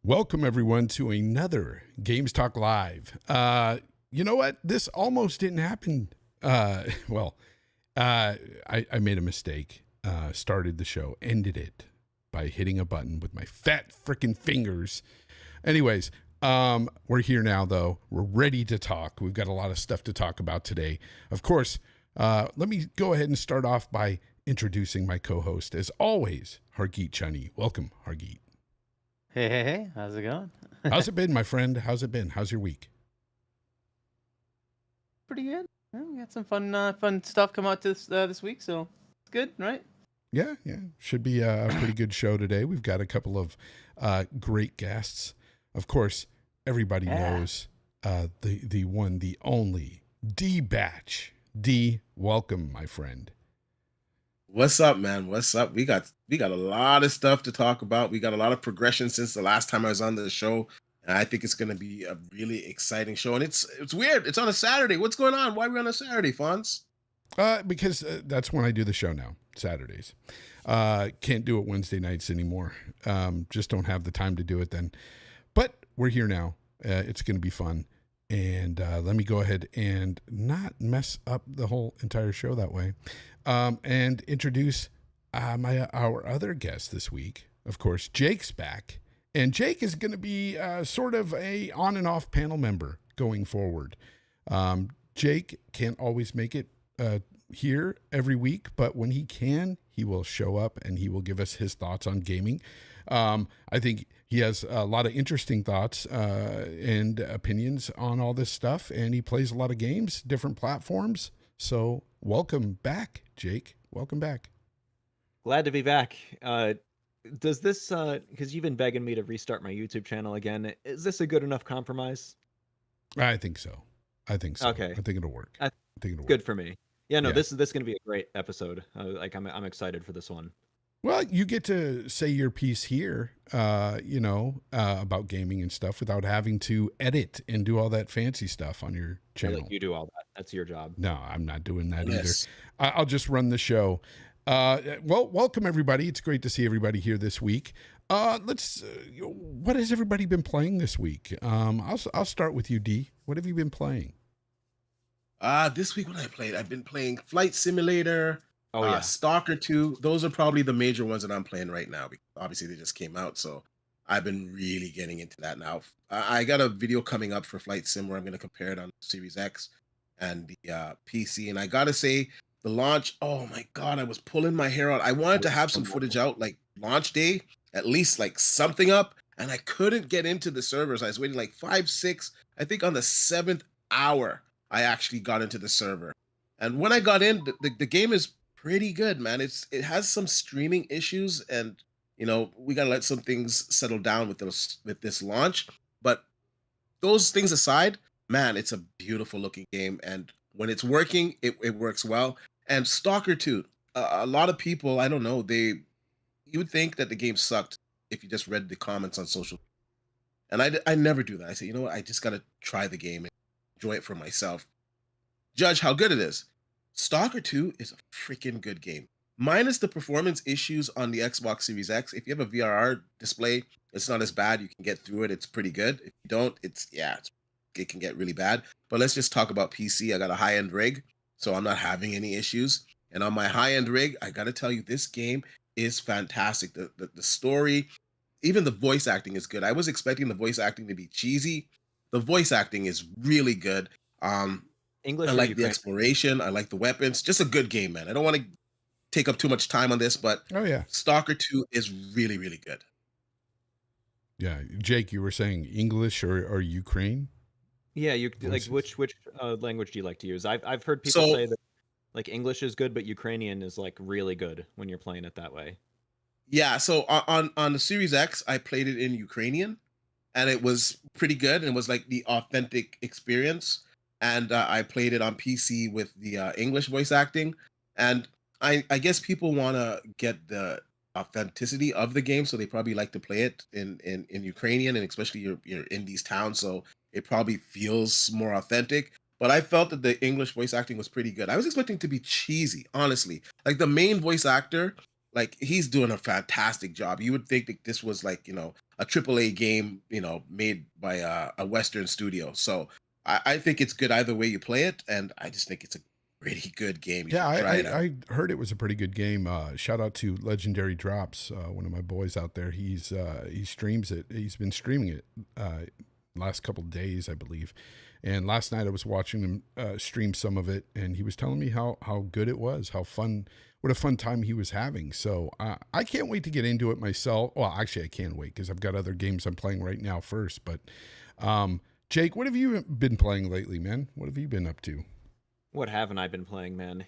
Welcome, everyone, to another Games Talk Live. You know what? This almost didn't happen. I made a mistake. Started the show, ended it by hitting a button with my fat freaking fingers. Anyways, we're here now, though. We're ready to talk. We've got a lot of stuff to talk about today. Of course, let me go ahead and start off by introducing my co-host, as always, Hargeet Chani. Welcome, Hargeet. Hey, how's it going? How's it been, my friend? How's it been? How's your week? Pretty good. Yeah, we got some fun stuff come out this week, so it's good, right? Yeah. Should be a pretty good show today. We've got a couple of great guests. Of course, everybody knows the one, the only D-Batch. D, welcome, my friend. What's up, man? What's up? We got a lot of stuff to talk about. We got a lot of progression since the last time I was on the show, and I think it's going to be a really exciting show. And it's weird. It's on a Saturday. What's going on? Why are we on a Saturday, Fonz? Because that's when I do the show now, Saturdays. Can't do it Wednesday nights anymore. Just don't have the time to do it then. But we're here now. It's going to be fun. And let me go ahead and not mess up the whole entire show that way. And introduce our other guest this week. Of course, Jake's back. And Jake is going to be sort of a on and off panel member going forward. Jake can't always make it here every week, but when he can, he will show up and he will give us his thoughts on gaming. I think he has a lot of interesting thoughts and opinions on all this stuff, and he plays a lot of games, different platforms. So welcome back, Jake. Welcome back. Glad to be back. Does this, because you've been begging me to restart my YouTube channel again, is this a good enough compromise? I think so. Okay. I think it'll work. I think it'll work. Good for me. Yeah, no, this is going to be a great episode. I'm excited for this one. Well, you get to say your piece here, about gaming and stuff without having to edit and do all that fancy stuff on your channel. You do all that. That's your job. No, I'm not doing that either. I'll just run the show. Welcome everybody. It's great to see everybody here this week. What has everybody been playing this week? I'll start with you, D. What have you been playing? This week what I played, I've been playing Flight Simulator. Oh, yeah. Stalker 2. Those are probably the major ones that I'm playing right now, because obviously they just came out, so I've been really getting into that now. I got a video coming up for Flight Sim where I'm going to compare it on Series X and the PC, and I gotta say, the launch, oh my god, I was pulling my hair out. I wanted to have some footage out, like launch day, at least like something up, and I couldn't get into the servers. I was waiting like 5, 6, I think on the 7th hour, I actually got into the server. And when I got in, the game is pretty good, man. It has some streaming issues, and we gotta let some things settle down with this launch. But those things aside, man, it's a beautiful looking game, and when it's working, it works well. And Stalker 2, a lot of people, I don't know, you would think that the game sucked if you just read the comments on social media. And I never do that. I say, you know what, I just gotta try the game and enjoy it for myself. Judge how good it is. Stalker 2 is a freaking good game. Minus the performance issues on the Xbox Series X. If you have a VRR display, it's not as bad. You can get through it. It's pretty good. If you don't, it can get really bad. But let's just talk about PC. I got a high-end rig, so I'm not having any issues. And on my high-end rig, I got to tell you, this game is fantastic. The story, even the voice acting is good. I was expecting the voice acting to be cheesy. The voice acting is really good. English. I like the exploration. I like the weapons. Just a good game, man. I don't want to take up too much time on this, but Stalker 2 is really, really good. Yeah, Jake, you were saying English or Ukraine? Yeah, like which language do you like to use? I've heard people say that like English is good, but Ukrainian is like really good when you're playing it that way. Yeah, so on the Series X, I played it in Ukrainian, and it was pretty good, and it was like the authentic experience. And I played it on PC with the English voice acting, and I guess people want to get the authenticity of the game, so they probably like to play it in Ukrainian, and especially you're in these towns, so it probably feels more authentic. But I felt that the English voice acting was pretty good. I was expecting it to be cheesy, honestly. Like the main voice actor, like he's doing a fantastic job. You would think that this was like, a AAA game, made by a Western studio. So I think it's good either way you play it, and I just think it's a pretty good game. You Yeah, should try it out. I heard it was a pretty good game. Shout out to Legendary Drops, one of my boys out there. He streams it. He's been streaming it last couple of days, I believe. And last night I was watching him stream some of it, and he was telling me how good it was, what a fun time he was having. So I can't wait to get into it myself. Well, actually, I can't wait because I've got other games I'm playing right now first. But Jake, what have you been playing lately, man? What have you been up to? What haven't I been playing, man?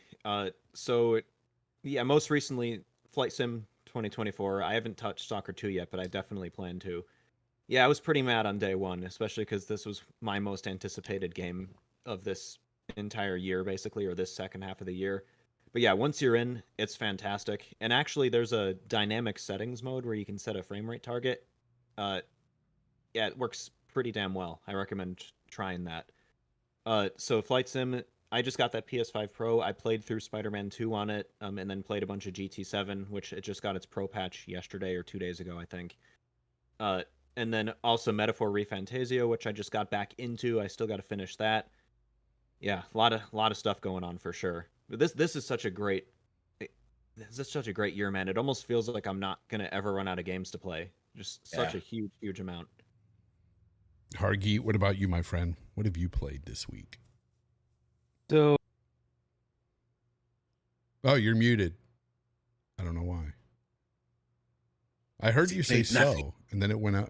So yeah, most recently Flight Sim 2024. I haven't touched Soccer 2 yet, but I definitely plan to. Yeah, I was pretty mad on day one, especially because this was my most anticipated game of this entire year, basically, or this second half of the year. But yeah, once you're in, it's fantastic. And actually, there's a dynamic settings mode where you can set a frame rate target. Yeah, it works pretty damn well. I recommend trying that. So Flight Sim, I just got that PS5 Pro. I played through Spider-Man 2 on it, and then played a bunch of GT7, which it just got its Pro patch yesterday or 2 days ago, I think. And then also Metaphor ReFantasio, which I just got back into. I still got to finish that. Yeah, a lot of stuff going on for sure. But this is such a great year, man. It almost feels like I'm not gonna ever run out of games to play. Just such a huge amount. Hargeet, what about you, my friend? What have you played this week? So, oh, you're muted. I don't know why. I heard you say so, and then it went out.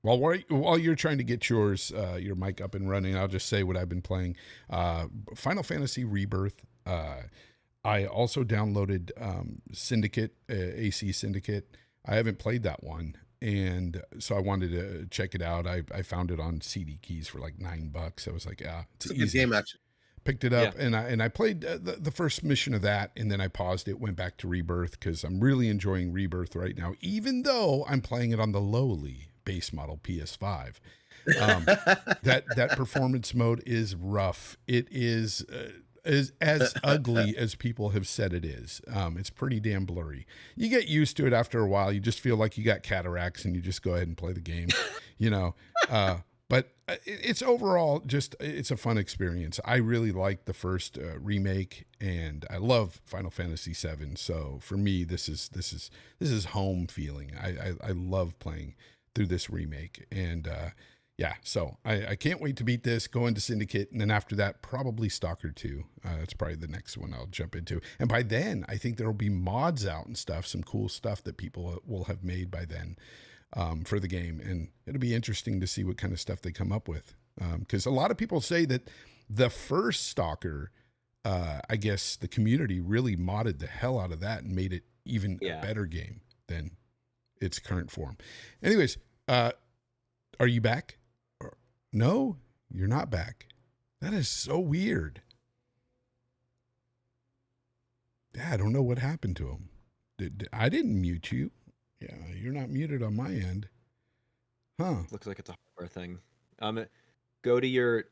While you're trying to get your mic up and running, I'll just say what I've been playing. Final Fantasy Rebirth. I also downloaded Syndicate, AC Syndicate. I haven't played that one, and so I wanted to check it out. I found it on CD Keys for like $9. I was like, it's a good game, actually. Picked it up, and I played the first mission of that, and then I paused it, went back to Rebirth because I'm really enjoying Rebirth right now, even though I'm playing it on the lowly base model PS5. That performance mode is rough. It is as ugly as people have said it is. It's pretty damn blurry. You get used to it after a while. You just feel like you got cataracts, and you just go ahead and play the game, But it's overall it's a fun experience. I really like the first remake, and I love Final Fantasy VII. So for me, this is home feeling. I love playing through this remake, and so I can't wait to beat this, go into Syndicate, and then after that, probably Stalker 2. That's probably the next one I'll jump into. And by then, I think there will be mods out and stuff, some cool stuff that people will have made by then. For the game, and it'll be interesting to see what kind of stuff they come up with, because a lot of people say that the first Stalker, I guess the community really modded the hell out of that and made it even a better game than its current form. Anyways, are you back? No, you're not back. That is so weird. Yeah, I don't know what happened to him. I didn't mute you. Yeah, you're not muted on my end. Huh. Looks like it's a hardware thing. Go to your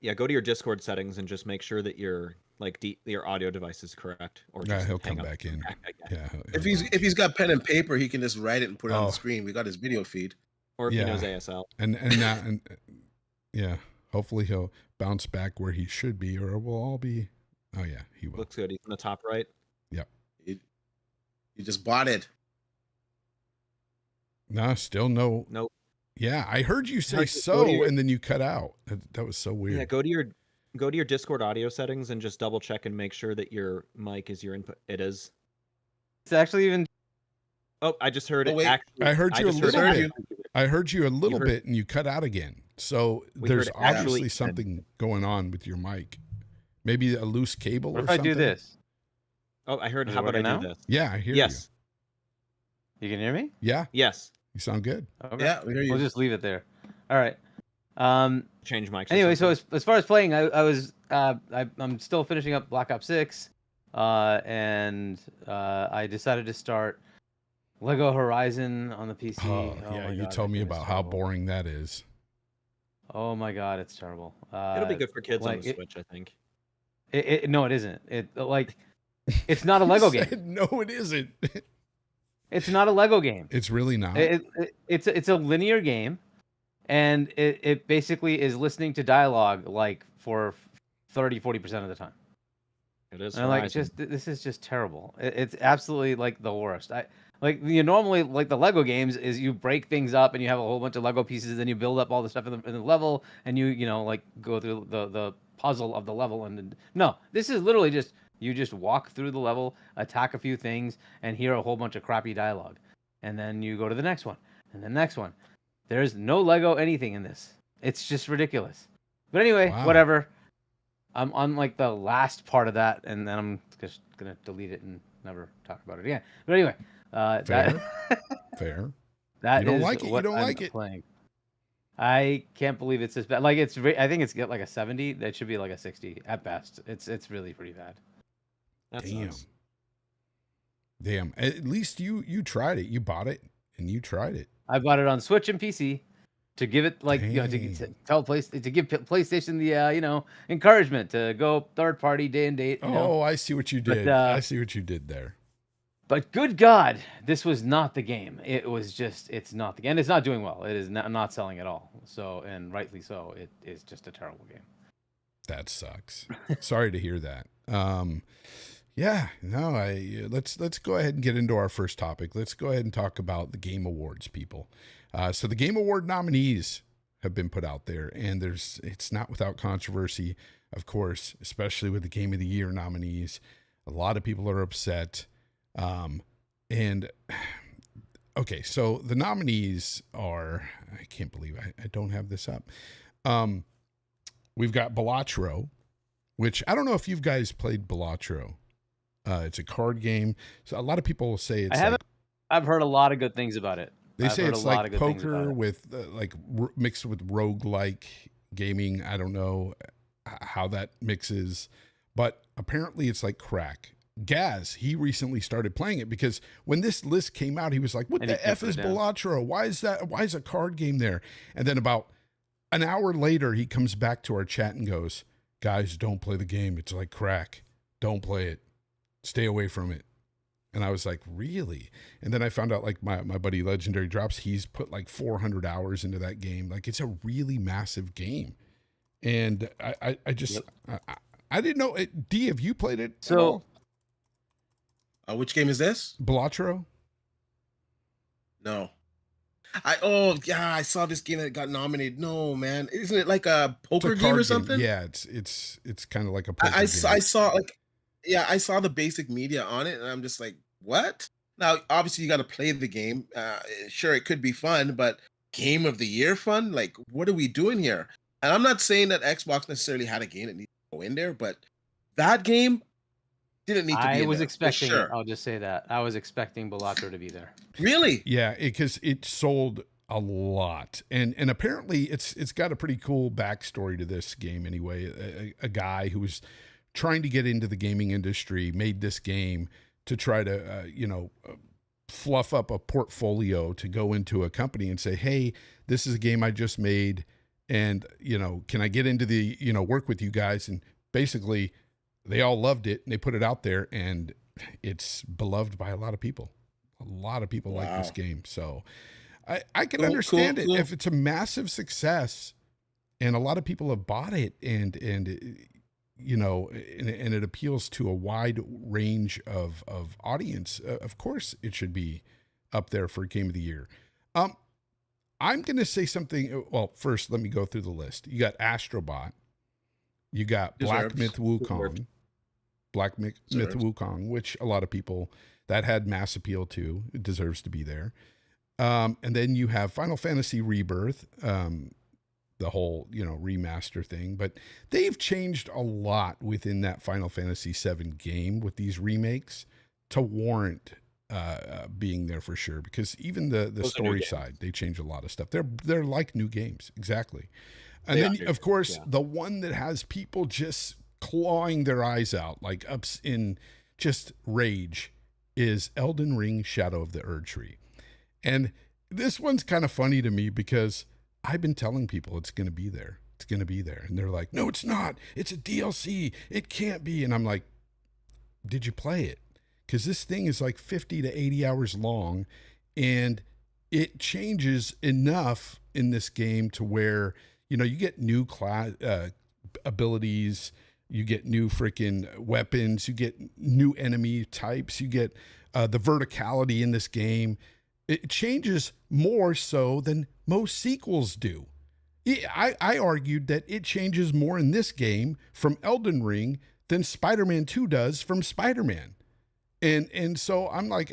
Discord settings and just make sure that your audio device is correct. Or just he'll come back in. Yeah. If he's got pen and paper, he can just write it and put it on the screen. We got his video feed. Or if he knows ASL. And hopefully he'll bounce back where he should be, or we'll all be. Oh yeah, he will. Looks good. He's in the top right. Yep. You just bought it. No, still no. Nope. Yeah, I heard you say so, and then you cut out. That was so weird. Yeah, go to your Discord audio settings and just double check and make sure that your mic is your input. It is. It's actually even. Oh, I just heard it. Wait. Actually, I heard you a little bit. I heard you a little bit, and you cut out again. So there's obviously something going on with your mic. Maybe a loose cable or something. What if I do this? Oh, I heard. How about I do this? Yeah, I hear you. Yes. You can hear me? Yeah. Yes. You sound good. Okay. Yeah, we hear you. We'll just leave it there. All right. Change mics. Anyway, so as far as playing, I'm still finishing up Black Ops 6, and I decided to start Lego Horizon on the PC. Oh yeah, you told me about how boring that is. Oh my god, it's terrible. It'll be good for kids on the Switch, I think. No, it isn't. It's not a Lego He game. said, no, it isn't. It's not a Lego game. It's really not. It's a linear game, and it basically is listening to dialogue like for 30-40% of the time. It is. And like, this is just terrible. It's absolutely like the worst. Normally like the Lego games is you break things up and you have a whole bunch of Lego pieces, and you build up all the stuff in the level, and you know like go through the puzzle of the level. And then, no, this is literally just you just walk through the level, attack a few things, and hear a whole bunch of crappy dialogue, and then you go to the next one and the next one. There's no Lego anything in this. It's just ridiculous. But anyway, Wow. whatever. I'm on like the last part of that, and then I'm just gonna delete it and never talk about it again. But anyway, Fair. that You don't is like it, you what don't I'm like it. playing. I can't believe it's this bad. Like I think it's got like a 70. That should be like a 60 at best. It's really pretty bad. That Damn. sucks. Damn. At least you tried it. You bought it and you tried it. I bought it on Switch and PC to give it like to tell to give PlayStation the encouragement to go third party day and date. I see what you did. I see what you did there. But good God, this was not the game. It's not the game. And it's not doing well. It is not selling at all. So, and rightly so. It is just a terrible game. That sucks. Sorry to hear that. Let's go ahead and get into our first topic. Let's go ahead and talk about the Game Awards, people. So the Game Award nominees have been put out there, and it's not without controversy, of course, especially with the Game of the Year nominees. A lot of people are upset. Okay, so the nominees are, I can't believe I don't have this up. We've got Balatro, which I don't know if you guys played Balatro. It's a card game. So a lot of people will say it's I've heard a lot of good things about it. They say it's like poker with mixed with roguelike gaming. I don't know how that mixes, but apparently it's like crack. Gaz, he recently started playing it because when this list came out, he was like, what the F is Balatro? Why is that? Why is a card game there? And then about an hour later, he comes back to our chat and goes, guys, don't play the game. It's like crack. Don't play it. Stay away from it. And I was like, really? And then I found out like my buddy Legendary Drops, he's put like 400 hours into that game. Like it's a really massive game. And I didn't know it. D, have you played it? So which game is this? Balatro? No. I saw this game that got nominated. No, man. Isn't it like a poker game or something? Yeah, it's kind of like a poker game. I saw I saw the basic media on it, and I'm just like, what? Now, obviously, you got to play the game. Sure, it could be fun, but Game of the Year fun? Like, what are we doing here? And I'm not saying that Xbox necessarily had a game that needed to go in there, but that game didn't need to be in there, expecting for sure. it. I'll just say that. I was expecting Balatro to be there. Really? Yeah, because it sold a lot. And apparently, it's got a pretty cool backstory to this game anyway. A guy who was trying to get into the gaming industry made this game to try to, fluff up a portfolio to go into a company and say, hey, this is a game I just made. And, can I get into the, work with you guys? And basically they all loved it and they put it out there and it's beloved by a lot of people. A lot of people like this game. So I can understand it if it's a massive success and a lot of people have bought it and it appeals to a wide range of audience. Of course, it should be up there for Game of the Year. I'm going to say something. Well, first, let me go through the list. You got Astrobot. You got Black Myth Wukong. Black Myth Wukong, which a lot of people, that had mass appeal too. It deserves to be there. And then you have Final Fantasy Rebirth. The whole, remaster thing, but they've changed a lot within that Final Fantasy VII game with these remakes to warrant being there for sure. Because even the story side, they change a lot of stuff. They're like new games, exactly. And then of course the one that has people just clawing their eyes out, like ups in just rage, is Elden Ring: Shadow of the Erdtree. And this one's kind of funny to me because I've been telling people it's going to be there. it's going to be there. And they're like, no, it's not. It's a DLC. It can't be. And I'm like, did you play it? Because this thing is like 50 to 80 hours long, and it changes enough in this game to where, you know, you get new class abilities, you get new freaking weapons, you get new enemy types, you get the verticality in this game. It changes more so than most sequels do. I argued that it changes more in this game from Elden Ring than Spider-Man 2 does from Spider-Man. And so I'm like,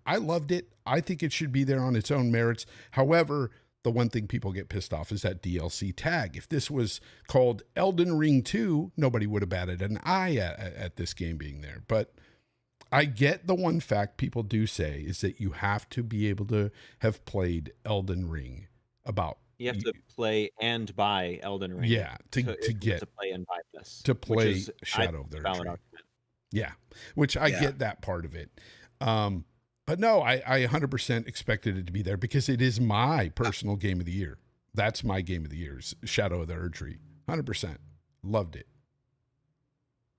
I loved it. I think it should be there on its own merits. However, the one thing people get pissed off is that DLC tag. If this was called Elden Ring 2, nobody would have batted an eye at this game being there. But I get the one fact people do say is that you have to be able to have played Elden Ring. You have to play and buy Elden Ring. Yeah, to play and buy this. To play Shadow of the Tree. Yeah, which I get that part of it. But no, I 100% expected it to be there because it is my personal game of the year. That's my game of the year, is Shadow of the Erdtree. 100%. Loved it.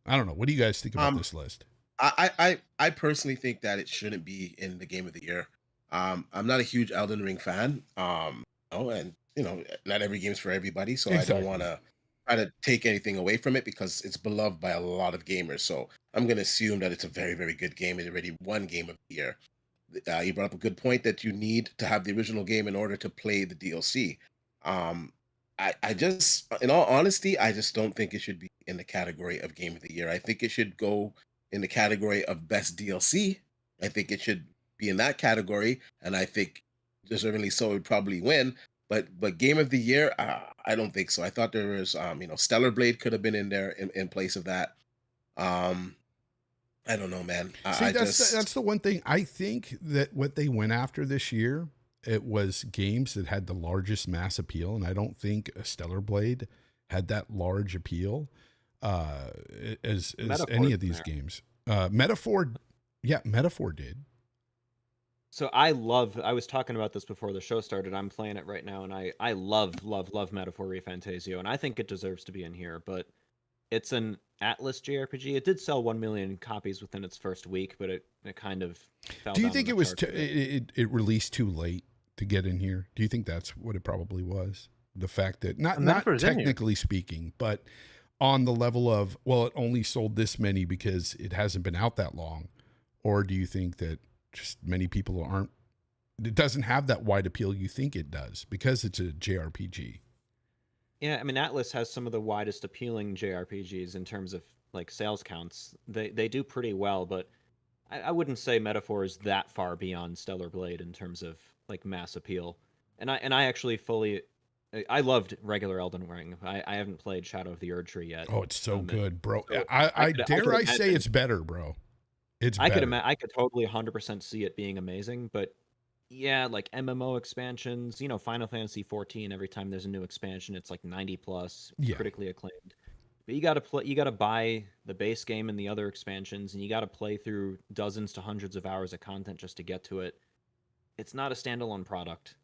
I don't know. What do you guys think about this list? I personally think that it shouldn't be in the game of the year. I'm not a huge Elden Ring fan. And you know, not every game's for everybody, so exactly. I don't want to try to take anything away from it because it's beloved by a lot of gamers. So I'm going to assume that it's a very, very good game. It already won Game of the Year. You brought up a good point that you need to have the original game in order to play the DLC. I just, in all honesty, I just don't think it should be in the category of Game of the Year. I think it should go in the category of Best DLC. I think it should be in that category, and I think deservingly so it would probably win. But Game of the Year, I don't think so. I thought there was, Stellar Blade could have been in there in place of that. I don't know, man. That's the one thing. I think that what they went after this year, it was games that had the largest mass appeal, and I don't think a Stellar Blade had that large appeal as any of these games. Metaphor did. So I was talking about this before the show started. I'm playing it right now, and I love Metaphor ReFantasio, and I think it deserves to be in here, but it's an Atlas JRPG. It did sell 1 million copies within its first week, but it kind of fell Do you down think the it was charts a bit. it released too late to get in here? Do you think that's what it probably was? The fact that not technically speaking, but on the level of, well, it only sold this many because it hasn't been out that long, or do you think that just many people it doesn't have that wide appeal you think it does because it's a JRPG? Yeah, I mean, Atlas has some of the widest appealing JRPGs in terms of like sales counts. They do pretty well, but I wouldn't say Metaphor is that far beyond Stellar Blade in terms of like mass appeal. And I actually I loved regular Elden Ring. I haven't played Shadow of the Erdtree yet. Oh, it's so good, bro. So I dare say it's better, bro. It's better. I could totally 100% see it being amazing, but yeah, like MMO expansions, Final Fantasy 14, every time there's a new expansion, it's like 90 plus, critically acclaimed. But you got to buy the base game and the other expansions, and you got to play through dozens to hundreds of hours of content just to get to it. It's not a standalone product.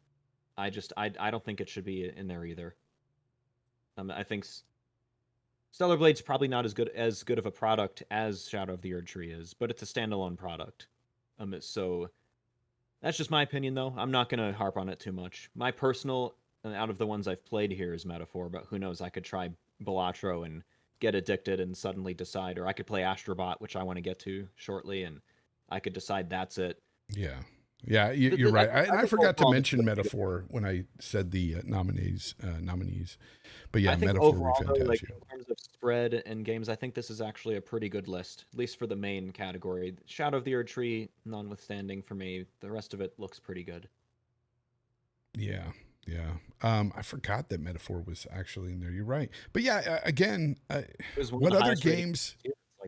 I don't think it should be in there either. I think Stellar Blade's probably not as good of a product as Shadow of the Erdtree is, but it's a standalone product. So that's just my opinion, though. I'm not going to harp on it too much. My personal, out of the ones I've played here, is Metaphor, but who knows? I could try Balatro and get addicted and suddenly decide, or I could play Astrobot, which I want to get to shortly, and I could decide that's it. Yeah. Yeah, you're right. I forgot to mention Metaphor when I said the nominees. But yeah, I think Metaphor overall, Fantasio. like, in terms of spread and games, I think this is actually a pretty good list, at least for the main category. Shadow of the Erdtree, notwithstanding for me, the rest of it looks pretty good. Yeah. I forgot that Metaphor was actually in there. You're right. But yeah, again, what other games?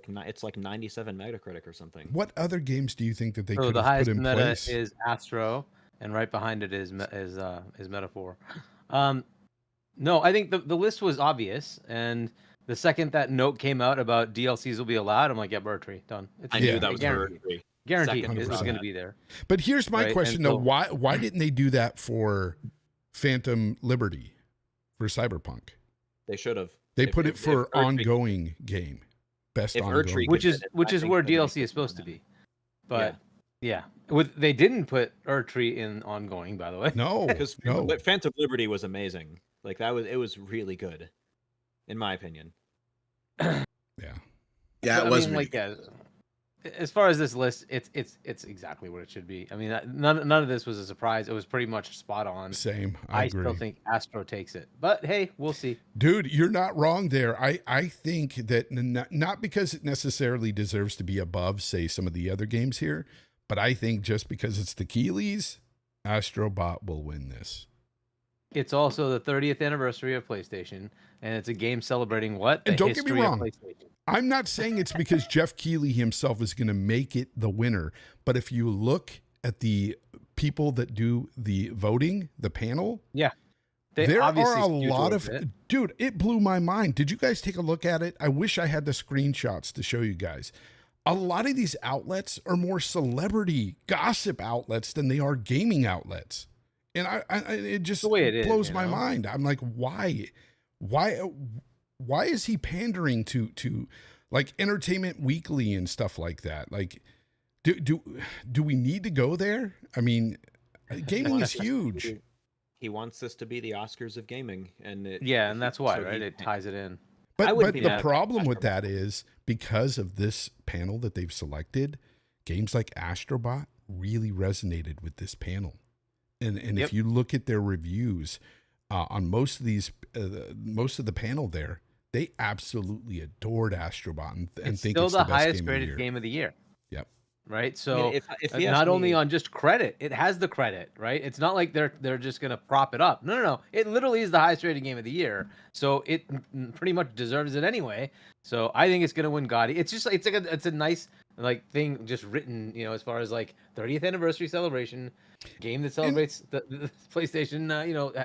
It's like 97 Metacritic or something. What other games do you think that they could the have highest put in meta place? is Astro, and right behind it is Metaphor. No, I think the list was obvious, and the second that note came out about DLCs will be allowed, I'm like, yeah, Erdtree, done. I knew that was guaranteed. Guaranteed it was going to be there. But here's my question, though: why didn't they do that for Phantom Liberty for Cyberpunk? They should have. They put it for if Erdtree- ongoing game. Best If ongoing. Erdtree game. which did is it, which I is think where they're gonna DLC keep is supposed to doing be. But yeah, they didn't put Erdtree in ongoing, by the way. No, Because no. Phantom Liberty was amazing. Like it was really good, in my opinion. Yeah. Yeah, But, it was I mean, really like, as far as this list, it's exactly what it should be. I mean, none of this was a surprise. It was pretty much spot on. Same. I agree. still think Astro takes it, but hey, we'll see. Dude, you're not wrong there. I think that not because it necessarily deserves to be above, say, some of the other games here, but I think just because it's the Keeleys, Astrobot will win this. It's also the 30th anniversary of PlayStation, and it's a game celebrating what? The And don't get me history wrong. of PlayStation. I'm not saying it's because Jeff Keighley himself is going to make it the winner, but if you look at the people that do the voting, the panel, They there obviously are a skew lot towards of it. dude. It blew my mind. Did you guys take a look at it? I wish I had the screenshots to show you guys. A lot of these outlets are more celebrity gossip outlets than they are gaming outlets, and I it just the way it is, blows you my know? mind. I'm like, why is he pandering to like Entertainment Weekly and stuff like that? Like, do we need to go there? I mean, gaming is huge. He wants this to be the Oscars of gaming, and And that's why, so right? he- It ties it in. I But wouldn't be the mad at problem with Astrobot. that is because of this panel that they've selected, games like Astrobot really resonated with this panel. And Yep. if you look at their reviews on most of these, most of the panel there, they absolutely adored Astrobot and It's think still it's the best highest game of the rated year. game of the year. Yep. Right. So if he asked not only me- on just credit, it has the credit, right? It's not like they're just gonna prop it up. No. It literally is the highest rated game of the year. So it pretty much deserves it anyway. So I think it's gonna win Gotti. It's just it's a nice like thing just written, as far as like 30th anniversary celebration game that celebrates the PlayStation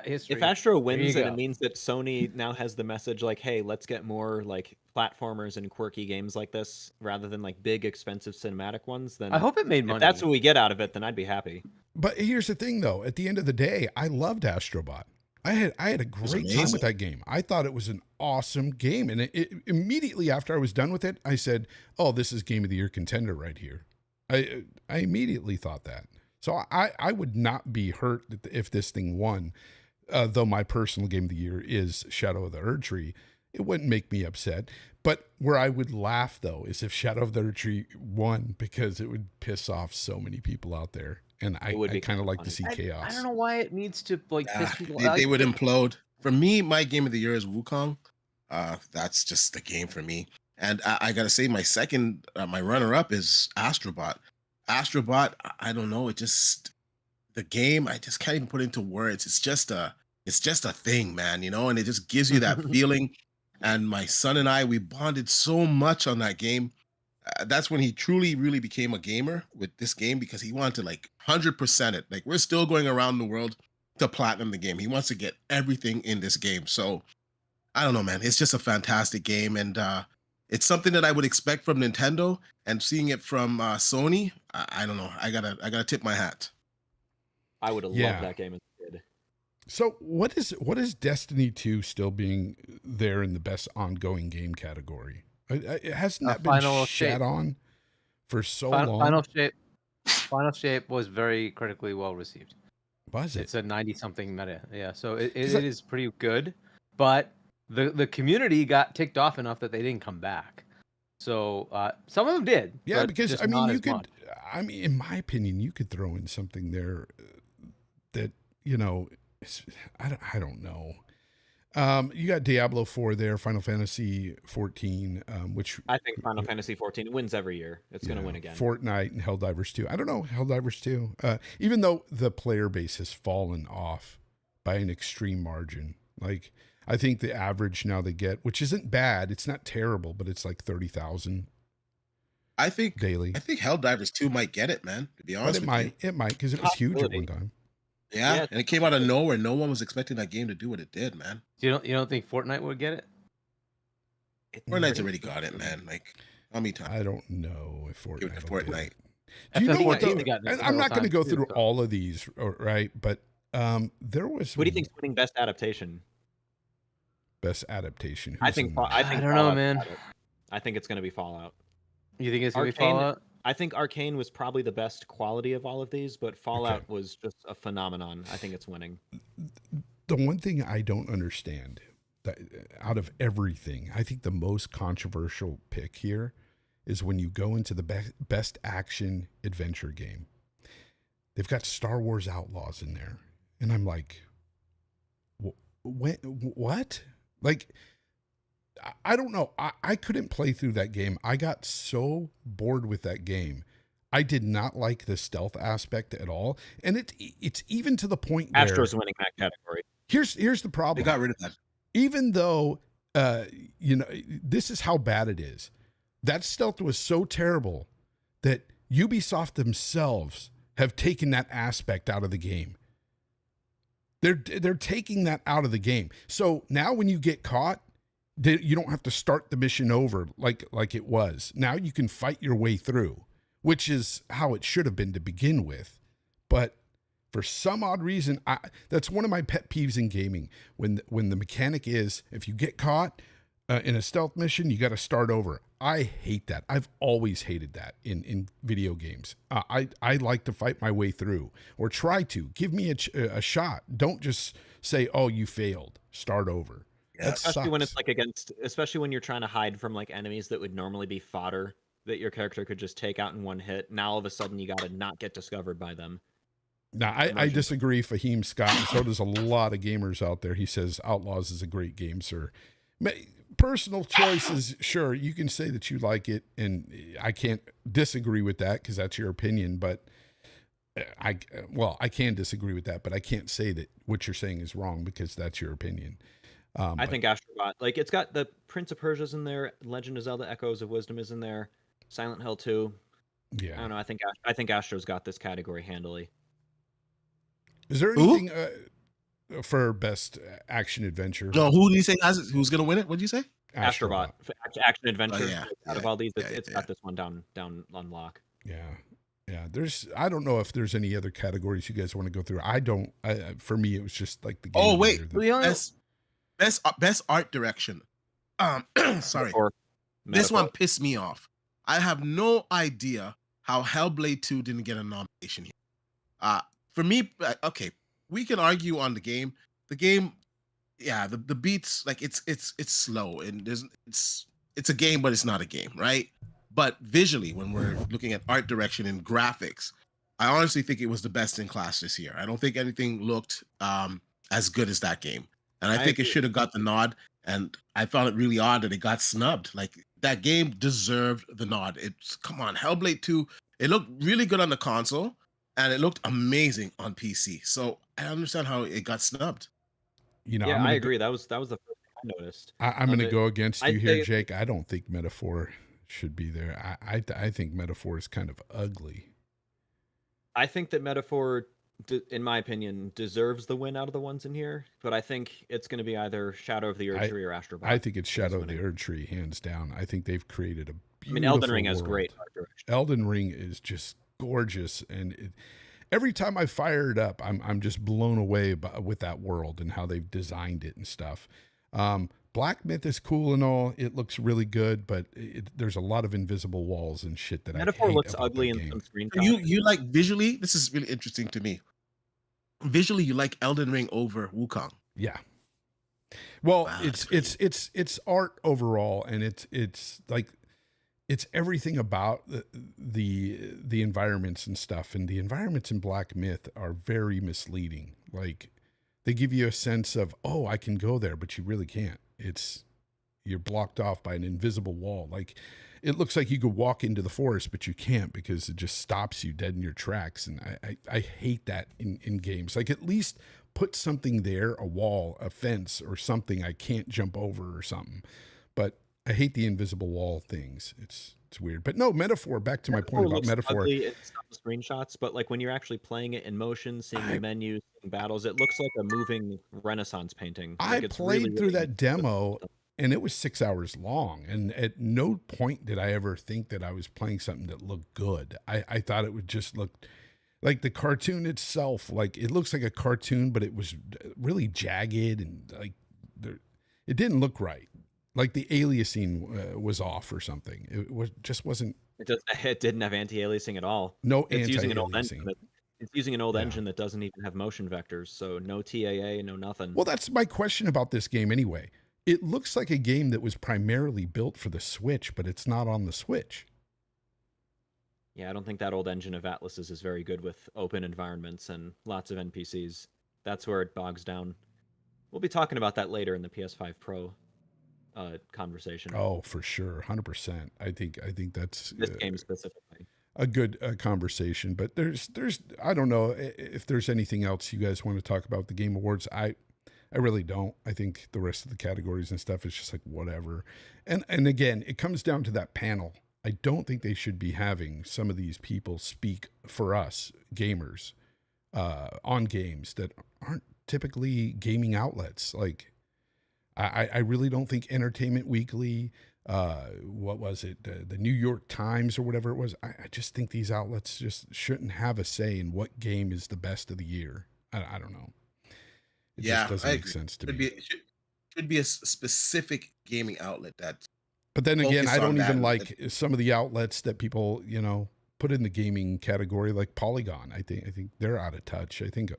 history. If Astro There you wins, and go. it means that Sony now has the message like, "Hey, let's get more like platformers and quirky games like this, rather than like big, expensive cinematic ones." Then I hope it made if money. that's what we get out of it, then I'd be happy. But here's the thing, though. At the end of the day, I loved Astrobot. I had a great time amazing. with that game. I thought it was an awesome game, and it immediately after I was done with it, I said, "Oh, this is Game of the Year contender right here." I immediately thought that. So I would not be hurt if this thing won, though my personal Game of the Year is Shadow of the Erdtree. It wouldn't make me upset. But where I would laugh, though, is if Shadow of the Erdtree won, because it would piss off so many people out there. And I would be kind of like fun. to see chaos. I don't know why it needs to like piss people They out. would implode. For me, my game of the year is Wukong. That's just the game for me. And I gotta say, my second, my runner-up is Astrobot. Astrobot, I don't know. The game, I just can't even put it into words. It's just a thing, man. And it just gives you that feeling. And my son and I, we bonded so much on that game. That's when he truly, really became a gamer with this game, because he wanted to like 100% it. Like, we're still going around the world to platinum the game. He wants to get everything in this game. So I don't know, man. It's just a fantastic game, and it's something that I would expect from Nintendo. And seeing it from Sony, I don't know. I gotta tip my hat. I would have Yeah. loved that game as a kid. So what is Destiny 2 still being there in the best ongoing game category? Hasn't that been Final shat Shape. on for so long? Final Shape was very critically well received. Was it? It's a 90-something meta. Yeah, so it Is that- is pretty good, but the community got ticked off enough that they didn't come back. So some of them did. Yeah, but because just I mean, not you as could. much. I mean, in my opinion, you could throw in something there that I don't know. You got Diablo 4 there, Final Fantasy 14, which I think Final Fantasy 14 wins every year. It's going to win again. Fortnite and Helldivers 2. I don't know, Helldivers 2. Even though the player base has fallen off by an extreme margin. Like, I think the average now they get, which isn't bad, it's not terrible, but it's like 30,000 I think daily. Helldivers 2 might get it, man. To be But honest it with you. might, because it was huge at one Possibility. time. Yeah, Yeah. and it came out of nowhere. No one was expecting that game to do what it did, man. You don't think Fortnite would get it? Fortnite's already got it, man. Like, how many times? I don't know if Fortnite. Give it to will get Fortnite. it. Do you know what? FF14 Though, got it and I'm several not going to times go too, through so- all of these, right? But there was. What do you think's winning best adaptation? best adaptation? I Who's think in there? I don't know, Fallout's man. got it. I think it's going to be Fallout. You think it's gonna be Arcane- Fallout? I think Arcane was probably the best quality of all of these, but Fallout was just a phenomenon. I think it's winning. The one thing I don't understand, that out of everything, I think the most controversial pick here is when you go into the best action adventure game. They've got Star Wars Outlaws in there, and I'm like, what? Like, I don't know. I couldn't play through that game. I got so bored with that game. I did not like the stealth aspect at all, and it's even to the point where Astro's winning that category. Here's the They problem. got rid of that. Even though this is how bad it is. That stealth was so terrible that Ubisoft themselves have taken that aspect out of the game. They're taking that out of the game. So now when you get caught, you don't have to start the mission over like it was. Now you can fight your way through, which is how it should have been to begin with. But for some odd reason, that's one of my pet peeves in gaming. When the mechanic is, if you get caught in a stealth mission, you got to start over. I hate that. I've always hated that in video games. I like to fight my way through, or try to. Give me a shot. Don't just say, "Oh, you failed. Start over." Yeah. That Especially when sucks. it's like especially when you're trying to hide from like enemies that would normally be fodder that your character could just take out in one hit. Now all of a sudden you got to not get discovered by them. Now, I disagree, Fahim Scott, and so does a lot of gamers out there. He says Outlaws is a great game, sir. Personal choices, sure, you can say that you like it, and I can't disagree with that because that's your opinion, but I can disagree with that, but I can't say that what you're saying is wrong because that's your opinion. I think Astrobot, like it's got the Prince of Persia's in there, Legend of Zelda Echoes of Wisdom is in there, Silent Hill 2. Yeah. I don't know. I think Astro's got this category handily. Is there anything for best action adventure? No, who do you say who's gonna win it? What did you say? Astrobot. Action adventure. yeah, Out of yeah, all these, yeah, it's yeah. got this one down on lock. Yeah. Yeah. I don't know if there's any other categories you guys want to go through. I don't. For me, it was just like the game. Oh wait, leader best art direction. Sorry, this one pissed me off. I have no idea how Hellblade 2 didn't get a nomination here. For me, okay, we can argue on the game. The game, yeah, the beats, like it's slow and it's a game, but it's not a game, right? But visually, when we're looking at art direction and graphics, I honestly think it was the best in class this year. I don't think anything looked as good as that game, and I think it should have got the nod. And I found it really odd that it got snubbed. Like that game deserved the nod. Come on, Hellblade 2. It looked really good on the console, and it looked amazing on PC. So I understand how it got snubbed. Yeah, I agree. That was the first thing I noticed. I'm going to go against you here, say- Jake. I don't think Metaphor should be there. I think Metaphor is kind of ugly. I think that Metaphor, in my opinion, deserves the win out of the ones in here, but I think it's going to be either Shadow of the Erdtree or Astrobot. I think it's Shadow of the Erdtree, hands down. I think they've created a beautiful Elden Ring world. has great art direction. Elden Ring is just gorgeous, and every time I fire it up, I'm just blown away with that world and how they've designed it and stuff. Black Myth is cool and all. It looks really good, but there's a lot of invisible walls and shit that Metaphor I hate looks about ugly that in game. some screenshots. You like visually? This is really interesting to me. Visually, you like Elden Ring over Wukong. Yeah. Well, Wow, it's art overall, and it's like it's everything about the environments and stuff. And the environments in Black Myth are very misleading. Like they give you a sense of, oh, I can go there, but you really can't. You're blocked off by an invisible wall. Like it looks like you could walk into the forest, but you can't because it just stops you dead in your tracks. And I hate that in games. Like at least put something there, a wall, a fence, or something I can't jump over or something. But I hate the invisible wall things. It's weird. But no, Metaphor, back to my point about looks Metaphor. ugly in some screenshots, but like when you're actually playing it in motion, seeing the menus, seeing battles, it looks like a moving Renaissance painting. I Like, it's played really, through really that demo, and it was 6 hours long. And at no point did I ever think that I was playing something that looked good. I thought it would just look like the cartoon itself. Like it looks like a cartoon, but it was really jagged and like it didn't look right. Like the aliasing was off or something. Just wasn't. It didn't have anti-aliasing at all. No It's using an old engine. anti-aliasing. It's using an old engine that doesn't even have motion vectors, so no TAA, no nothing. Well, that's my question about this game anyway. It looks like a game that was primarily built for the Switch, but it's not on the Switch. Yeah, I don't think that old engine of Atlas's is very good with open environments and lots of NPCs. That's where it bogs down. We'll be talking about that later in the PS5 Pro conversation. Oh, for sure, 100%. I think that's this game specifically a good conversation. But there's I don't know if there's anything else you guys want to talk about the Game Awards. I really don't. I think the rest of the categories and stuff is just like whatever. And again, it comes down to that panel. I don't think they should be having some of these people speak for us gamers on games that aren't typically gaming outlets. Like, I really don't think Entertainment Weekly, what was it, the New York Times or whatever it was. I just think these outlets just shouldn't have a say in what game is the best of the year. I don't know. It just doesn't make sense to me. Should be a specific gaming outlet that. But then again, I don't even like some of the outlets that people, put in the gaming category, like Polygon. I think they're out of touch. I think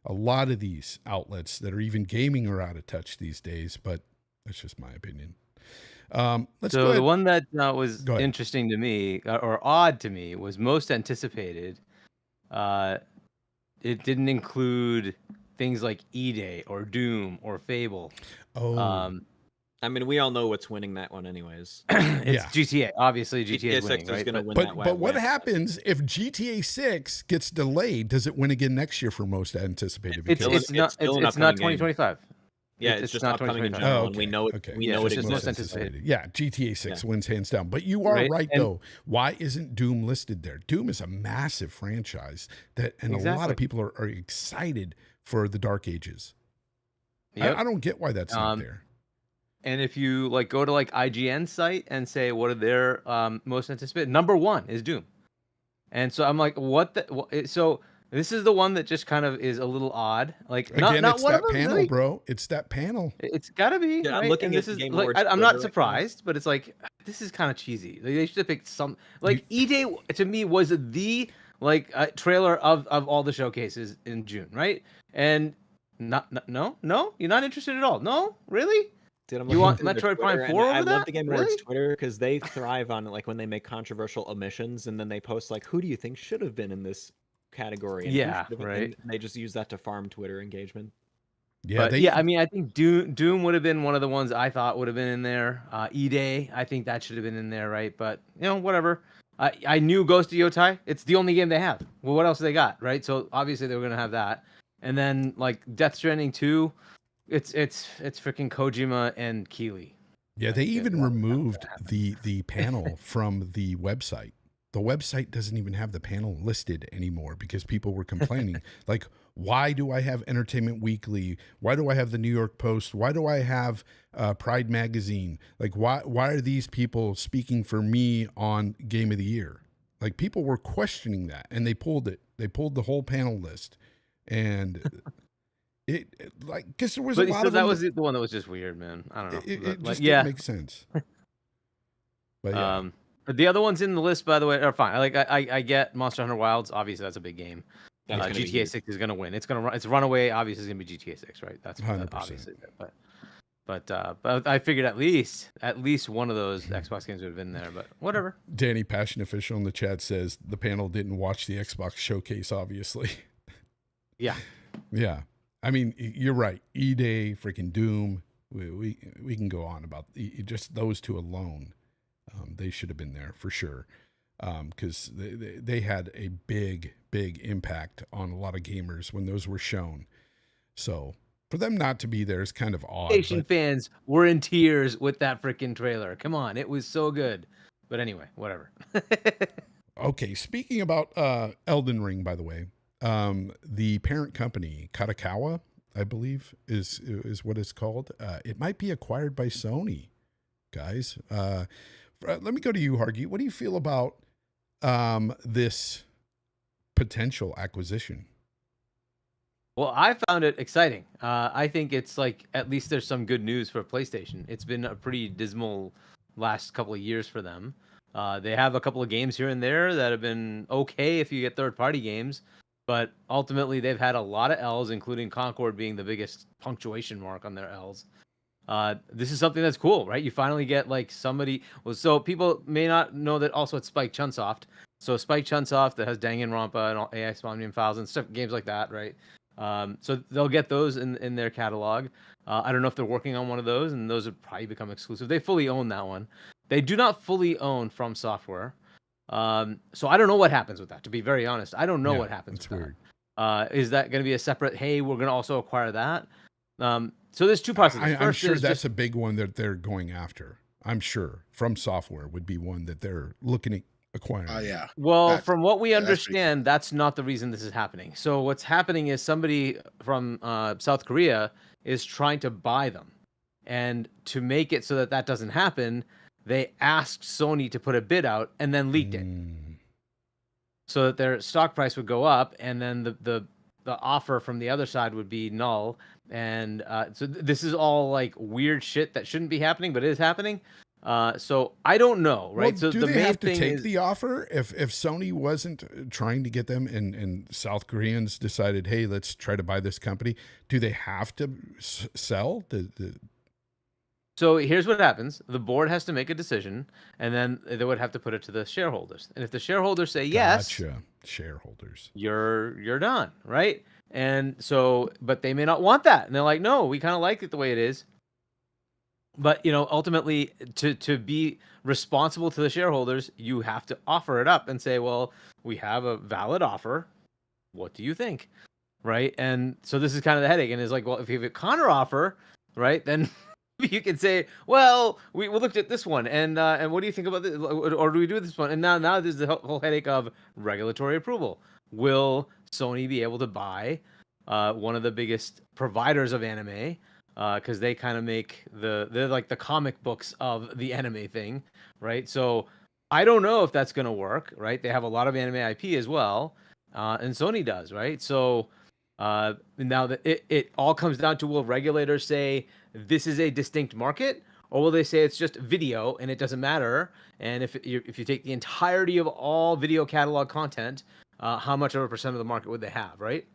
a lot of these outlets that are even gaming are out of touch these days, but that's just my opinion. So the one that was interesting to me or odd to me was most anticipated. It didn't include things like E-Day or Doom or Fable. I mean, we all know what's winning that one anyways. It's GTA. Obviously, GTA is winning, 6 right? is going to win but, that. But what happens if GTA 6 gets delayed? Does it win again next year for most anticipated? It's not 2025. Yeah, it's just not upcoming in general, and we know it. We know it exists. exists. Most anticipated. Yeah, GTA 6 wins hands down. But you are right though. Why isn't Doom listed there? Doom is a massive franchise and a lot of people are excited for the Dark Ages. Yep. I don't get why that's not there. And if you go to IGN site and say what are their most anticipated, number 1 is Doom. And so I'm like, so this is the one that just kind of is a little odd. Again, not it's one that of them, panel, really. bro. It's that panel. It's gotta be. Yeah, right? I'm looking and at this the is Game Awards I'm not Twitter surprised, but it's this is kind of cheesy. They should have picked some E-Day to me was the trailer of all the showcases in June, right? And no, you're not interested at all. No, really? Dude, you want Metroid Prime 4 over I that? love the Game Awards Twitter because they thrive on when they make controversial omissions and then they post who do you think should have been in this category? And right. And they just use that to farm Twitter engagement. Yeah, I mean, I think Doom would have been one of the ones I thought would have been in there. E-Day, I think that should have been in there, right? But whatever. I knew Ghost of Yotai. It's the only game they have. Well, what else they got, right? So obviously they were gonna have that. And then Death Stranding 2. It's freaking Kojima and Keeley. Yeah, they even removed the panel from the website. The website doesn't even have the panel listed anymore because people were complaining. Why do I have Entertainment Weekly? Why do I have the New York Post? Why do I have Pride Magazine? Why are these people speaking for me on Game of the Year? People were questioning that, and they pulled it. They pulled the whole panel list, and because there was a lot of that was the one that was just weird, man. I don't know. It just didn't make sense. But yeah. But the other ones in the list, by the way, are fine. I get Monster Hunter Wilds. Obviously, that's a big game. GTA 6 is going to win. It's going to run. It's Runaway. Obviously, it's going to be GTA 6, right? That's 100%. Obviously. But I figured at least one of those Xbox games would have been there. But whatever. Danny Passion Official in the chat says the panel didn't watch the Xbox showcase. Obviously. Yeah. Yeah. I mean, you're right. E-Day, freaking Doom. We can go on about just those two alone. They should have been there for sure, because they had a big impact on a lot of gamers when those were shown. So for them not to be there is kind of odd. PlayStation fans were in tears with that freaking trailer. Come on, it was so good. But anyway, whatever. Okay, speaking about Elden Ring, by the way. The parent company, Kadokawa, I believe, is what it's called. It might be acquired by Sony, guys. Let me go to you, Hargy. What do you feel about this potential acquisition? Well, I found it exciting. I think it's like at least there's some good news for PlayStation. It's been a pretty dismal last couple of years for them. They have a couple of games here and there that have been okay if you get third-party games, but ultimately they've had a lot of L's, including Concord being the biggest punctuation mark on their L's. This is something that's cool, right? You finally get like somebody. Well, so people may not know that also it's Spike Chunsoft. So Spike Chunsoft that has Danganronpa and all AI Omnium Files and stuff, games like that, right? So they'll get those in their catalog. I don't know if they're working on one of those, and those would probably become exclusive. They fully own that one. They do not fully own From Software. So I don't know what happens with that. To be very honest, I don't know what happens. That's with weird. that. Is that going to be a separate? Hey, we're going to also acquire that. So there's two parts of this. I'm First sure is that's just, a big one that they're going after. I'm sure From Software would be one that they're looking at acquiring. Oh yeah. well, That's- from what we that's pretty understand, that's not the reason this is happening. So what's happening is somebody from South Korea is trying to buy them, and to make it so that that doesn't happen, they asked Sony to put a bid out and then leaked it, so that their stock price would go up, and then the offer from the other side would be null. And so this is all like weird shit that shouldn't be happening, but is happening. So I don't know, right? Well, So do the they main have to thing take is, the offer if Sony wasn't trying to get them and South Koreans decided, hey, let's try to buy this company? Do they have to sell? So here's what happens: the board has to make a decision, and then they would have to put it to the shareholders. And if the shareholders say yes, Gotcha. Shareholders. you're done, right? And so, but they may not want that, and they're like, no, we kind of like it the way it is. But ultimately, to be responsible to the shareholders, you have to offer it up and say, well, we have a valid offer. What do you think, right? And so this is kind of the headache, and it's like, well, if you have a counter offer, right, then you can say, well, we looked at this one, and what do you think about this, or do we do this one? And now there's the whole headache of regulatory approval. Will Sony be able to buy one of the biggest providers of anime? Because they kind of make they're like the comic books of the anime thing, right? So I don't know if that's gonna work, right? They have a lot of anime IP as well, and Sony does, right? So now that it all comes down to, will regulators say this is a distinct market, or will they say it's just video and it doesn't matter? And if you take the entirety of all video catalog content, how much of a percent of the market would they have, right?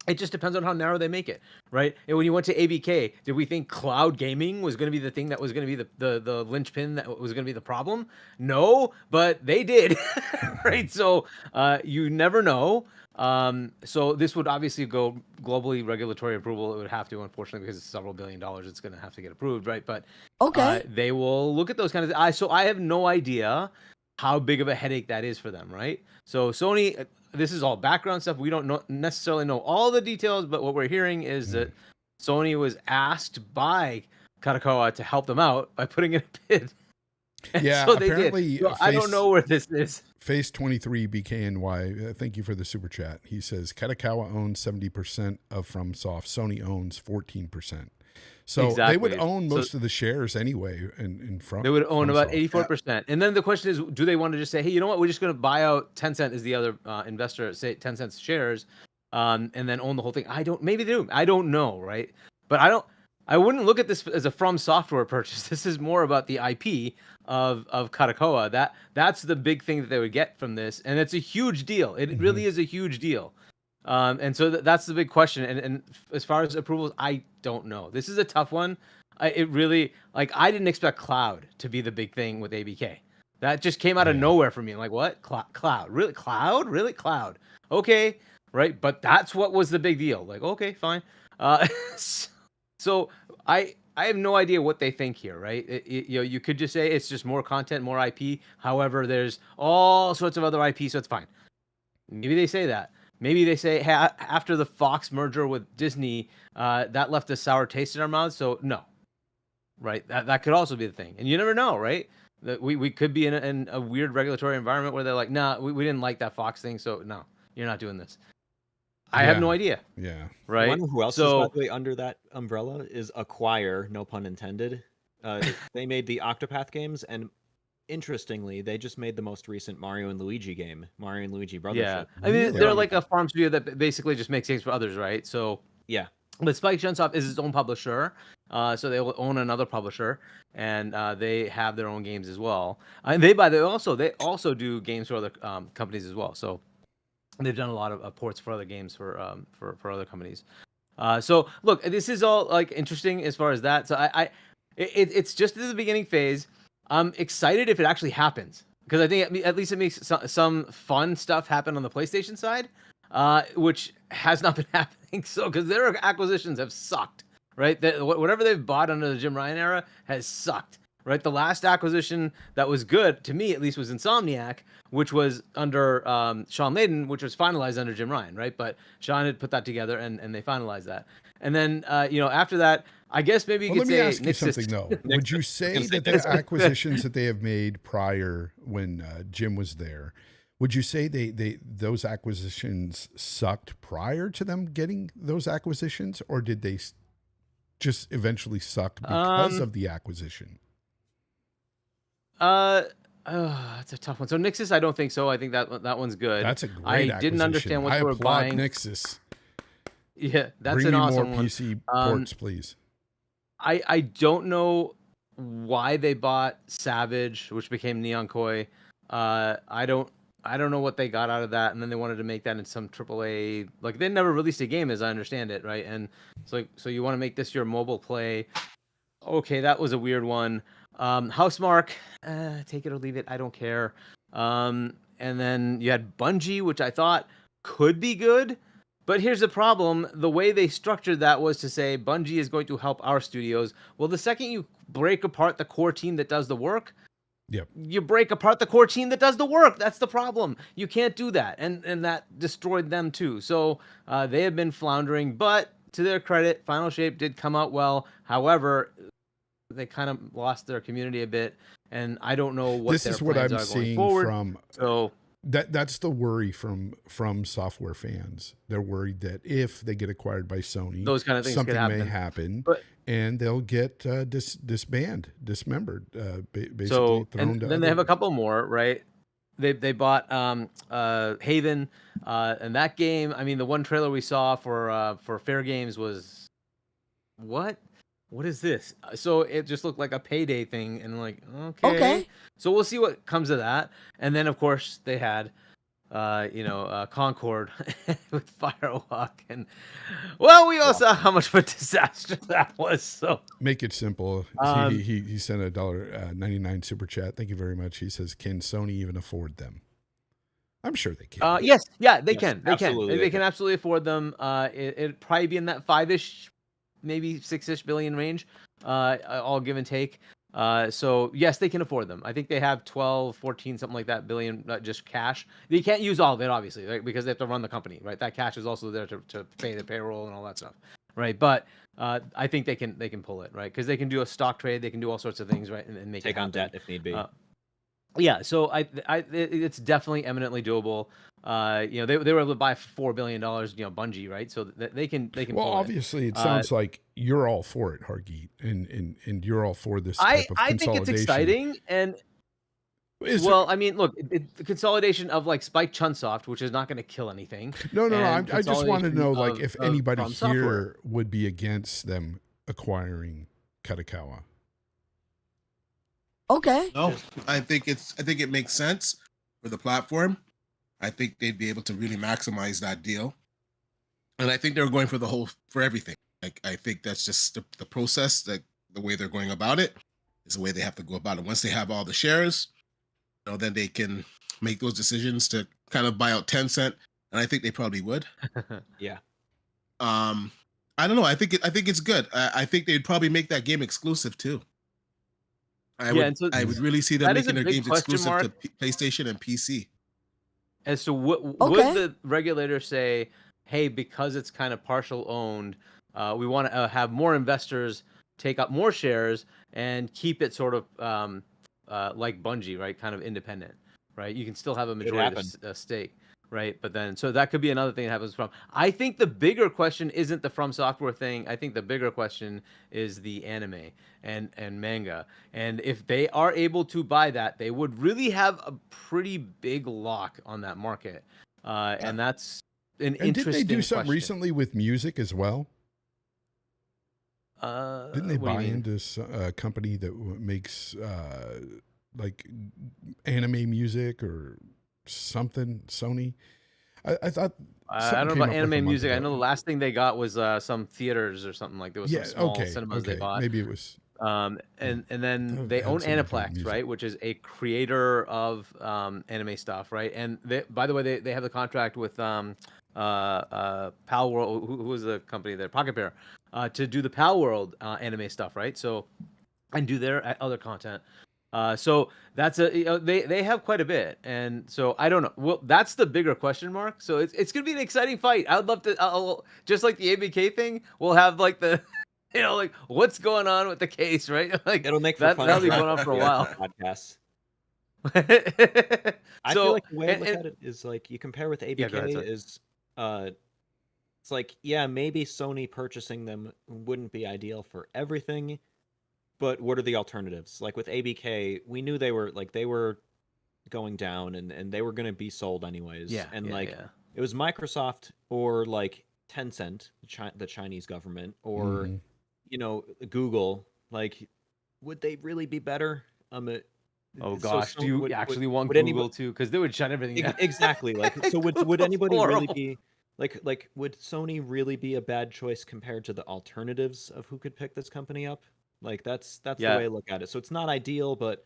It just depends on how narrow they make it, right? And when you went to ABK, did we think cloud gaming was going to be the thing that was going to be the linchpin that was going to be the problem? No, but they did, right? So you never know. So this would obviously go globally, regulatory approval. It would have to, unfortunately, because it's several $1 billion. It's going to have to get approved, right? But they will look at those kind of. So I have no idea how big of a headache that is for them, right? So Sony, this is all background stuff. We don't necessarily know all the details, but what we're hearing is that Sony was asked by Kadokawa to help them out by putting in a bid. And Yeah, so they apparently, did. So I don't know where this is. Phase 23 BKNY, thank you for the super chat. He says Kadokawa owns 70% of FromSoft. Sony owns 14%. So they would Exactly. own most of the shares anyway. In front, They would own about FromSoft. 84%. And then the question is, do they want to just say, hey, you know what? We're just going to buy out Tencent is the other investor, say Tencent's shares, and then own the whole thing. Maybe they do. I don't know, right? But I wouldn't look at this as a From Software purchase. This is more about the IP of Kadokawa. That's the big thing that they would get from this, and it's a huge deal. It really is a huge deal. And so that's the big question. And as far as approvals, I don't know. This is a tough one. It really, like, I didn't expect cloud to be the big thing with ABK. That just came out of nowhere for me. Like, what? Cloud? Really? Cloud? Really? Cloud? Okay, right? But that's what was the big deal. Like, okay, fine. So I have no idea what they think here, right? You could just say it's just more content, more IP. However, there's all sorts of other IP, so it's fine. Maybe they say that. Maybe they say, hey, after the Fox merger with Disney, that left a sour taste in our mouths. So no, right? That could also be the thing, and you never know, right? That we could be in a weird regulatory environment where they're like, nah, we didn't like that Fox thing, so no, you're not doing this. I have no idea. Yeah. Right. One who else is, by the way, under that umbrella is Acquire, no pun intended. They made the Octopath games, and interestingly, they just made the most recent Mario and Luigi game, Mario and Luigi Yeah, Brothership. I mean Really? they're like a farm studio that basically just makes games for others, right? So, Yeah. but Spike Chunsoft is its own publisher, so they will own another publisher, and they have their own games as well. And they also do games for other companies as well. So they've done a lot of ports for other games for other companies. So look, this is all like interesting as far as that. So it's just in the beginning phase. I'm excited if it actually happens because I think at least it makes some fun stuff happen on the PlayStation side, which has not been happening. So because their acquisitions have sucked, right? Whatever they've bought under the Jim Ryan era has sucked, right? The last acquisition that was good to me, at least, was Insomniac, which was under Sean Layden, which was finalized under Jim Ryan, right? But Sean had put that together, and they finalized that. And then after that, I guess maybe you Well, could let me say ask you something though. Would you say that the acquisitions that they have made prior, when Jim was there, would you say those acquisitions sucked prior to them getting those acquisitions, or did they just eventually suck because of the acquisition? That's a tough one. So Nixus, I don't think so. I think that one's good. That's a great I acquisition. didn't understand what I they were applaud buying. Nixus. Yeah, that's Bring an me awesome more one. PC ports, please. I don't know why they bought Savage, which became Neon Koi. I don't know what they got out of that, and then they wanted to make that in some AAA. Like they never released a game, as I understand it, right? And it's like, so you want to make this your mobile play? Okay, that was a weird one. Housemark, take it or leave it. I don't care. And then you had Bungie, which I thought could be good. But here's the problem. The way they structured that was to say Bungie is going to help our studios. Well, the second you break apart the core team that does the work, Yep. you break apart the core team that does the work. That's the problem. You can't do that. And that destroyed them too. So they have been floundering. But to their credit, Final Shape did come out well. However, they kind of lost their community a bit. And I don't know what their plans are going forward. From so that's the worry from software fans. They're worried that if they get acquired by Sony, those kind of things something could happen. may happen, but, and they'll get dismembered, basically so, thrown and to then they have a other- couple more, right? They bought Haven, and that game. I mean, the one trailer we saw for Fair Games was what? What is this? So it just looked like a Payday thing, and like, okay. So we'll see what comes of that. And then, of course, they had, Concord with Firewalk, and well, we all saw how much of a disaster that was. So Make it simple. He sent a $1.99 super chat. Thank you very much. He says, "Can Sony even afford them?" I'm sure they can. yes, yeah, they Yes, can. They absolutely can. they They can absolutely afford them. It'd probably be in that 5-ish, maybe 6-ish billion range, all give and take. So yes, they can afford them. I think they have 12, 14, something like that billion, just cash. They can't use all of it, obviously, right? Because they have to run the company, right? That cash is also there to pay the payroll and all that stuff, right? But I think they can pull it, right? Because they can do a stock trade, they can do all sorts of things, right? And make Take it on happen. debt if need be. Yeah, so it's definitely eminently doable. They were able to buy $4 billion, Bungie, right? So they can. Well, pull obviously, it sounds like you're all for it, Hargeet, and you're all for this type of I think consolidation. it's exciting, and I mean, look, the consolidation of like Spike Chunsoft, which is not going to kill anything. No. and I just want to know, like, consolidation if anybody From here Software. would be against them acquiring Kadokawa. Okay. No, I think it makes sense for the platform. I think they'd be able to really maximize that deal, and I think they're going for everything. Like, I think that's just the process, that the way they're going about it is the way they have to go about it. Once they have all the shares, then they can make those decisions to kind of buy out Tencent, and I think they probably would. Yeah. I don't know. I think it's good. I think they'd probably make that game exclusive too. I would really see them that is a making their big games question exclusive mark. to PlayStation and PC. As to would the regulator say, hey, because it's kind of partial owned, we want to have more investors take up more shares and keep it sort of like Bungie, right? Kind of independent, right? You can still have a majority of the stake. right? But then, so that could be another thing that happens from. I think the bigger question isn't the From Software thing. I think the bigger question is the anime and manga. And if they are able to buy that, they would really have a pretty big lock on that market. And that's an And didn't interesting they do something question. recently with music as well? Didn't they what do you buy mean? into a company that makes like anime music or something? Sony. I thought I something don't know came about up like a anime month music. I ago. know the last thing they got was some theaters or something. Like there was some Yeah. small Okay. cinemas they Okay. bought. Maybe it was. And then That they had own something to do with Aniplex, music. right, which is a creator of anime stuff, right? And they, by the way, they have the contract with Pal World, who was the company there, Pocket Bear, to do the Pal World anime stuff, right? So and do their other content. So that's they have quite a bit, and so I don't know. Well, that's the bigger question mark. So it's gonna be an exciting fight. I'd love to. Just like the ABK thing, we'll have like the like what's going on with the case, right? Like It'll make for fun that'll be draft going on for a reaction while. podcasts. I feel So like the way I look and at it is like you compare with yeah, go ahead. ABK Sorry. is it's like, yeah, maybe Sony purchasing them wouldn't be ideal for everything, but what are the alternatives? Like with ABK, we knew they were going down and they were going to be sold anyways. Yeah, And yeah, like yeah. it was Microsoft or like Tencent, the Chinese government, or Mhm. you know, Google. Like, would they really be better? Oh So gosh, do you actually want would anybody Google to? Because they would shut everything down. exactly like so would Google's anybody really horrible. be like would Sony really be a bad choice compared to the alternatives of who could pick this company up? Like that's the Yeah. way I look at it. So it's not ideal, but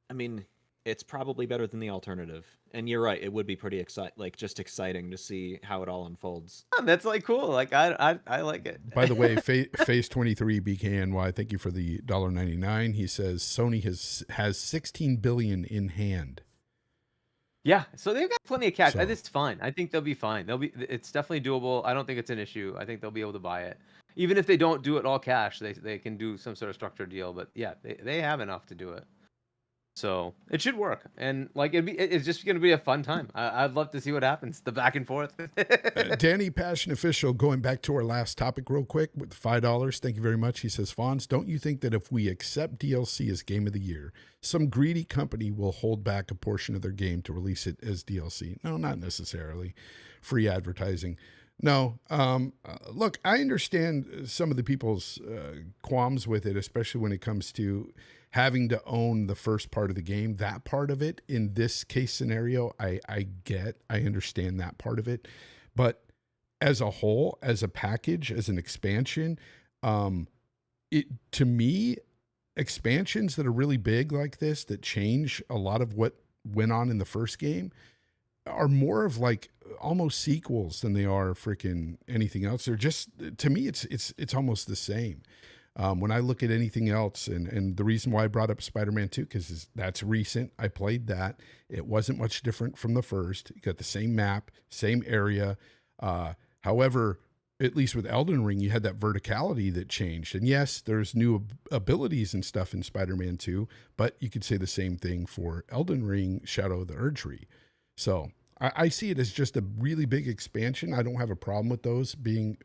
I mean, it's probably better than the alternative. And you're right, it would be pretty exciting to see how it all unfolds. That's like cool. Like I like it. By the way, Phase 23 BKNY, thank you for the $1.99. He says Sony has 16 billion in hand. Yeah, so they've got plenty of cash. So- It's fine. I think they'll be fine. It's definitely doable. I don't think it's an issue. I think they'll be able to buy it. Even if they don't do it all cash, they can do some sort of structured deal. But yeah, they have enough to do it. So it should work. And like it's just gonna be a fun time. I'd love to see what happens. The back and forth. Danny Passion Official, going back to our last topic real quick with $5. Thank you very much. He says, Fonz, don't you think that if we accept DLC as Game of the Year, some greedy company will hold back a portion of their game to release it as DLC? No, not necessarily. Free advertising. No. Look, I understand some of the people's qualms with it, especially when it comes to having to own the first part of the game. That part of it, in this case scenario, I understand that part of it. But as a whole, as a package, as an expansion, to me, expansions that are really big like this, that change a lot of what went on in the first game, are more of like almost sequels than they are freaking anything else. They're just, to me, it's almost the same. When I look at anything else, and the reason why I brought up Spider-Man 2, because that's recent. I played that. It wasn't much different from the first. You got the same map, same area. However, at least with Elden Ring, you had that verticality that changed. And yes, there's new abilities and stuff in Spider-Man 2, but you could say the same thing for Elden Ring, Shadow of the Erdtree. So I see it as just a really big expansion. I don't have a problem with those being,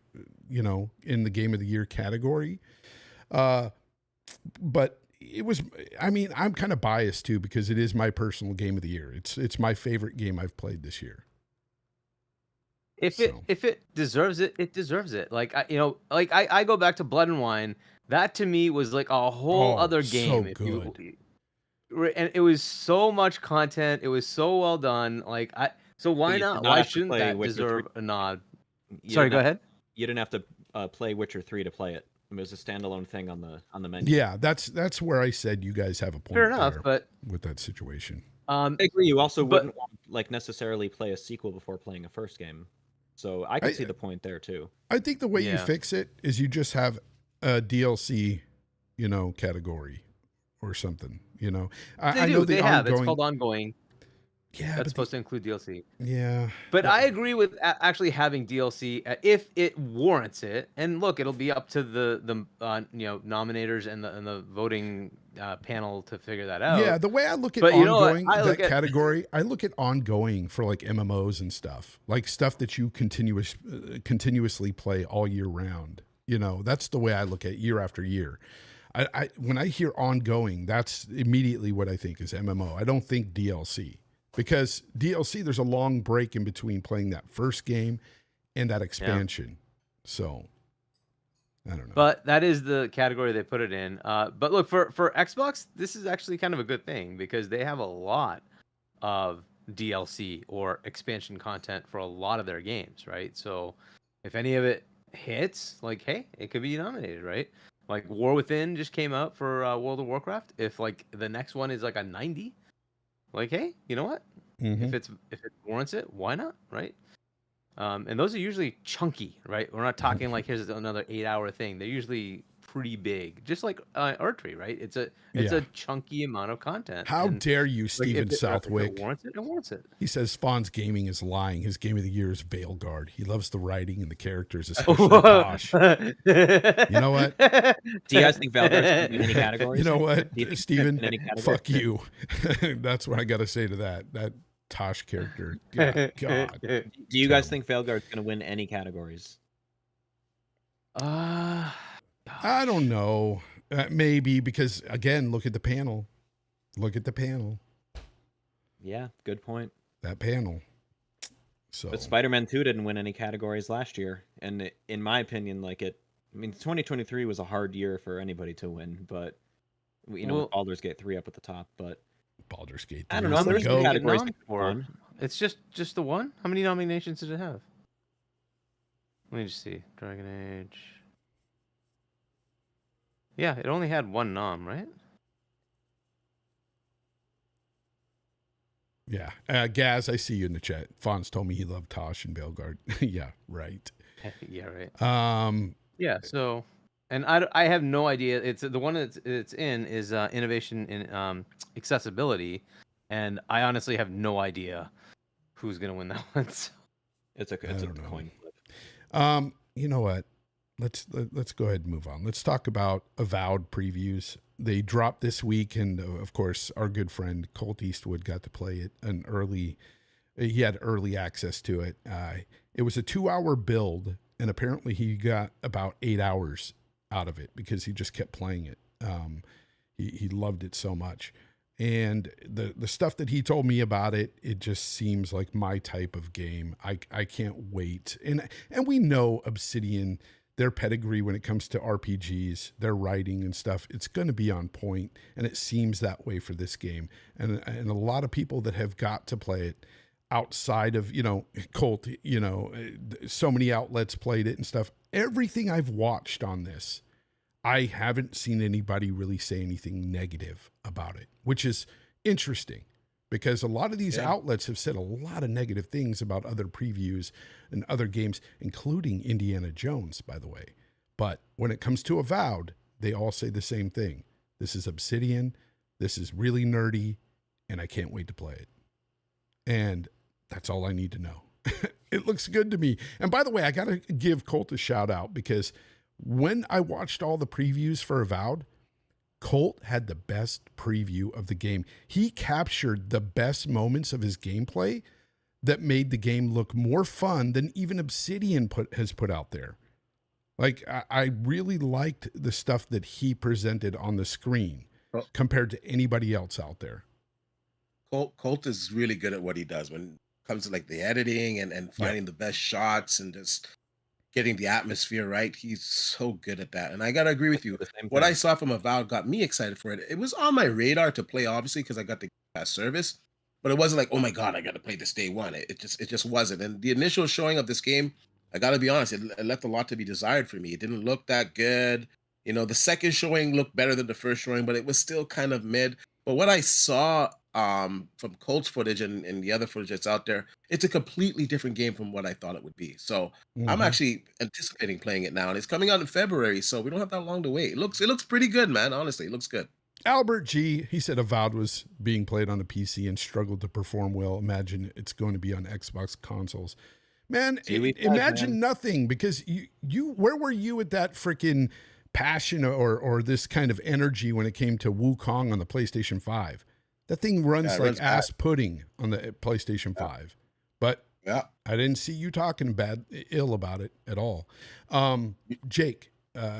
in the Game of the Year category. But it was, I mean, I'm kind of biased too, because it is my personal Game of the Year. It's my favorite game I've played this year. If it deserves it, it deserves it. Like I go back to Blood and Wine. That to me was like a whole other game. So And it was so much content. It was so well done. So why You did not? not Why have to shouldn't play that Witcher deserve 3. a nod? You Sorry, didn't go have- ahead. You didn't have to play Witcher 3 to play it. It was a standalone thing on the menu. Yeah, that's where I said you guys have a point Fair enough, there but with that situation. I agree. You also but- wouldn't want necessarily play a sequel before playing a first game. So I can see the point there too. I think the way you Yeah. fix it is you just have a DLC, category or something. I know they the have. It's ongoing. called ongoing. Yeah, That's but supposed to include DLC. yeah, But but I agree with actually having DLC if it warrants it. And look, it'll be up to the nominators and the voting panel to figure that yeah, out. the way I look at But you know what? ongoing, I look that at category, I look at ongoing for like MMOs and stuff, like stuff that you continuously play all year round. You know, that's the way I look at year after year. I when I hear ongoing, that's immediately what I think is MMO. I don't think DLC, because DLC, there's a long break in between playing that first game and that expansion. So I don't know. But that is the category they put it in. But look, for Xbox, this is actually kind of a good thing because they have a lot of DLC or expansion content for a lot of their games, right? So if any of it hits, like, hey, it could be nominated, right? Like War Within just came out for World of Warcraft. If like the next one is like a 90, like, hey, you know what? Mhm. If it warrants it, why not, right? And those are usually chunky, right? We're not talking like here's another 8-hour thing. They're usually pretty big, just like archery, right? It's a Yeah. chunky amount of content. How And dare you, like Steven if it Southwick? warrants it, it warrants it. He says Fawn's gaming is lying. His game of the year is Veilguard. He loves the writing and the characters, especially Tosh. You know what? Do you guys think Valgar's in any categories? You know what, Do you think Steven? in any category? Fuck you. That's what I got to say to that. That Tosh character. God. Do you guys think Valgar's going to win any categories? I don't know. Maybe because, again, look at the panel. Look at the panel. Yeah, good point. That panel. So, But Spider-Man 2 didn't win any categories last year, and in my opinion, like I mean, 2023 was a hard year for anybody to win, but you know, Well- with Baldur's Gate 3 up at the top, but Baldur's Gate. I don't 3 know. is the There's goat. some categories nom that for? won. It's just the one. How many nominations did it have? Let me just see. Dragon Age. Yeah, it only had one nom, right? Yeah. Gaz, I see you in the chat. Fonz told me he loved Tosh and Veilguard. Yeah, right. Yeah, right. Um, Yeah, so, and I have no idea. It's the one it's in is innovation in accessibility, and I honestly have no idea who's gonna win that one. So. It's a don't know. coin flip. You know what? Let's go ahead and move on. Let's talk about Avowed previews. They dropped this week, and of course, our good friend Colt Eastwood got to play it he had early access to it. It was a 2-hour build, and apparently he got about 8 hours out of it because he just kept playing it. He loved it so much. And the stuff that he told me about it, it just seems like my type of game. I can't wait. And we know Obsidian, their pedigree when it comes to RPGs, their writing and stuff, it's going to be on point, and it seems that way for this game. And a lot of people that have got to play it outside of, Colt, so many outlets played it and stuff. Everything I've watched on this, I haven't seen anybody really say anything negative about it, which is interesting because a lot of these outlets have said a lot of negative things about other previews and other games, including Indiana Jones, by the way. But when it comes to Avowed, they all say the same thing. This is Obsidian. This is really nerdy, and I can't wait to play it. And that's all I need to know. It looks good to me. And by the way, I got to give Colt a shout out because when I watched all the previews for Avowed, Colt had the best preview of the game. He captured the best moments of his gameplay that made the game look more fun than even Obsidian has put out there. Like, I really liked the stuff that he presented on the screen compared to anybody else out there. Colt is really good at what he does when it comes to like the editing and finding the best shots and just getting the atmosphere right. He's so good at that. And I got to agree with you. What I saw from Avowed got me excited for it. It was on my radar to play, obviously, because I got the Pass service, but it wasn't like, oh my God, I got to play this day one. It just wasn't. And the initial showing of this game, I got to be honest, it left a lot to be desired for me. It didn't look that good. The second showing looked better than the first showing, but it was still kind of mid. But what I saw from Colt's footage and the other footage that's out there, it's a completely different game from what I thought it would be. So I'm actually anticipating playing it now, and it's coming out in February, so we don't have that long to wait. It looks pretty good, man. Honestly, it looks good. Albert G, he said Avowed was being played on a PC and struggled to perform well. Imagine it's going to be on Xbox consoles. Man, imagine nothing, because you where were you at that freaking passion or this kind of energy when it came to Wukong on the PlayStation 5? That thing runs like ass pudding on the PlayStation 5. But I didn't see you talking ill about it at all. Jake,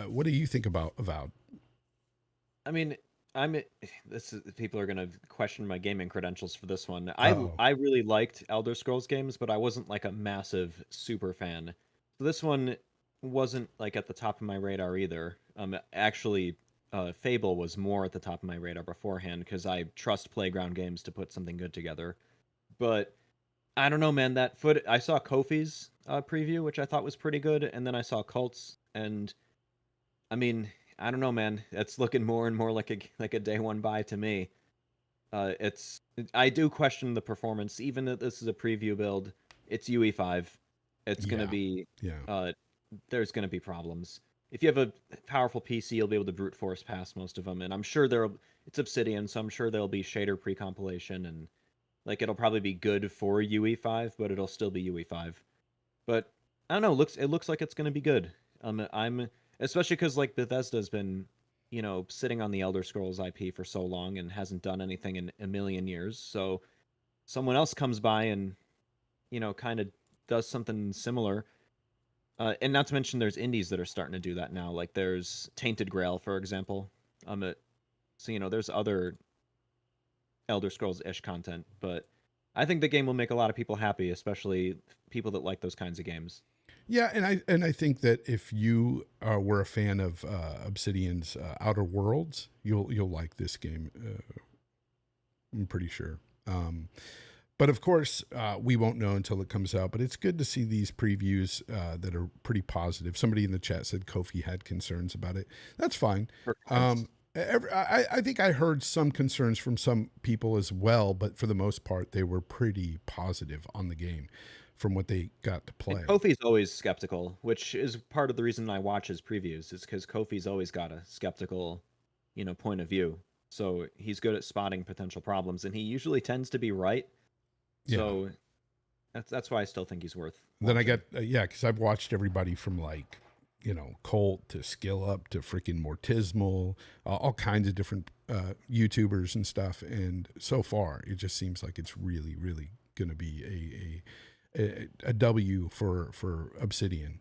what do you think about Avowed? I mean, people are gonna question my gaming credentials for this one. I really liked Elder Scrolls games, but I wasn't like a massive super fan. So this one wasn't like at the top of my radar either. Actually, Fable was more at the top of my radar beforehand because I trust Playground Games to put something good together. But I don't know, man. I saw Kofi's preview, which I thought was pretty good, and then I saw Cult's, and I mean, I don't know, man. It's looking more and more like a day one buy to me. I do question the performance, even though this is a preview build. It's UE5. It's gonna be there's gonna be problems. If you have a powerful PC, you'll be able to brute force past most of them, and I'm sure it's Obsidian, so I'm sure there'll be shader pre-compilation, and like it'll probably be good for UE5, but it'll still be UE5. But I don't know. It looks like it's gonna be good. I'm especially because like Bethesda's been, sitting on the Elder Scrolls IP for so long and hasn't done anything in a million years. So someone else comes by and, kind of does something similar. And not to mention there's indies that are starting to do that now. Like there's Tainted Grail, for example. So, there's other Elder Scrolls-ish content. But I think the game will make a lot of people happy, especially people that like those kinds of games. Yeah, and I think that if you were a fan of Obsidian's Outer Worlds, you'll like this game. I'm pretty sure. But of course, we won't know until it comes out. But it's good to see these previews that are pretty positive. Somebody in the chat said Kofi had concerns about it. That's fine. I think I heard some concerns from some people as well, but for the most part, they were pretty positive on the game from what they got to play. And Kofi's always skeptical, which is part of the reason I watch his previews, is because Kofi's always got a skeptical, point of view. So he's good at spotting potential problems, and he usually tends to be right. Yeah. So that's why I still think he's worth watching. Then I got because I've watched everybody from like Colt to Skill Up to freaking Mortismal, all kinds of different YouTubers and stuff, and so far it just seems like it's really, really going to be a W for Obsidian.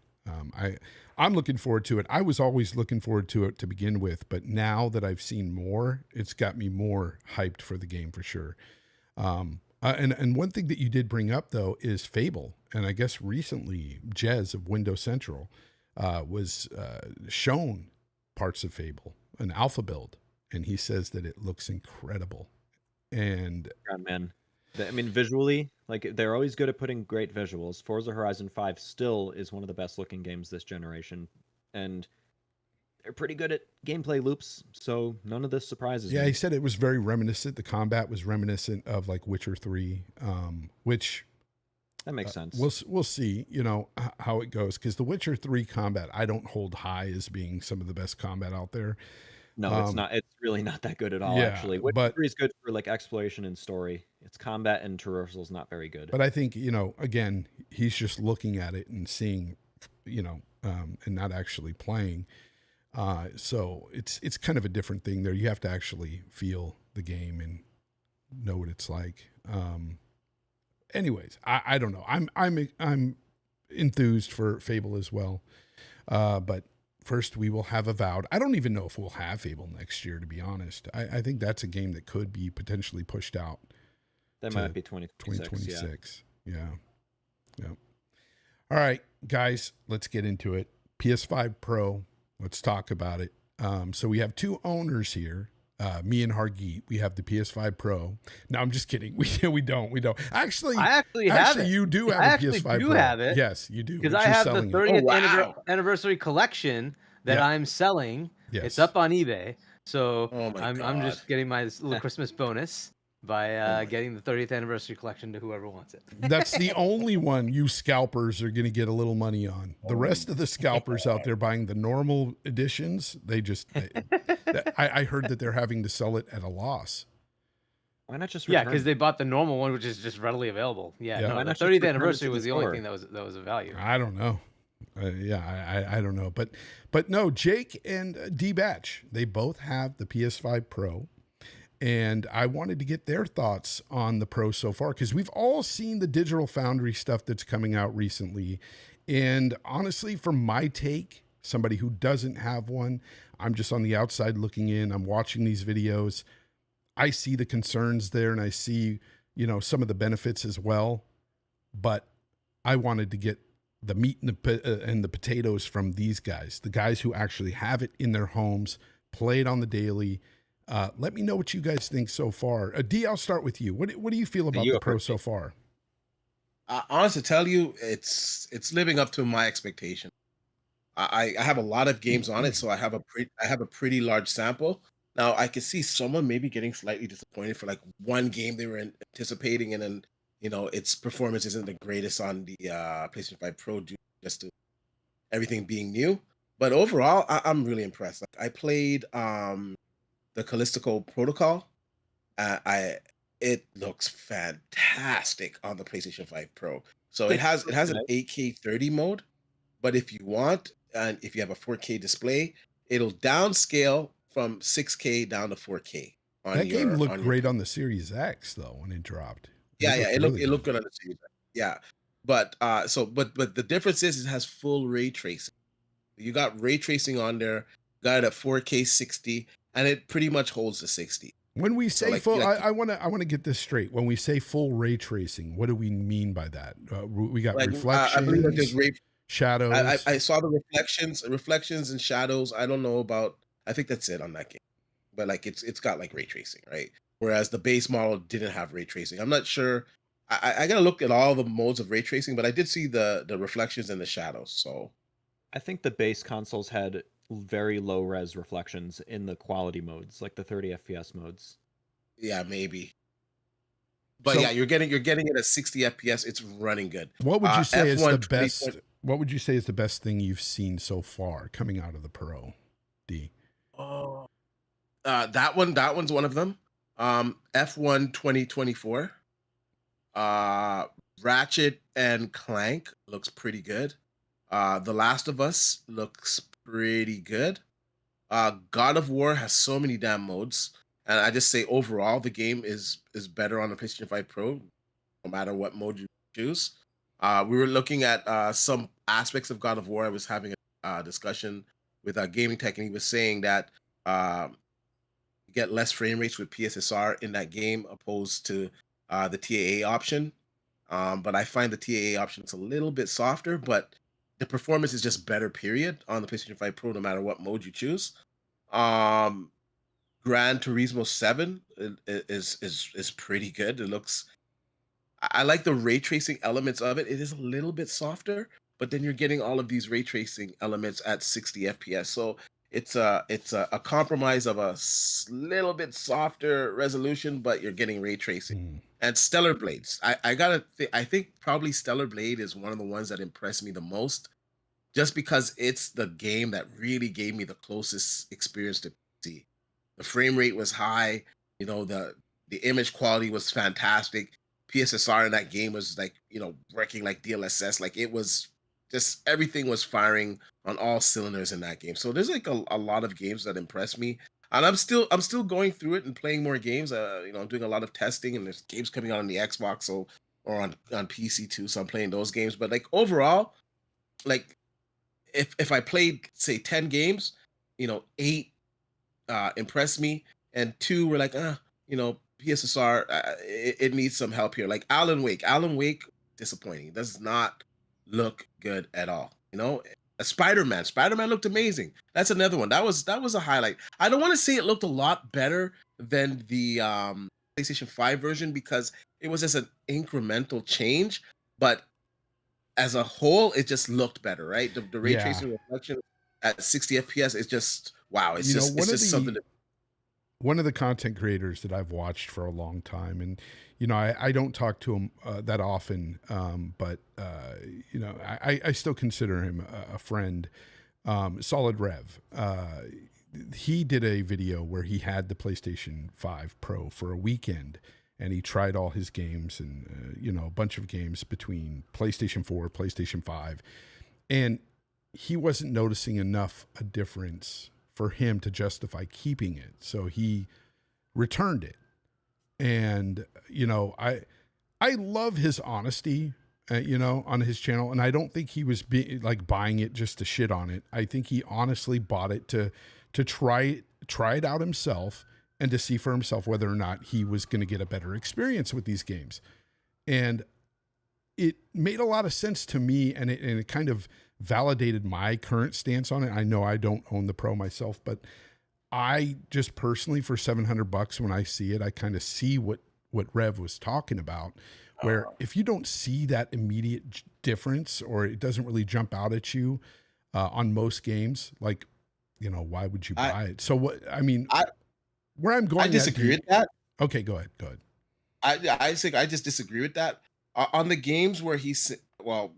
I'm looking forward to it. I was always looking forward to it to begin with, but now that I've seen more, it's got me more hyped for the game for sure. And one thing that you did bring up though is Fable, and I guess recently Jez of Windows Central was shown parts of Fable, an alpha build, and he says that it looks incredible. And God, man. I mean, visually, like they're always good at putting great visuals. Forza Horizon 5 still is one of the best looking games this generation, and they're pretty good at gameplay loops. So none of this surprises me. Yeah, he said it was very reminiscent. The combat was reminiscent of like Witcher 3, which that makes sense. We'll see, how it goes, because the Witcher 3 combat I don't hold high as being some of the best combat out there. No, it's not. It's really not that good at all, actually. Witcher 3 is good for like exploration and story. Its combat and traversal is not very good. But I think, again, he's just looking at it and seeing, and not actually playing. So it's kind of a different thing there. You have to actually feel the game and know what it's like. Anyways, I don't know. I'm enthused for Fable as well. But first we will have Avowed. I don't even know if we'll have Fable next year, to be honest. I think that's a game that could be potentially pushed out. That might be 2026. Yeah. All right, guys, let's get into it. PS5 Pro. Let's talk about it. So we have two owners here. Me and Hargeet. We have the PS5 Pro. No, I'm just kidding. We don't. Actually, I actually have it. You do have a PS5 Pro. Have it. Yes, you do. Because I have the 30th anniversary collection that I'm selling. Yes. It's up on eBay. So I'm just getting my little Christmas bonus by getting the 30th anniversary collection to whoever wants it. That's the only one you scalpers are going to get a little money on. The rest of the scalpers out there buying the normal editions, they I heard that they're having to sell it at a loss. Why not just Yeah, return because it? they bought the normal one, which is just readily available. Yeah, Yeah. no, Why the not just 30th return it anniversary to the was the only store? thing that was of value. I don't know. Yeah, I don't know, but no, Jake and D Batch, they both have the PS5 Pro, and I wanted to get their thoughts on the Pro so far because we've all seen the Digital Foundry stuff that's coming out recently, and honestly, from my take, somebody who doesn't have one, I'm just on the outside looking in. I'm watching these videos. I see the concerns there, and I see some of the benefits as well, but I wanted to get the meat and the potatoes from these guys, the guys who actually have it in their homes, play it on the daily. Let me know what you guys think so far. D, I'll start with you. What do you feel about the Pro so far? Honestly, to tell you, it's living up to my expectation. I have a lot of games on it, so I have a pretty large sample. Now I can see someone maybe getting slightly disappointed for like one game they were anticipating, and then its performance isn't the greatest on the PlayStation 5 Pro due just to everything being new. But overall, I'm really impressed. Like I played the Callisto Protocol. It looks fantastic on the PlayStation 5 Pro. So it has an 8K 30 mode, but if you want, and if you have a 4K display, it'll downscale from 6K down to 4K. That game looked great on the Series X though when it dropped. It looked good on the Series X. Yeah. But but the difference is it has full ray tracing. You got ray tracing on there, got it at 4K 60, and it pretty much holds the 60. When we say full, I want to get this straight. When we say full ray tracing, what do we mean by that? We got reflections, I believe that there's shadows. I saw the reflections and shadows. I don't know about. I think that's it on that game, but like it's got like ray tracing, right? Whereas the base model didn't have ray tracing. I'm not sure. I gotta look at all the modes of ray tracing, but I did see the reflections and the shadows. So I think the base consoles had very low res reflections in the quality modes, like the 30 FPS modes. Yeah, maybe. But yeah, you're getting it at 60 FPS. It's running good. What would you say is the best? What would you say is the best thing you've seen so far coming out of the Pro? D. Oh, that one's one of them. F1 2024. Ratchet and Clank looks pretty good. The Last of Us looks pretty good. God of War has so many damn modes, and I just say overall the game is better on the PlayStation 5 Pro, no matter what mode you choose. We were looking at some aspects of God of War. I was having a discussion with Gaming Tech, and he was saying that you get less frame rates with PSSR in that game opposed to the TAA option. But I find the TAA option is a little bit softer, but the performance is just better, period, on the PlayStation 5 Pro, no matter what mode you choose. Gran Turismo 7 is pretty good. It looks, I like the ray tracing elements of it. It is a little bit softer, but then you're getting all of these ray tracing elements at 60 FPS. So it's a compromise of a little bit softer resolution, but you're getting ray tracing. And Stellar Blades, I think probably Stellar Blade is one of the ones that impressed me the most, just because it's the game that really gave me the closest experience to PC. The frame rate was high, the image quality was fantastic. PSSR in that game was like, working like DLSS, like it was just everything was firing on all cylinders in that game. So there's like a lot of games that impress me. And I'm still going through it and playing more games. I'm doing a lot of testing, and there's games coming out on the Xbox or on PC too. So I'm playing those games. But like overall, like if I played say 10 games, 8 impressed me, and 2 were like, PSSR, it needs some help here. Like Alan Wake, disappointing. It does not look good at all. Spider-Man looked amazing. That's another one. That was a highlight. I don't want to say it looked a lot better than the PlayStation 5 version because it was just an incremental change, but as a whole, it just looked better, right? The ray tracing reflection at 60 FPS is just wow. It's just something. One of the content creators that I've watched for a long time, and I don't talk to him that often, but I still consider him a friend. Solid Rev. he did a video where he had the PlayStation 5 Pro for a weekend, and he tried all his games and a bunch of games between PlayStation 4, PlayStation 5, and he wasn't noticing enough a difference for him to justify keeping it. So he returned it. And, I love his honesty, on his channel. And I don't think he was buying it just to shit on it. I think he honestly bought it to try it out himself and to see for himself whether or not he was going to get a better experience with these games. And it made a lot of sense to me, and it kind of validated my current stance on it. I know I don't own the Pro myself, but I just personally, for $700, when I see it, I kind of see what Rev was talking about, where if you don't see that immediate difference, or it doesn't really jump out at you on most games, like, why would you buy it? So where I'm going, I disagree with that. Okay, go ahead. I think I just disagree with that. On the games where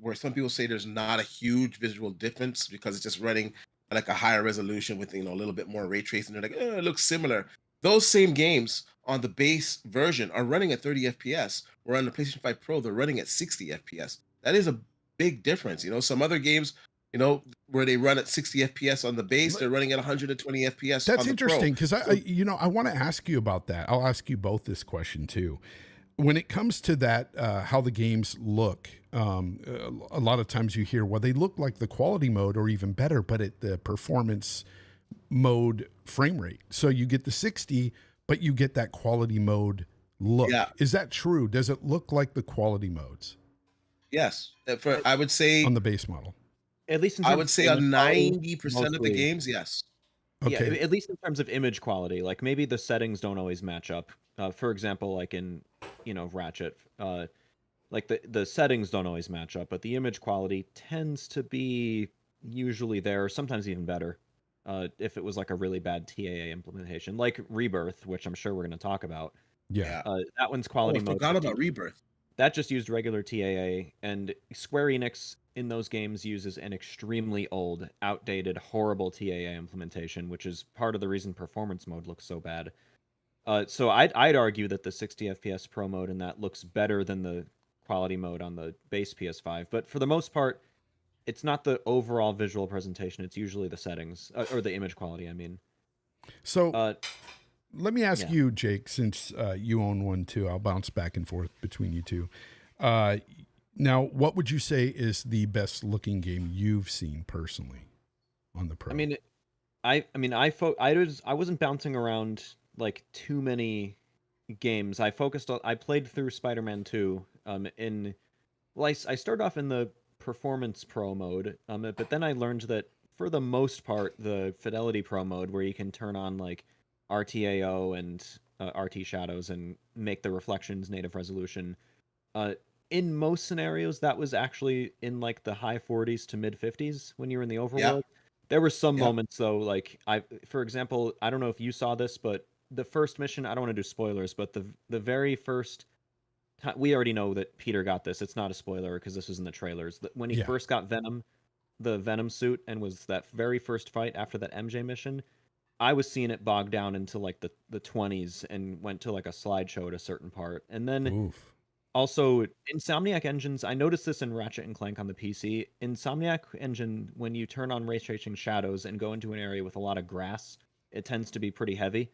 where some people say there's not a huge visual difference because it's just running at like a higher resolution with a little bit more ray tracing, they're like, it looks similar. Those same games on the base version are running at 30 FPS, where on the PlayStation 5 Pro they're running at 60 FPS. That is a big difference. Some other games, where they run at 60 FPS on the base, they're running at 120 FPS. That's on the interesting, because Pro. I want to ask you about that. I'll ask you both this question too. When it comes to that, how the games look, a lot of times you hear, well, they look like the quality mode or even better, but at the performance mode frame rate. So you get the 60, but you get that quality mode look. Yeah. Is that true? Does it look like the quality modes? Yes. I would say on the base model. At least in I terms would of say on image quality, 90% of the mostly. games, yes. Okay. Yeah, at least in terms of image quality, like maybe the settings don't always match up. For example, like in Ratchet, like the settings don't always match up, but the image quality tends to be usually there, sometimes even better. If it was like a really bad TAA implementation, like Rebirth, which I'm sure we're going to talk about. Yeah. That one's quality I mode. forgot about Rebirth. That just used regular TAA, and Square Enix in those games uses an extremely old, outdated, horrible TAA implementation, which is part of the reason performance mode looks so bad. So I'd argue that the 60 FPS Pro mode in that looks better than the quality mode on the base PS5. But for the most part, it's not the overall visual presentation. It's usually the settings, or the image quality, I mean. So let me ask you, Jake, since you own one too, I'll bounce back and forth between you two. Now, what would you say is the best looking game you've seen personally on the Pro? I wasn't bouncing around like too many games. I played through Spider-Man 2. I started off in the Performance Pro mode, but then I learned that for the most part, the Fidelity Pro mode, where you can turn on like RTAO and RT shadows and make the reflections native resolution. In most scenarios, that was actually in like the high 40s to mid 50s when you're in the overworld. Yeah. There were some moments though, like for example, I don't know if you saw this, but the first mission, I don't want to do spoilers, but the very first time, we already know that Peter got this. It's not a spoiler because this was in the trailers. When he first got Venom, the Venom suit, and was that very first fight after that MJ mission, I was seeing it bogged down into like the 20s and went to like a slideshow at a certain part. And then also Insomniac engines, I noticed this in Ratchet and Clank on the PC. Insomniac engine, when you turn on ray tracing shadows and go into an area with a lot of grass, it tends to be pretty heavy.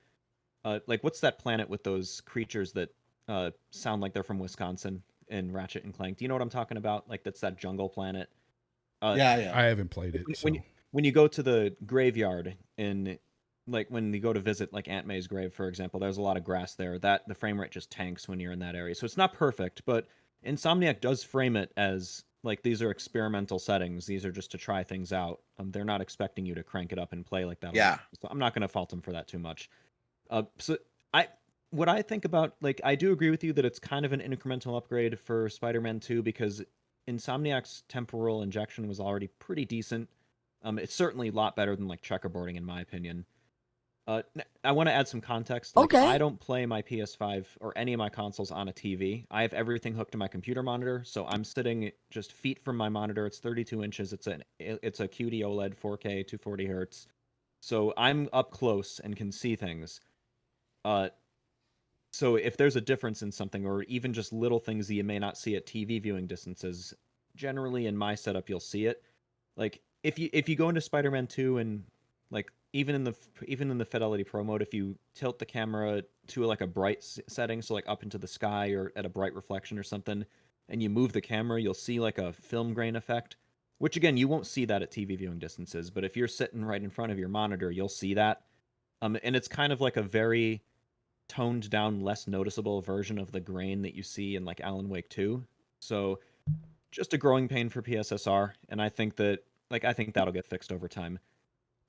Like what's that planet with those creatures that sound like they're from Wisconsin in Ratchet and Clank? Do you know what I'm talking about? Like that's that jungle planet. Yeah. I haven't played it. When you go to the graveyard in, like when you go to visit like Aunt May's grave, for example, there's a lot of grass there. That the frame rate just tanks when you're in that area. So it's not perfect, but Insomniac does frame it as like these are experimental settings. These are just to try things out. They're not expecting you to crank it up and play like that. Yeah. So I'm not going to fault them for that too much. What I think about, like, I do agree with you that it's kind of an incremental upgrade for Spider-Man 2 because Insomniac's temporal injection was already pretty decent. It's certainly a lot better than like checkerboarding in my opinion. I want to add some context. Like, Okay. I don't play my PS5 or any of my consoles on a TV. I have everything hooked to my computer monitor, so I'm sitting just feet from my monitor. It's 32 inches. It's a QD OLED 4K 240 hertz. So I'm up close and can see things. So if there's a difference in something, or even just little things that you may not see at TV viewing distances, generally in my setup you'll see it. Like if you go into Spider-Man 2 and like even in the Fidelity Pro mode, if you tilt the camera to like a bright setting, so like up into the sky or at a bright reflection or something, and you move the camera, you'll see like a film grain effect, which again you won't see that at TV viewing distances, but if you're sitting right in front of your monitor, you'll see that. And it's kind of like a very toned down, less noticeable version of the grain that you see in like Alan Wake 2. So just a growing pain for PSSR, and I think that'll get fixed over time.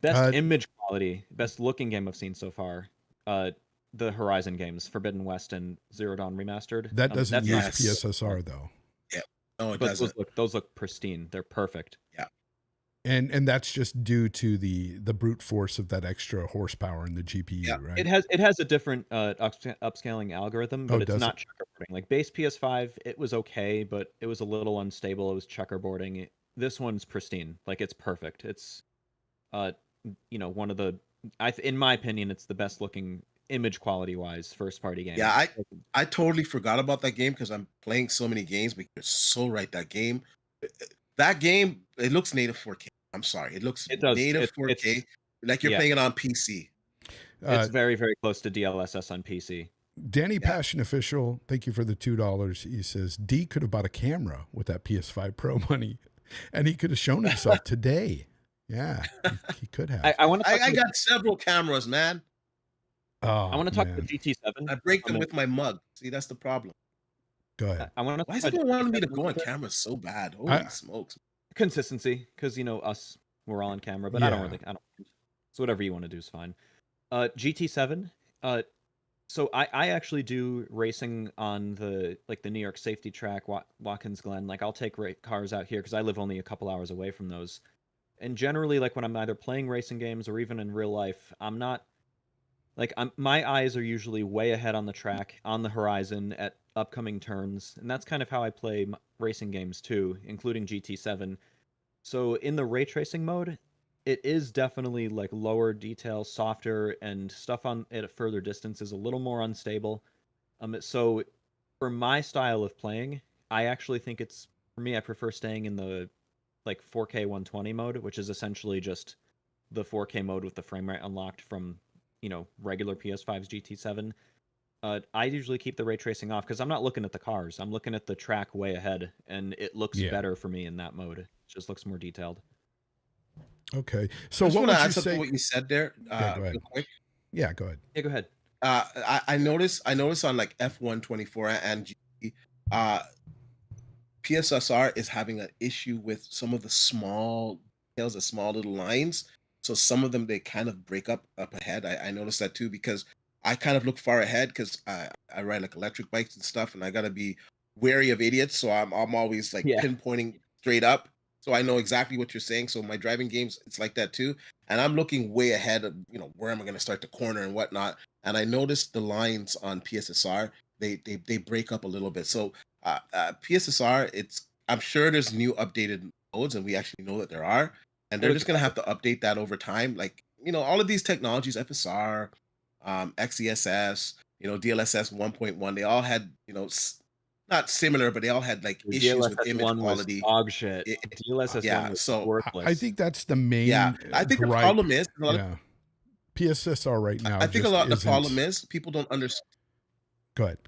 Best Uh, image quality, best looking game I've seen so far. The Horizon games, Forbidden West and Zero Dawn Remastered. That doesn't use Yes. PSSR though. Yeah. No, it But doesn't. those look pristine. They're perfect. Yeah. And that's just due to the brute force of that extra horsepower in the GPU, Yeah. right? It has a different upscaling algorithm, but it's does not checkerboarding. Like base PS5, it was okay, but it was a little unstable. It was checkerboarding. This one's pristine. Like it's perfect. It's one of the in my opinion, it's the best looking image quality wise first party game. Yeah, I totally forgot about that game because I'm playing so many games, but you're so right. That game, it looks native 4K. I'm sorry, it looks It does. native 4K, like you're playing it on PC. It's very, very close to DLSS on PC. Danny Passion Official, thank you for the $2. He says D could have bought a camera with that PS5 Pro money, and he could have shown himself today. Yeah, he could have. I got several cameras, man. Oh, I want to talk man. about GT7. I break them with my mug. See, that's the problem. Go ahead. I want to. Why is everyone wanting me to go on camera so bad? Holy smokes! Consistency, because us, we're all on camera, but I don't. So whatever you want to do is fine. GT7. So I actually do racing on the New York safety track, Watkins Glen. Like I'll take cars out here because I live only a couple hours away from those. And generally, like when I'm either playing racing games or even in real life, I'm not my eyes are usually way ahead on the track, on the horizon, at upcoming turns, and that's kind of how I play racing games too, including GT7. So in the ray tracing mode, it is definitely like lower detail, softer, and stuff on at a further distance is a little more unstable. So for my style of playing, I actually think for me, I prefer staying in the 4K 120 mode, which is essentially just the 4K mode with the frame rate unlocked from regular PS5's GT7. I usually keep the ray tracing off because I'm not looking at the cars. I'm looking at the track way ahead, and it looks better for me in that mode. It just looks more detailed. Okay. So I just what want would to you add something say? what you said there. Go ahead. Real quick. Yeah, go ahead. Yeah, go ahead. I noticed on like F124 and GT, PSSR is having an issue with some of the small details, the small little lines. So some of them they kind of break up ahead. I noticed that too because I kind of look far ahead because I ride like electric bikes and stuff, and I gotta be wary of idiots. So I'm always like pinpointing straight up. So I know exactly what you're saying. So my driving games, it's like that too. And I'm looking way ahead of where am I gonna start the corner and whatnot. And I noticed the lines on PSSR, they break up a little bit. So PSSR, I'm sure there's new updated modes, and we actually know that there are, and they're just gonna have to update that over time. Like all of these technologies, FSR, XESS, DLSS 1.1, they all had not similar, but they all had like issues with image quality. Dog shit. DLSS 1 was worthless. I think that's the main. Yeah, I think the problem is. PSSR right now. I think a lot of the problem is people don't understand. Go ahead.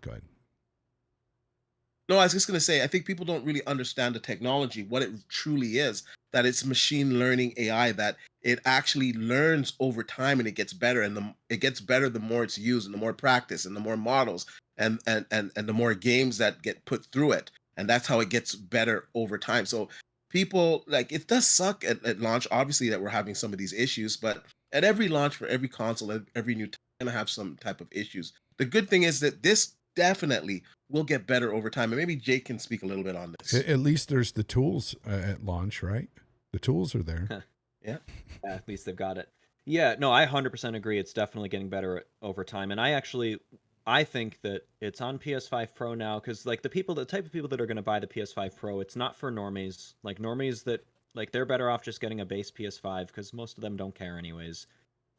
No, I was just going to say, I think people don't really understand the technology, what it truly is, that it's machine learning AI, that it actually learns over time and it gets better. And it gets better the more it's used and the more practice and the more models and the more games that get put through it. And that's how it gets better over time. So people, it does suck at launch, obviously, that we're having some of these issues. But at every launch for every console, every new time, going to have some type of issues. The good thing is that this definitely will get better over time, and maybe Jake can speak a little bit on this. At least there's the tools at launch, right? The tools are there. Yeah, at least they've got it. Yeah, no, I 100% agree. It's definitely getting better over time, and I think that it's on PS5 Pro now because the type of people that are going to buy the PS5 Pro, it's not for normies. Like normies that they're better off just getting a base PS5 because most of them don't care anyways.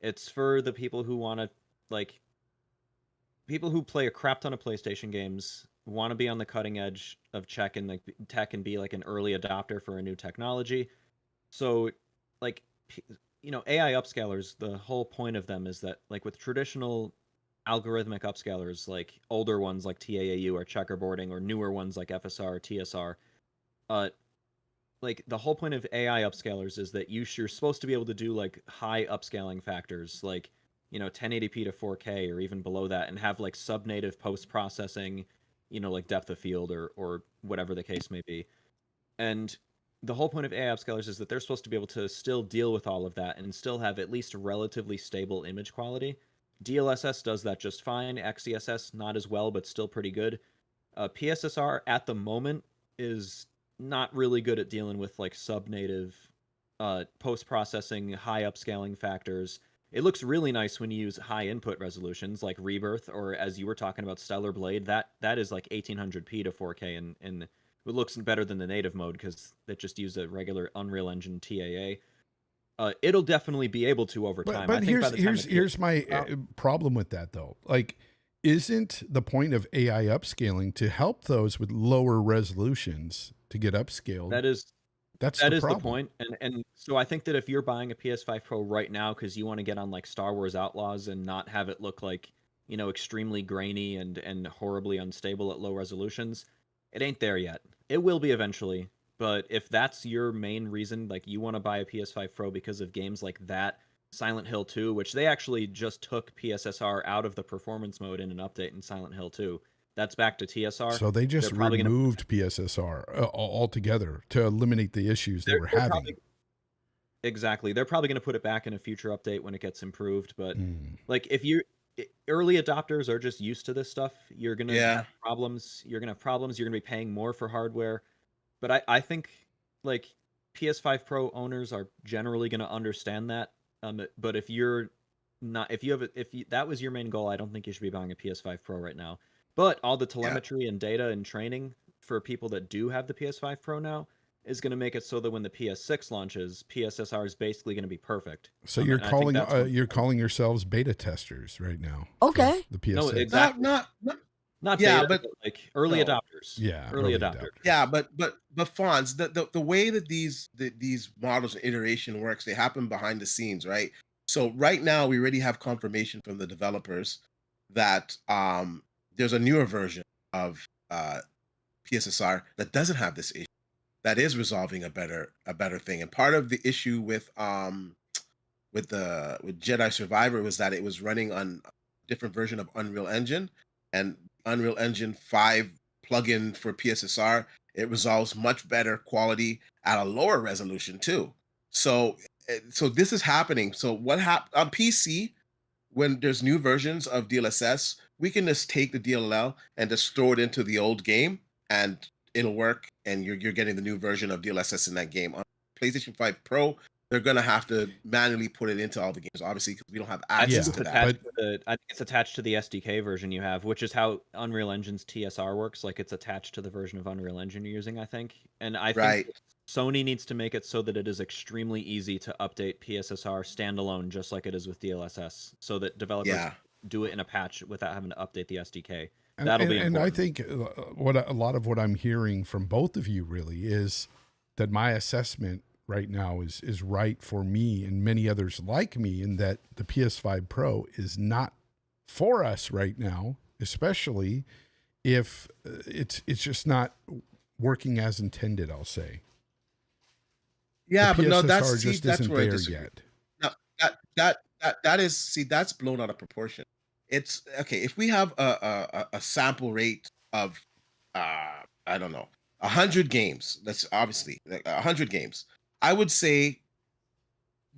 It's for the people who want to, like, people who play a crap ton of PlayStation games, want to be on the cutting edge of tech and be like an early adopter for a new technology. So, like, AI upscalers, the whole point of them is that, like, with traditional algorithmic upscalers, like older ones like TAAU or checkerboarding, or newer ones like FSR or TSR, like, the whole point of AI upscalers is that you're supposed to be able to do like high upscaling factors, like 1080p to 4K or even below that, and have like sub-native post processing, like depth of field or whatever the case may be. And the whole point of AI upscalers is that they're supposed to be able to still deal with all of that and still have at least relatively stable image quality. DLSS does that just fine. XeSS not as well, but still pretty good. PSSR at the moment is not really good at dealing with like sub-native post-processing, high upscaling factors. It looks really nice when you use high input resolutions like Rebirth, or as you were talking about Stellar Blade, that is like 1800p to 4K, and it looks better than the native mode because it just used a regular Unreal Engine TAA. It'll definitely be able to over time. But here's my problem with that though. Like, isn't the point of AI upscaling to help those with lower resolutions to get upscaled? That is the point. And so I think that if you're buying a PS5 Pro right now because you want to get on like Star Wars Outlaws and not have it look like, extremely grainy and horribly unstable at low resolutions, it ain't there yet. It will be eventually. But if that's your main reason, like you want to buy a PS5 Pro because of games like that, Silent Hill 2, which they actually just took PSSR out of the performance mode in an update in Silent Hill 2. That's back to TSR. So they just removed PSSR altogether to eliminate the issues they were having. Exactly. They're probably going to put it back in a future update when it gets improved. But like, if you early adopters are just used to this stuff, you're going to have problems. You're going to have problems. You're going to be paying more for hardware. But I think like PS5 Pro owners are generally going to understand that. But if you're not, if that was your main goal, I don't think you should be buying a PS5 Pro right now. But all the telemetry and data and training for people that do have the PS5 Pro now is going to make it so that when the PS6 launches, PSSR is basically going to be perfect. So you're calling yourselves beta testers right now. Okay. The PS6. No, exactly. Not beta, but like early adopters. Yeah, early adopters. Yeah, but Fonz, the way that these models of iteration works, they happen behind the scenes, right? So right now we already have confirmation from the developers that there's a newer version of PSSR that doesn't have this issue, that is resolving a better thing. And part of the issue with Jedi Survivor was that it was running on a different version of Unreal Engine, and Unreal Engine 5 plugin for PSSR, it resolves much better quality at a lower resolution too. So this is happening. So what happened on PC, when there's new versions of DLSS, we can just take the DLL and just throw it into the old game and it'll work, and you're getting the new version of DLSS in that game. On PlayStation 5 Pro, they're going to have to manually put it into all the games, obviously, because we don't have access to that. I think it's attached to the SDK version you have, which is how Unreal Engine's TSR works. Like, it's attached to the version of Unreal Engine you're using, I think. And I think Sony needs to make it so that it is extremely easy to update PSSR standalone, just like it is with DLSS, so that developers do it in a patch without having to update the SDK. That'll be important. And I think a lot of what I'm hearing from both of you really is that my assessment right now is right for me and many others like me, in that the PS5 Pro is not for us right now, especially if it's just not working as intended, I'll say. Yeah, but no, that's where I disagree. Yet. No, that is that's blown out of proportion. It's okay if we have a sample rate of I don't know, 100 games. That's obviously 100 games. I would say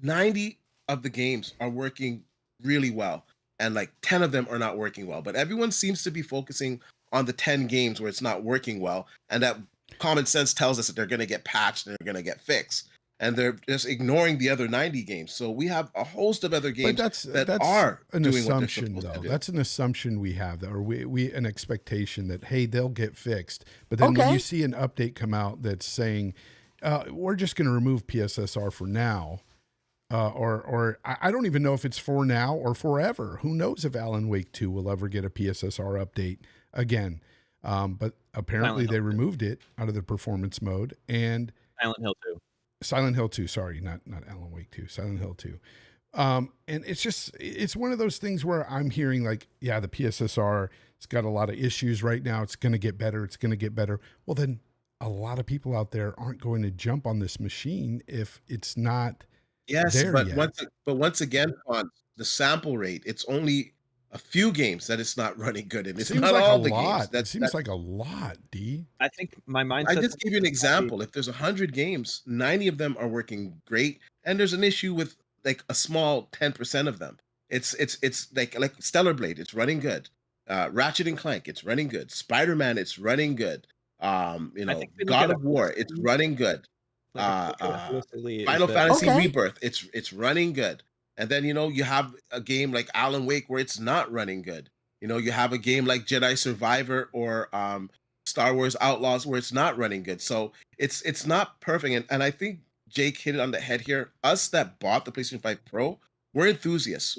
90 of the games are working really well, and like 10 of them are not working well. But everyone seems to be focusing on the 10 games where it's not working well, and that common sense tells us that they're going to get patched and they're going to get fixed, and they're just ignoring the other 90 games. So we have a host of other games that are an doing assumption, what they're supposed to do. That's an assumption we have, or we an expectation that, hey, they'll get fixed. But then when you see an update come out that's saying, we're just going to remove PSSR for now, I don't even know if it's for now or forever. Who knows if Alan Wake 2 will ever get a PSSR update again? But apparently they removed it out of the performance mode. And Silent Hill 2, sorry, not Alan Wake 2, Silent Hill 2. And it's one of those things where I'm hearing like, yeah, the PSSR, it's got a lot of issues right now. It's going to get better. It's going to get better. Well, then a lot of people out there aren't going to jump on this machine if it's not there yet. Once again, on the sample rate, it's only a few games that it's not running good in. It's not like all the games. That seems like a lot, D. I think my mindset. I just give you an example. If there's 100 games, 90 of them are working great, and there's an issue with like a small 10% of them. It's like Stellar Blade, it's running good. Ratchet and Clank, it's running good. Spider-Man, it's running good. God of War, it's running good. Final Fantasy Rebirth, it's running good. And then you have a game like Alan Wake where it's not running good. You have a game like Jedi Survivor or Star Wars Outlaws where it's not running good. So it's not perfect. And I think Jake hit it on the head here. Us that bought the PlayStation 5 Pro, we're enthusiasts.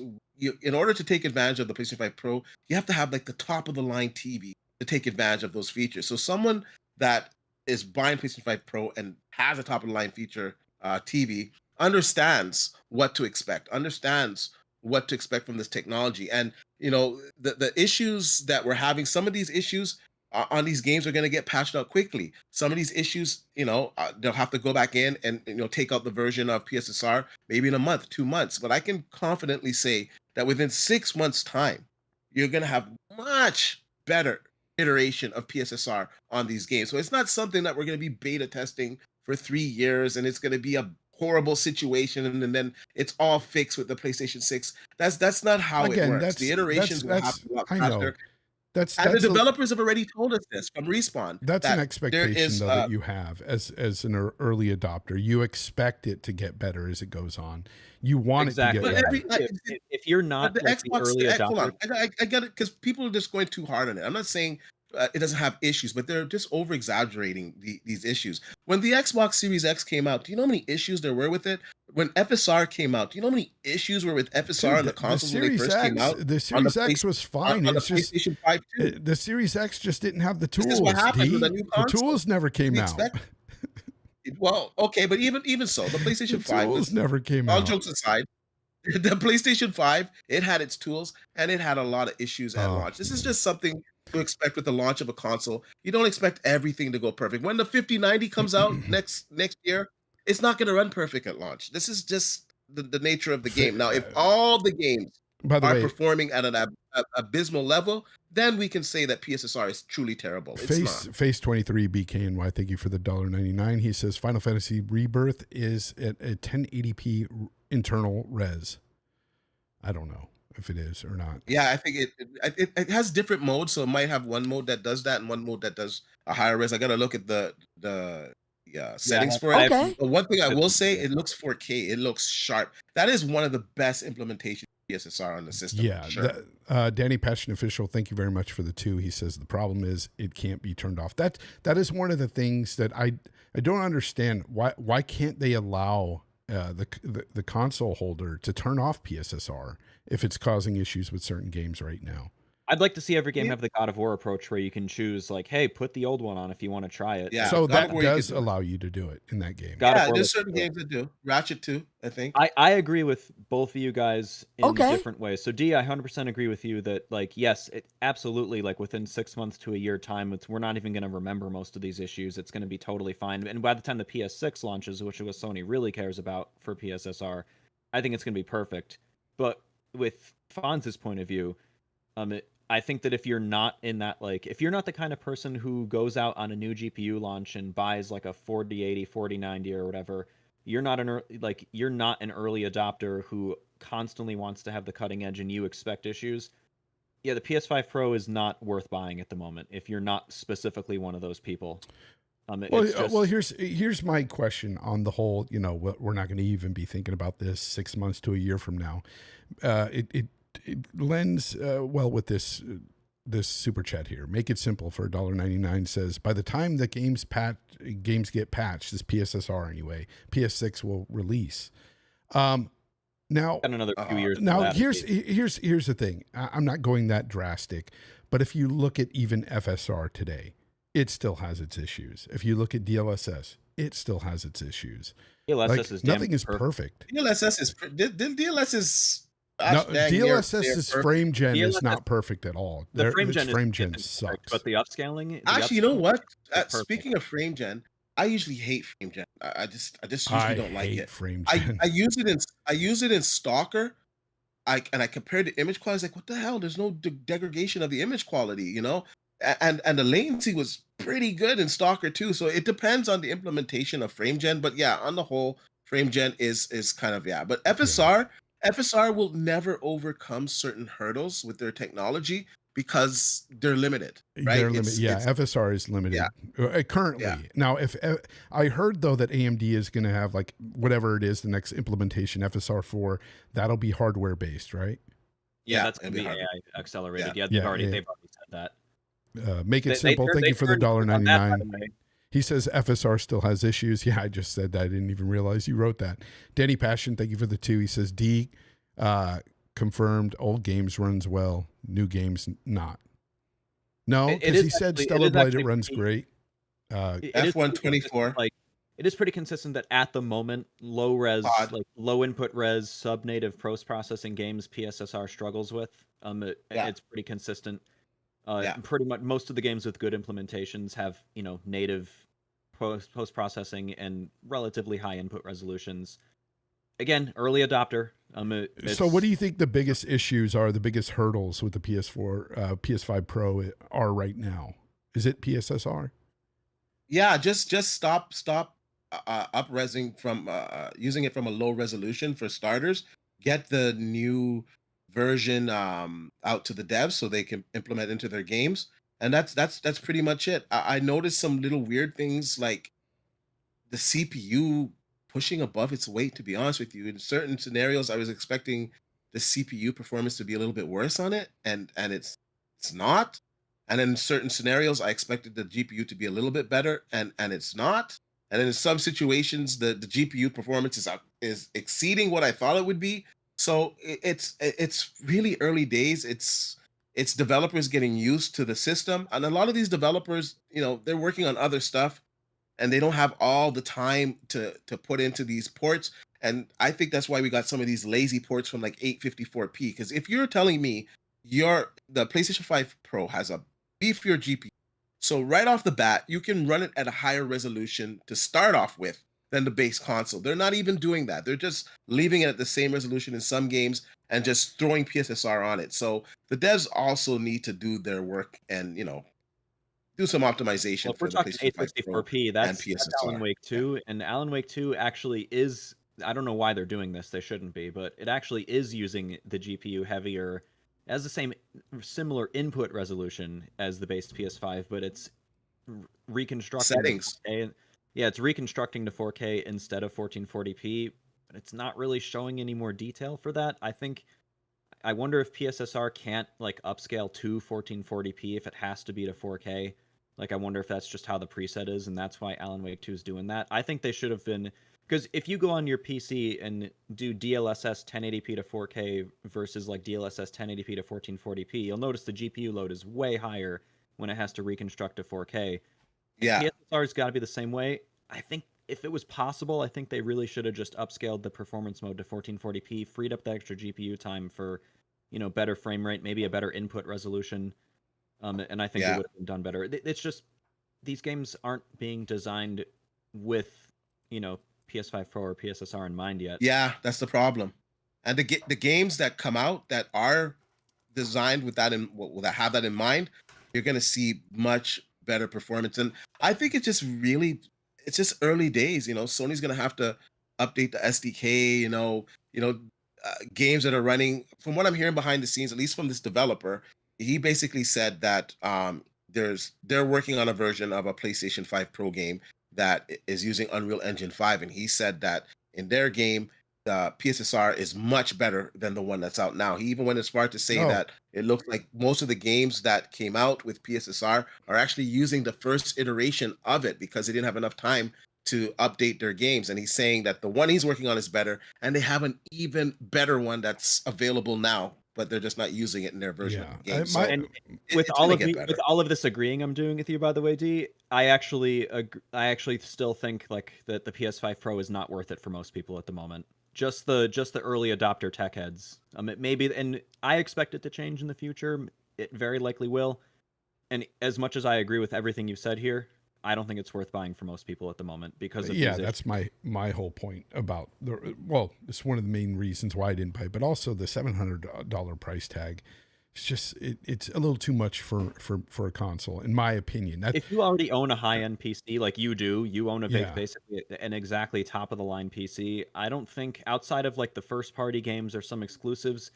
In order to take advantage of the PlayStation 5 Pro, you have to have like the top of the line TV to take advantage of those features. So someone that is buying PlayStation 5 Pro and has a top of the line feature TV understands what to expect, from this technology. And the issues that we're having, some of these issues on these games are going to get patched out quickly. Some of these issues, they'll have to go back in and take out the version of PSSR maybe in a month, 2 months. But I can confidently say that within 6 months' time, you're going to have much better iteration of PSSR on these games. So it's not something that we're going to be beta testing for 3 years and it's going to be a horrible situation and then it's all fixed with the PlayStation 6. That's not how it works. The iterations will happen a lot faster. And the developers have already told us this from Respawn. That's an expectation though that you have as an early adopter. You expect it to get better as it goes on. You want it to get better. If you're not the like Xbox, the early adopter, hold on. I get it because people are just going too hard on it. I'm not saying it doesn't have issues, but they're just over exaggerating these issues. When the Xbox Series X came out, do you know how many issues there were with it? When FSR came out, do you know how many issues were with FSR on the consoles when they first came out? The Series X was fine. It's just PlayStation 5 too. The Series X just didn't have the tools. This is what happened with a new console. The tools never came out. Well, okay, but even so, the PlayStation 5 tools never came out. All jokes aside, the PlayStation 5, it had its tools and it had a lot of issues at launch. This is just something to expect with the launch of a console. You don't expect everything to go perfect. When the 5090 comes out next year, it's not going to run perfect at launch. This is just the nature of the game. Now, if all the games are performing at an abysmal level, then we can say that PSSR is truly terrible. It's not. Face 23 BKNY, thank you for the $1.99. He says Final Fantasy Rebirth is at a 1080p internal res. I don't know if it is or not. Yeah, I think it has different modes, so it might have one mode that does that and one mode that does a higher res. I got to look at the settings for it. Okay. But one thing I will say, it looks 4K. It looks sharp. That is one of the best implementations of PSSR on the system. Yeah. Sure. Danny Passion Official, thank you very much for the 2. He says the problem is it can't be turned off. That is one of the things that I don't understand. Why can't they allow the console holder to turn off PSSR if it's causing issues with certain games right now? I'd like to see every game have the God of War approach where you can choose like, hey, put the old one on if you want to try it. Yeah. So that does allow you to do it in that game. There's certain games that do. Ratchet 2, I think. I agree with both of you guys in different ways. So D, I 100% agree with you that like, yes, it absolutely, like within 6 months to a year time, we're not even going to remember most of these issues. It's going to be totally fine. And by the time the PS6 launches, which is what Sony really cares about for PSSR, I think it's going to be perfect. But with Fonz's point of view, I think that if you're not in that, like, if you're not the kind of person who goes out on a new GPU launch and buys like a 4080, 4090 or whatever, you're not an early adopter who constantly wants to have the cutting edge and you expect issues. Yeah, the PS5 Pro is not worth buying at the moment if you're not specifically one of those people. Well, here's my question on the whole. We're not going to even be thinking about this 6 months to a year from now. It lends well with this super chat here. Make it simple for $1.99 says by the time the games get patched, this PSSR anyway, PS6 will release. Now, Got another few years. now for that, here's the thing. I'm not going that drastic, but if you look at even FSR today, it still has its issues. If you look at DLSS, it still has its issues. DLSS Like, is damn nothing is perfect. DLSS is DLSS is No, dang near DLSS's perfect. frame gen is DLSS not perfect at all. The frame Its gen frame is gen perfect, sucks. but the upscaling. The Actually, you know upscaling what? is perfect. Speaking of frame gen, I usually hate frame gen. I just usually I don't like hate it. frame gen. I use it in Stalker. I compared the image quality. I was like, what the hell? There's no degradation of the image quality, you know? And the latency was pretty good in Stalker too. So it depends on the implementation of frame gen. But yeah, on the whole, frame gen is kind of yeah. But FSR will never overcome certain hurdles with their technology because they're limited, right? They're limited. Yeah, FSR is limited currently. Yeah. Now, if I heard though that AMD is going to have like whatever it is, the next implementation, FSR 4, that'll be hardware based, right? Yeah, Yeah, that's gonna it'll be be AI accelerated. Yeah. Yeah, Yeah, they've yeah. already said that. Make it They simple. Thank they you for the turned on that, by $1.99. the way. He says FSR still has issues. Yeah, I just said that. I didn't even realize you wrote that. Danny Passion, thank you for the 2. He says D confirmed old games runs well, new games not. No, It because is he said actually- it Stellar is Blade actually it runs pretty- great. It is pretty F124. consistent, like it is pretty consistent that at the moment, low res, Pod. like low input res, sub native post processing games, PSSR struggles with. Yeah. It's pretty consistent. Yeah. Pretty much most of the games with good implementations have native post processing and relatively high input resolutions. Again, early adopter. So what do you think the biggest issues are, the biggest hurdles with the PS4, PS5 Pro are right now? Is it PSSR? Yeah, just stop up-resing from using it from a low resolution for starters. Get the new version out to the devs so they can implement into their games, and that's pretty much it. I noticed some little weird things like the CPU pushing above its weight. To be honest with you, in certain scenarios, I was expecting the CPU performance to be a little bit worse on it, and it's not. And in certain scenarios, I expected the GPU to be a little bit better, and it's not. And in some situations, the GPU performance is exceeding what I thought it would be. So it's really early days. It's developers getting used to the system, and a lot of these developers, they're working on other stuff, and they don't have all the time to put into these ports. And I think that's why we got some of these lazy ports from like 854p. Because if you're telling me the PlayStation 5 Pro has a beefier GPU, so right off the bat, you can run it at a higher resolution to start off with than the base console. They're not even doing that. They're just leaving it at the same resolution in some games and just throwing PSSR on it. So the devs also need to do their work and, do some optimization Well, if for we're the talking PlayStation 5 Pro 864p, and that's PSSR. Alan Wake 2, and Alan Wake 2 actually is. I don't know why they're doing this. They shouldn't be, but it actually is using the GPU heavier, as the similar input resolution as the base PS5, but it's reconstructing Settings. to 4K. Yeah, it's reconstructing to 4K instead of 1440p, but it's not really showing any more detail for that. I wonder if PSSR can't like upscale to 1440p if it has to be to 4K. Like, I wonder if that's just how the preset is, and that's why Alan Wake 2 is doing that. I think they should have been, because if you go on your PC and do DLSS 1080p to 4K versus like DLSS 1080p to 1440p, you'll notice the GPU load is way higher when it has to reconstruct to 4K. Yeah. PSSR's got to be the same way. I think if it was possible, I think they really should have just upscaled the performance mode to 1440p, freed up the extra GPU time for, better frame rate, maybe a better input resolution. And I think it would have been done better. It's just these games aren't being designed with, PS5 Pro or PSSR in mind yet. Yeah, that's the problem. And the games that come out that are designed with that that have that in mind, you're going to see much better performance. And I think it's just early days. Sony's going to have to update the SDK. Games that are running. From what I'm hearing behind the scenes, at least from this developer, he basically said that they're working on a version of a PlayStation 5 Pro game that is using Unreal Engine 5, and he said that in their game, the PSSR is much better than the one that's out now. He even went as far to say that it looks like most of the games that came out with PSSR are actually using the first iteration of it because they didn't have enough time to update their games, and he's saying that the one he's working on is better, and they have an even better one that's available now, but they're just not using it in their version of the game. So And it's gonna get better. with all of this agreeing I'm doing with you, by the way, D, I actually still think like that the PS5 Pro is not worth it for most people at the moment. Just the early adopter tech heads. Maybe, and I expect it to change in the future. It very likely will. And as much as I agree with everything you said here, I don't think it's worth buying for most people at the moment because of these that's my whole point about it's one of the main reasons why I didn't buy it, but also the $700 price tag. It's just it's a little too much for a console, in my opinion. If you already own a high-end PC like you do, you own Yeah. basically an exactly top-of-the-line PC. I don't think outside of like the first-party games or some exclusives,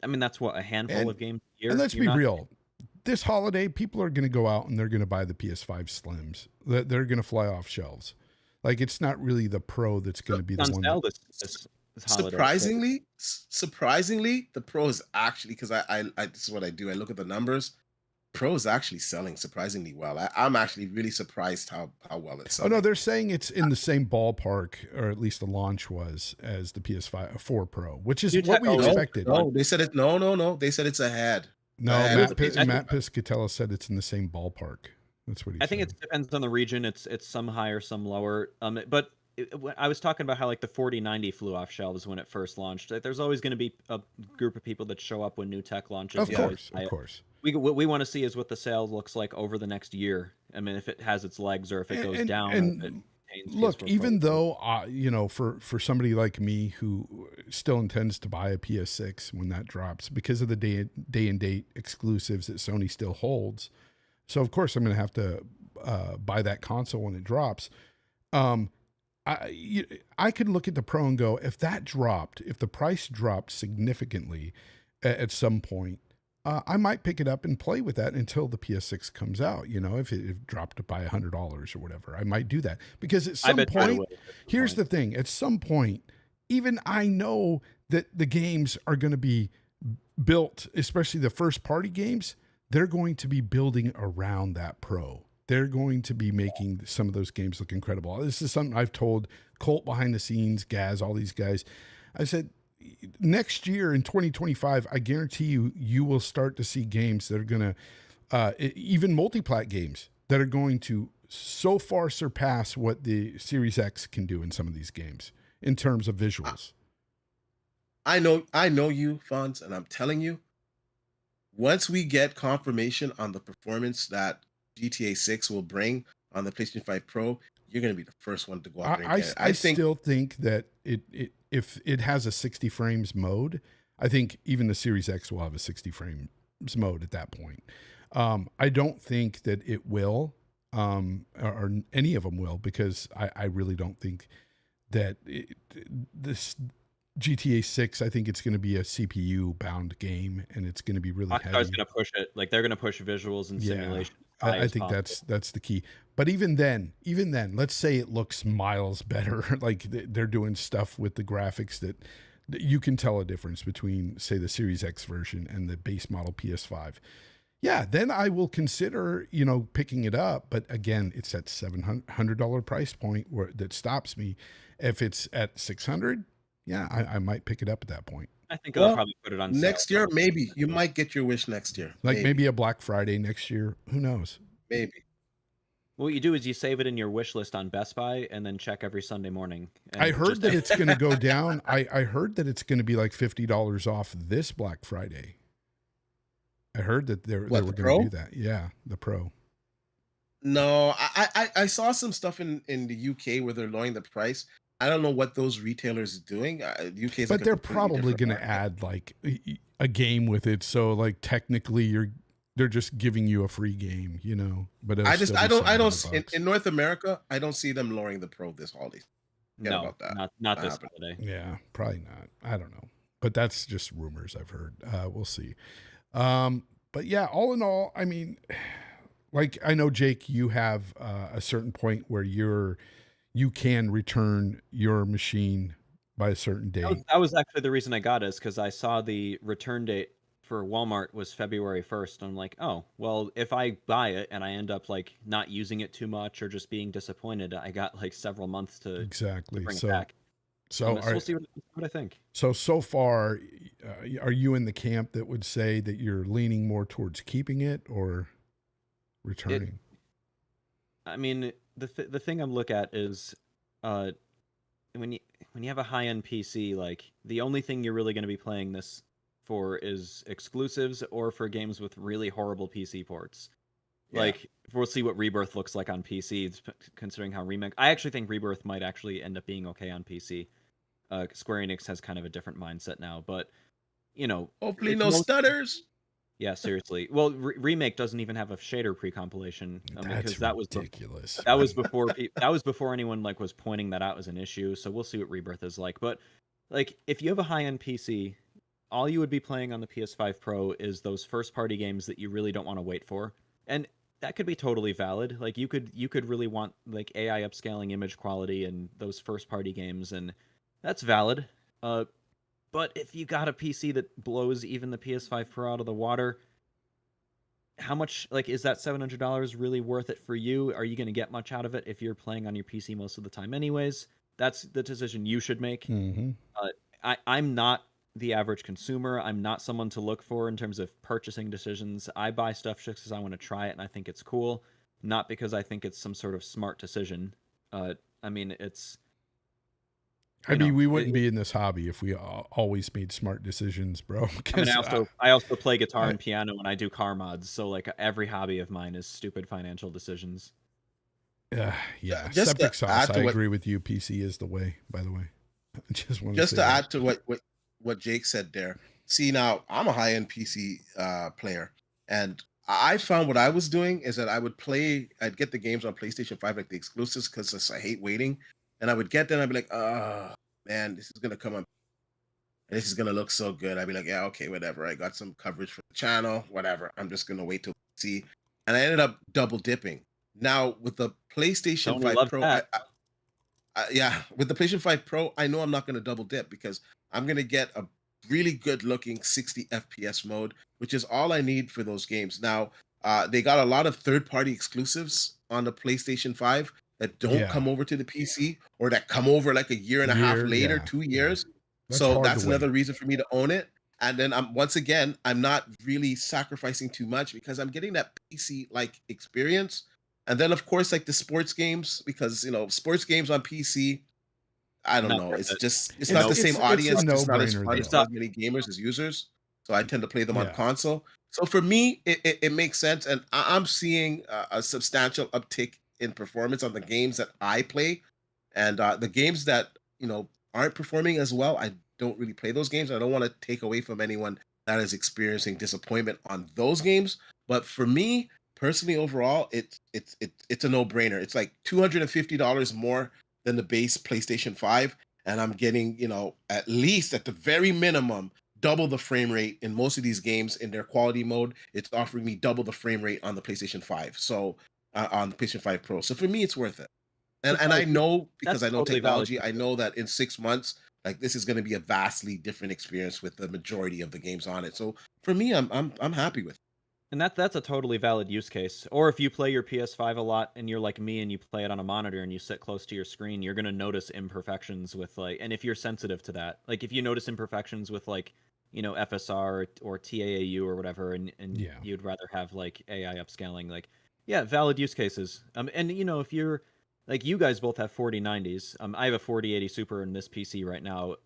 I mean that's what, a handful of games a year. And let's You're be not- real. This holiday, people are going to go out and they're going to buy the PS5 Slims. They're going to fly off shelves. Like, it's not really the Pro that's going to be the on one. sale this holiday. Surprisingly, the Pro is actually, because I this is what I do. I look at the numbers. Pro is actually selling surprisingly well. I'm actually really surprised how well it's Oh selling. no, they're saying it's in the same ballpark, or at least the launch was, as the PS5 4 Pro, which is Dude, what we no, expected. No, they said it. No. They said it's ahead. No, Ahead Matt Piscatella said it's in the same ballpark. That's what he said. I think it depends on the region. It's some higher, some lower. But I was talking about how like the 4090 flew off shelves when it first launched. Like, there's always going to be a group of people that show up when new tech launches. Of course. What we want to see is what the sales looks like over the next year. I mean, if it has its legs or if it goes down. Or if it look, PS4 even Pro. though for somebody like me who still intends to buy a PS6 when that drops, because of the day and date exclusives that Sony still holds, so of course I'm going to have to buy that console when it drops. I could look at the Pro and go, if the price dropped significantly at some point, I might pick it up and play with that until the PS6 comes out. If it dropped by $100 or whatever, I might do that, because at some point, here's the thing: at some point, even I know that the games are going to be built, especially the first party games. They're going to be building around that Pro. They're going to be making some of those games look incredible. This is something I've told Colt behind the scenes, Gaz, all these guys. I said, next year in 2025, I guarantee you will start to see games that are going to, even multi-plat games, that are going to so far surpass what the Series X can do in some of these games in terms of visuals. I know you, Fonz, and I'm telling you, once we get confirmation on the performance that GTA 6 will bring on the PlayStation 5 Pro, you're going to be the first one to go out there and get it. I still think that if it has a 60 frames mode, I think even the Series X will have a 60 frames mode at that point. I don't think that it will, or any of them will, because I really don't think that this GTA 6, I think it's going to be a CPU bound game, and it's going to be really heavy. Rockstar's going to push it. Like, they're going to push visuals and simulation. I think that's the key. But even then, let's say it looks miles better. Like, they're doing stuff with the graphics that you can tell a difference between, say, the Series X version and the base model PS5. Yeah, then I will consider, picking it up. But again, it's at $700 price point that stops me. If it's at $600, yeah, I might pick it up at that point. I think I'll probably put it on next sale. year. Maybe you might get your wish next year. Like maybe a Black Friday next year. Who knows? Maybe. What you do is you save it in your wish list on Best Buy and then check every Sunday morning. I heard that it's going to go down. I heard that it's going to be like $50 off this Black Friday. I heard that they were going to do that. Yeah, the Pro. No, I saw some stuff in the UK where they're lowering the price. I don't know what those retailers are doing. UK's but they're probably going to add like a game with it. So like technically they're just giving you a free game, But I don't in North America, I don't see them lowering the Pro this holiday. No, about that. Not this holiday. Yeah, probably not. I don't know, but that's just rumors I've heard. We'll see. But yeah, all in all, I mean, like I know, Jake, you have a certain point where you can return your machine by a certain date. That was actually the reason I got it, is because I saw the return date for Walmart was February 1st. I'm like, oh, well, if I buy it and I end up like not using it too much or just being disappointed, I got like several months to Exactly. bring it back. So So we'll see what I think. So far, are you in the camp that would say that you're leaning more towards keeping it or returning? I mean, the thing I'm look at is, when you have a high end PC, like the only thing you're really going to be playing this for is exclusives or for games with really horrible PC ports. Yeah. Like we'll see what Rebirth looks like on PC, considering how Remake. I actually think Rebirth might actually end up being okay on PC. Square Enix has kind of a different mindset now, but you know, Hopefully no stutters. yeah, seriously. Well, Remake doesn't even have a shader pre-compilation because that was ridiculous. that was before anyone like was pointing that out as an issue. So we'll see what Rebirth is like. But like, if you have a high-end PC, all you would be playing on the PS5 Pro is those first-party games that you really don't want to wait for, and that could be totally valid. Like you could really want like AI upscaling image quality and those first-party games, and that's valid. But if you got a PC that blows even the PS5 Pro out of the water, how much, like, is that $700 really worth it for you? Are you going to get much out of it if you're playing on your PC most of the time anyways? That's the decision you should make. Mm-hmm. I'm not the average consumer. I'm not someone to look for in terms of purchasing decisions. I buy stuff just because I want to try it and I think it's cool, not because I think it's some sort of smart decision. I mean, it's... we wouldn't be in this hobby if we always made smart decisions, bro. I mean, I also play guitar and piano and I do car mods, so like every hobby of mine is stupid financial decisions. Yeah. Just Septic to sauce. add to I what- agree with you. PC is the way. By the way, Just to add to what Jake said there. See, now I'm a high-end PC player, and I found what I was doing is that I'd get the games on PlayStation 5, like the exclusives, because I hate waiting. And I would get them, I'd be like, oh, man, this is going to come on. And this is going to look so good. I'd be like, yeah, okay, whatever. I got some coverage for the channel, whatever. I'm just going to wait till see. And I ended up double dipping. Now, with the PlayStation 5 Pro, with the PlayStation 5 Pro, I know I'm not going to double dip because I'm going to get a really good looking 60 FPS mode, which is all I need for those games. Now, they got a lot of third-party exclusives on the PlayStation 5 that don't come over to the PC or that come over like a year and a half later, 2 years. So that's another reason for me to own it. And then once again, I'm not really sacrificing too much because I'm getting that PC like experience. And then of course, like the sports games, because sports games on PC, I don't know. It's not the same audience. It's not as fun for as many gamers as users. So I tend to play them on console. So for me, it makes sense. And I'm seeing a substantial uptick in performance on the games that I play. And the games that, aren't performing as well, I don't really play those games. I don't want to take away from anyone that is experiencing disappointment on those games. But for me, personally, overall, it's a no-brainer. It's like $250 more than the base PlayStation 5, and I'm getting, at least at the very minimum, double the frame rate in most of these games in their quality mode. It's offering me double the frame rate on the PlayStation 5. So on the PlayStation 5 Pro. So for me, it's worth it. And I know, because I know totally technology, I know that in 6 months, like this is going to be a vastly different experience with the majority of the games on it. So for me, I'm happy with it. And that's a totally valid use case. Or if you play your PS5 a lot and you're like me and you play it on a monitor and you sit close to your screen, you're going to notice imperfections with and if you're sensitive to that, like if you notice imperfections with FSR or TAAU or whatever, and you'd rather have like AI upscaling, valid use cases. And if you're like, you guys both have 4090s. I have a 4080 Super in this PC right now.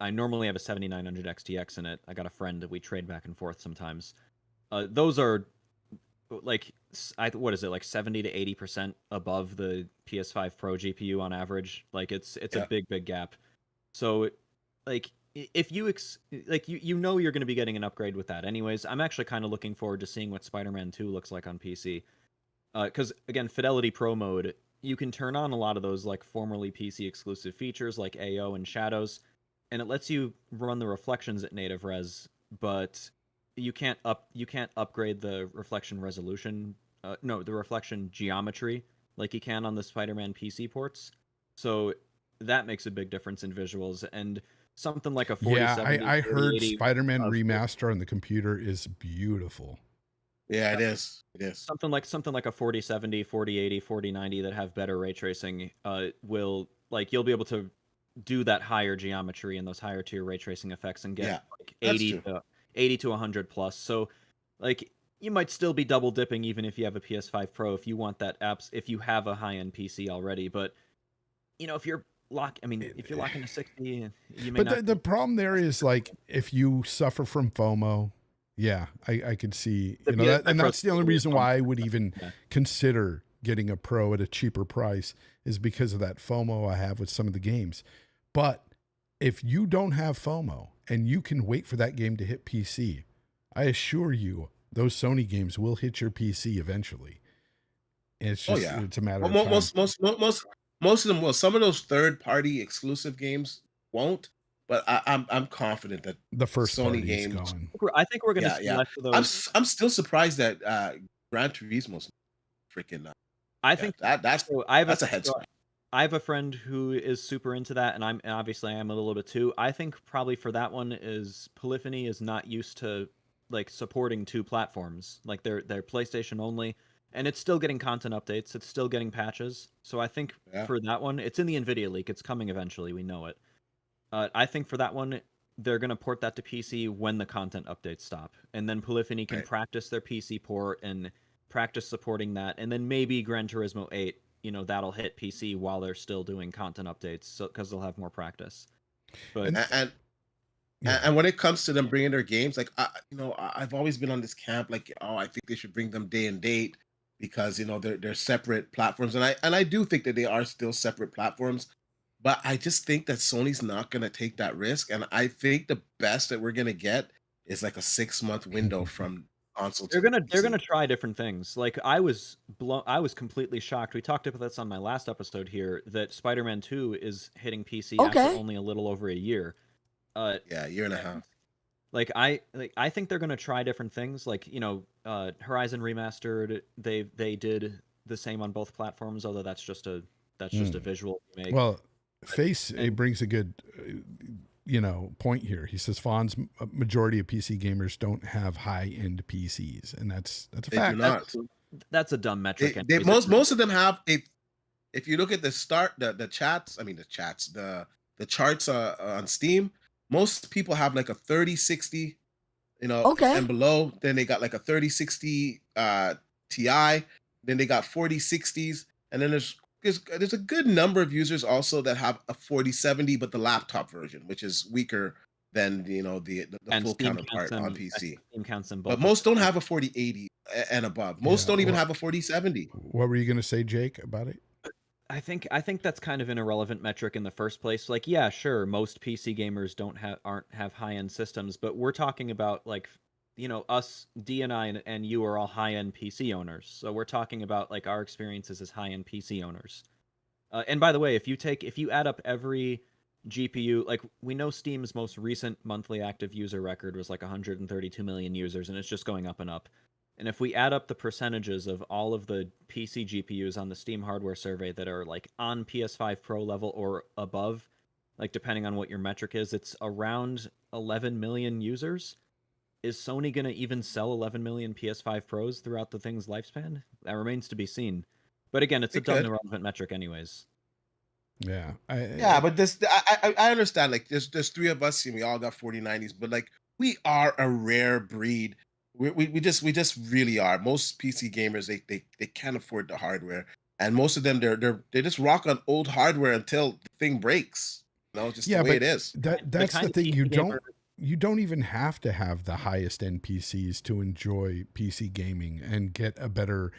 I normally have a 7900 XTX in it. I got a friend that we trade back and forth sometimes. Those are like, what is it, like 70 to 80% above the PS5 Pro GPU on average. Like it's a big gap. So like if you you're going to be getting an upgrade with that anyways. I'm actually kind of looking forward to seeing what Spider-Man 2 looks like on PC. Because again, Fidelity Pro mode, you can turn on a lot of those like formerly PC exclusive features like AO and shadows, and it lets you run the reflections at native res, but you can't upgrade the reflection resolution, the reflection geometry like you can on the Spider-Man PC ports. So that makes a big difference in visuals. And something like a Yeah, 4070. I heard 4080, Spider-Man uh, Remaster on the computer is beautiful. Yeah, it is. It is. something like a 4070, 4080, 4090 that have better ray tracing will like you'll be able to do that higher geometry and those higher tier ray tracing effects and get Yeah, like that's 80 true. to 80 to 100 plus. So like you might still be double dipping even if you have a PS5 Pro if you want that apps if you have a high-end PC already, but if you're if you're locking to 60, you may But not the problem there is like if you suffer from FOMO, yeah, I could see The that, PS5 and Pro that's the only reason why I would even Yeah. consider getting a Pro at a cheaper price is because of that FOMO I have with some of the games. But if you don't have FOMO and you can wait for that game to hit PC, I assure you those Sony games will hit your PC eventually. It's just yeah. it's a matter Well, of time. most of them will. Some of those third-party exclusive games won't, but I'm confident that The first Sony party is games. going. I think we're gonna Yeah, see yeah. less of those. I'm still surprised that Gran Turismo's freaking. I Yeah, think that's so. I have that's a a head so start. I have a friend who is super into that, and obviously I'm a little bit too. I think probably for that one is Polyphony is not used to like supporting two platforms. Like they're PlayStation only, and it's still getting content updates. It's still getting patches. So I think Yeah. for that one, it's in the Nvidia leak. It's coming eventually. We know it. I think for that one, they're gonna port that to PC when the content updates stop, and then Polyphony can Right. practice their PC port and practice supporting that, and then maybe Gran Turismo 8, that'll hit PC while they're still doing content updates, so because they'll have more practice. But And- And Yeah. and when it comes to them bringing their games, like I've always been on this camp, like I think they should bring them day and date because they're separate platforms, and I do think that they are still separate platforms, but I just think that Sony's not gonna take that risk, and I think the best that we're gonna get is like a 6-month window from console to they're gonna PC. try different things. Like I was completely shocked. We talked about this on my last episode here that Spider-Man 2 is hitting PC after only a little over a year. Yeah, a year and a half. I think they're gonna try different things. Like Horizon Remastered, they did the same on both platforms. Although that's just a visual remake. Well, Face And- brings a good, point here. He says Fawn's majority of PC gamers don't have high-end PCs, and that's a They fact. do not. That's a dumb metric. They, anyways. most of them have if you look at the charts on Steam, most people have like a 3060, and below. Then they got like a 3060 Ti. Then they got 4060s, and then there's a good number of users also that have a 4070, but the laptop version, which is weaker than the And full Steam counterpart counts on them- PC. Steam counts them both. But most don't have a 4080 and above. Most Yeah, don't even well- have a 4070. What were you going to say, Jake, about it? I think that's kind of an irrelevant metric in the first place. Like, yeah, sure, most PC gamers aren't have high-end systems, but we're talking about like, us, D and I and you are all high-end PC owners. So we're talking about like our experiences as high-end PC owners. And by the way, if you add up every GPU, like we know Steam's most recent monthly active user record was like 132 million users, and it's just going up and up. And if we add up the percentages of all of the PC GPUs on the Steam hardware survey that are like on PS5 Pro level or above, like depending on what your metric is, it's around 11 million users. Is Sony going to even sell 11 million PS5 Pros throughout the thing's lifespan? That remains to be seen. But again, it's They a dumb, could. irrelevant metric anyways. Yeah. Yeah, but I understand. Like, there's three of us, and we all got 4090s, but like we are a rare breed. We just really are. Most PC gamers they can't afford the hardware, and most of them they just rock on old hardware until the thing breaks. Just the way it is. That's kind the of thing. PC You don't even have to have the highest end PCs to enjoy PC gaming and get a better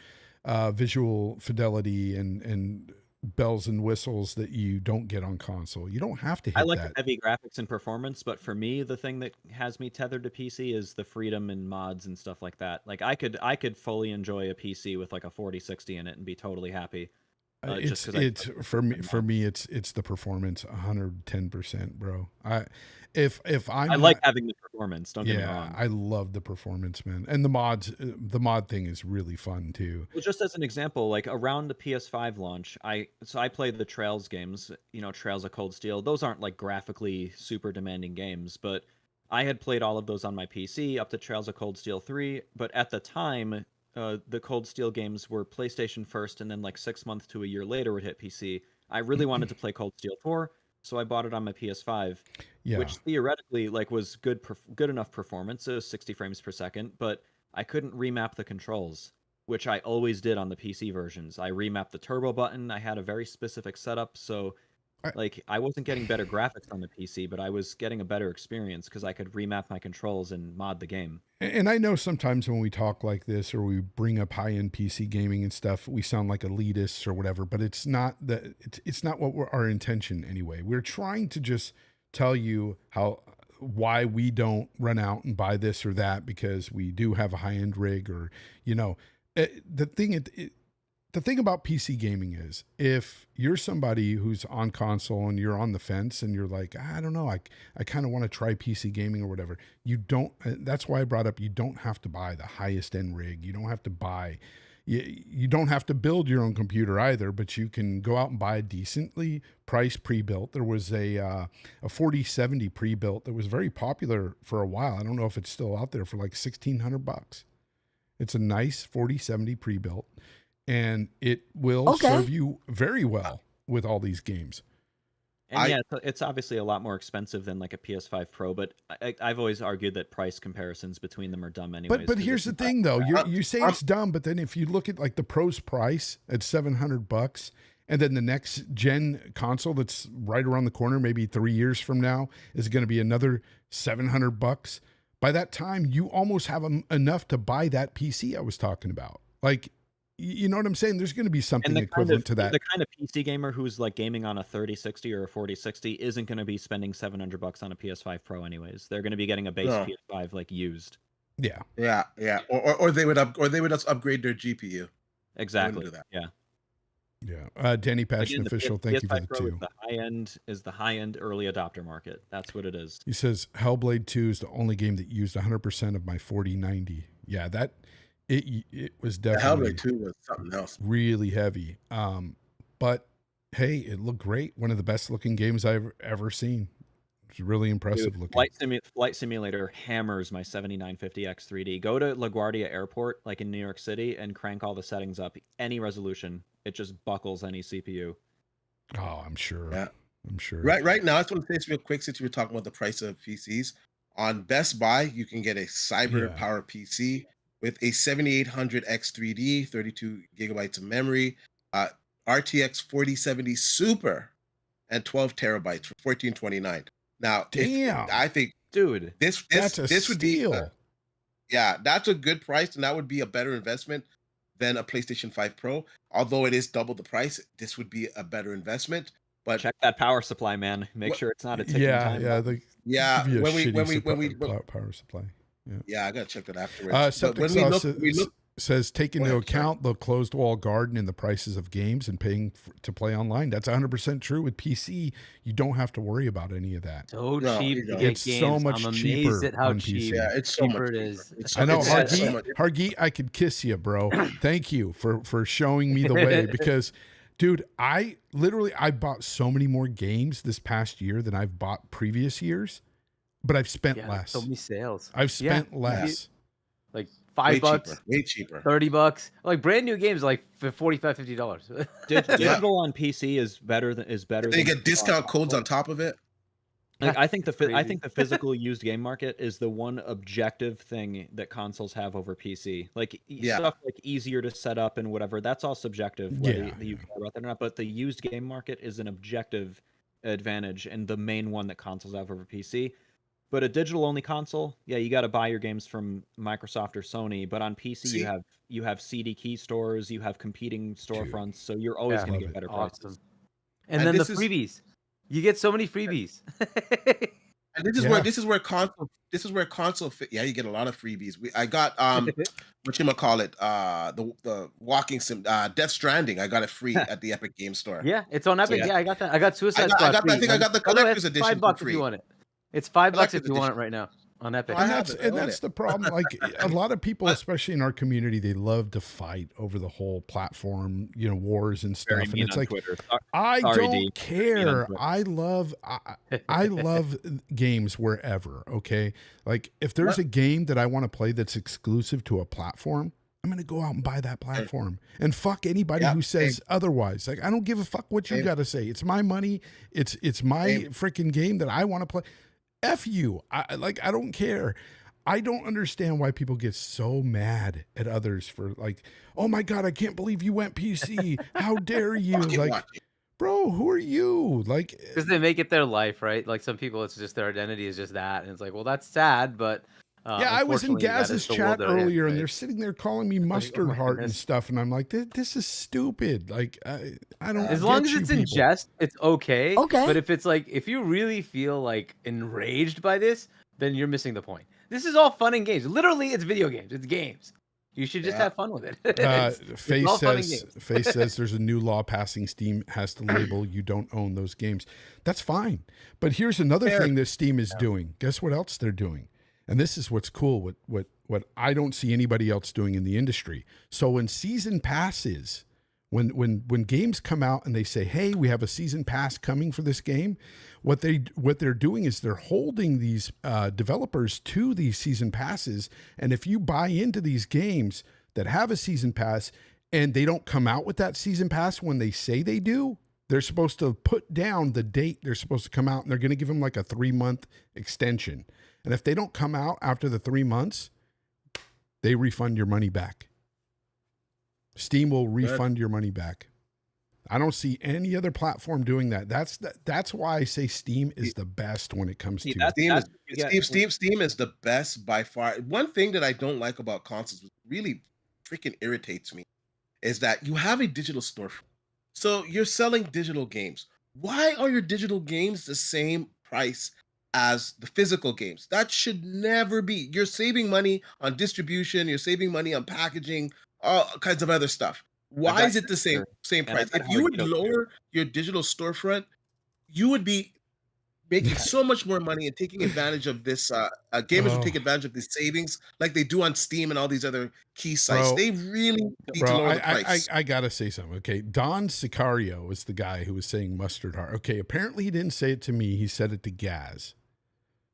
visual fidelity and bells and whistles that you don't get on console. You don't have to hit I like that. the heavy graphics and performance, but for me, the thing that has me tethered to PC is the freedom and mods and stuff like that. Like I could fully enjoy a PC with like a 4060 in it and be totally happy. It's for me it's the performance 110%, bro. If I'm I like having the performance. Don't get me yeah, wrong. I love the performance, man, and the mods. The mod thing is really fun too. Well, just as an example, like around the PS5 launch, I played the Trails games, Trails of Cold Steel. Those aren't like graphically super demanding games, but I had played all of those on my PC up to Trails of Cold Steel 3, but at the time, the Cold Steel games were PlayStation first, and then like 6 months to a year later would hit PC. I really wanted to play Cold Steel 4, so I bought it on my PS5, Yeah, which theoretically like was good enough performance, 60 frames per second, but I couldn't remap the controls, which I always did on the PC versions. I remapped the turbo button. I had a very specific setup, so like I wasn't getting better graphics on the PC, but I was getting a better experience because I could remap my controls and mod the game. and I know sometimes when we talk like this or we bring up high-end PC gaming and stuff, we sound like elitists or whatever, but it's not that. It's not what our intention anyway. We're trying to just tell you why we don't run out and buy this or that because we do have a high-end rig or the thing about PC gaming is if you're somebody who's on console and you're on the fence and you're like, I don't know, I kind of want to try PC gaming or whatever, you don't, that's why I brought up, you don't have to buy the highest end rig. You don't have to buy, you don't have to build your own computer either, but you can go out and buy a decently priced pre-built. There was a 4070 pre-built that was very popular for a while. I don't know if it's still out there for like $1,600. It's a nice 4070 pre-built. And it will serve you very well with all these games. And it's obviously a lot more expensive than like a PS5 Pro, but I've always argued that price comparisons between them are dumb anyways. But here's the thing, though. You say it's dumb, but then if you look at like the Pro's price at $700, and then the next gen console that's right around the corner, maybe 3 years from now, is going to be another $700. By that time, you almost have enough to buy that PC I was talking about. Like, you know what I'm saying? There's going to be something equivalent to that. The kind of PC gamer who's like gaming on a 3060 or a 4060 isn't going to be spending $700 on a PS5 Pro anyways. They're going to be getting a base PS5 like used. Yeah. Or they would just upgrade their GPU. Exactly. Do that. Yeah. Yeah. Danny Passion Official, thank you for the Pro two. Is the high end early adopter market. That's what it is. He says Hellblade 2 is the only game that used 100% of my 4090. Yeah, that it was definitely Hellblade 2 was something else. Really heavy. But hey, it looked great. One of the best looking games I've ever seen. It's really impressive looking. Flight Simulator hammers my 7950X 3D. Go to LaGuardia Airport, like in New York City, and crank all the settings up. Any resolution, it just buckles any CPU. Oh, I'm sure. Yeah. I'm sure. Right now, I just want to say this real quick since you were talking about the price of PCs. On Best Buy, you can get a Cyber Power PC with a 7800X3D, 32 gigabytes of memory, RTX 4070 Super, and 12 terabytes for $1,429. Now, I think, dude, this would be, that's a good price, and that would be a better investment than a PlayStation 5 Pro. Although it is double the price, this would be a better investment. But check that power supply, man. Make sure it's not a ticking time bomb. When we power supply. Yeah, I gotta check that afterwards. Says take into account the closed wall garden and the prices of games and paying to play online. That's 100% true. With PC, you don't have to worry about any of that. So cheap to get it's games. So much I'm cheaper amazed at how on cheap. PC. Yeah, it's so cheaper much it is. I know, Hargeet, I could kiss you, bro. Thank you for showing me the way because, dude, I bought so many more games this past year than I've bought previous years, but I've spent less. So many sales. I've spent less. Like $5, way cheaper, $30. Like brand new games, like for $45, $50. Digital on PC is better than you get discount codes on top of it. Like, I think the physical used game market is the one objective thing that consoles have over PC. Like stuff like easier to set up and whatever. That's all subjective, whether you care about that or not. But the used game market is an objective advantage and the main one that consoles have over PC. But a digital-only console, you got to buy your games from Microsoft or Sony. But on PC, you have CD key stores, you have competing storefronts, so you're always going to get better prices. And then the freebies, you get so many freebies. And this is where console fit. Yeah, you get a lot of freebies. I got whatchamacallit, the walking sim, Death Stranding. I got it free at the Epic Game Store. Yeah, it's on Epic. Yeah, I got that. I got Suicide Squad. I think I got the collector's edition $5 free. if you want it. It's $5 Collector's if you want it edition. right now on Epic. I And have that's it. I own that's it. the problem. Like a lot of people, But- especially in our community, they love to fight over the whole platform, wars and Very stuff. And mean it's on like, Twitter. I Sorry, don't D. care. Twitter. I love games wherever. Okay, like if there's What? a game that I want to play that's exclusive to a platform, I'm gonna go out and buy that platform and fuck anybody Yeah, who says same. otherwise. Like I don't give a fuck what you Same. got to say. It's my money. It's my Same. freaking game that I want to play. F you. I don't care. I don't understand why people get so mad at others for like, oh my God, I can't believe you went PC. How dare you? Fucking Like, watch it. bro, who are you? Like, Because they make it their life, right? Like some people, it's just their identity is just that, and it's like, well, that's sad, but yeah, I was in unfortunately, that is Gaz's the world chat they're in, earlier, and right? they're sitting there calling me mustard my heart and goodness. stuff, and I'm like, this is stupid. Like, I don't. As long get as you it's in people. jest, it's okay. Okay. But if it's like, if you really feel like enraged by this, then you're missing the point. This is all fun and games. Literally, it's video games. It's games. You should just Yeah. have fun with it. It's Face all fun and says games. Face says there's a new law passing. Steam has to label you don't own those games. That's fine. But here's another Fair. thing that Steam is doing. Guess what else they're doing? And this is what's cool. What I don't see anybody else doing in the industry. So when season passes, when games come out and they say, "Hey, we have a season pass coming for this game," what they're doing is they're holding these developers to these season passes. And if you buy into these games that have a season pass and they don't come out with that season pass when they say they do, they're supposed to put down the date they're supposed to come out, and they're going to give them like a 3-month extension. And if they don't come out after the 3 months, they refund your money back. Steam will refund your money back. I don't see any other platform doing that. That's why I say Steam is the best when it comes to Steam is the best by far. One thing that I don't like about consoles, which really freaking irritates me, is that you have a digital storefront. So you're selling digital games. Why are your digital games the same price as the physical games? That should never be. You're saving money on distribution, you're saving money on packaging, all kinds of other stuff. Why is it the same price? If you would lower your digital storefront, you would be making so much more money and taking advantage of this. Gamers would take advantage of these savings, like they do on Steam and all these other key sites. Bro, They really need to lower the price. I gotta say something. Okay, Don Sicario was the guy who was saying mustard heart. Okay, apparently he didn't say it to me. He said it to Gaz.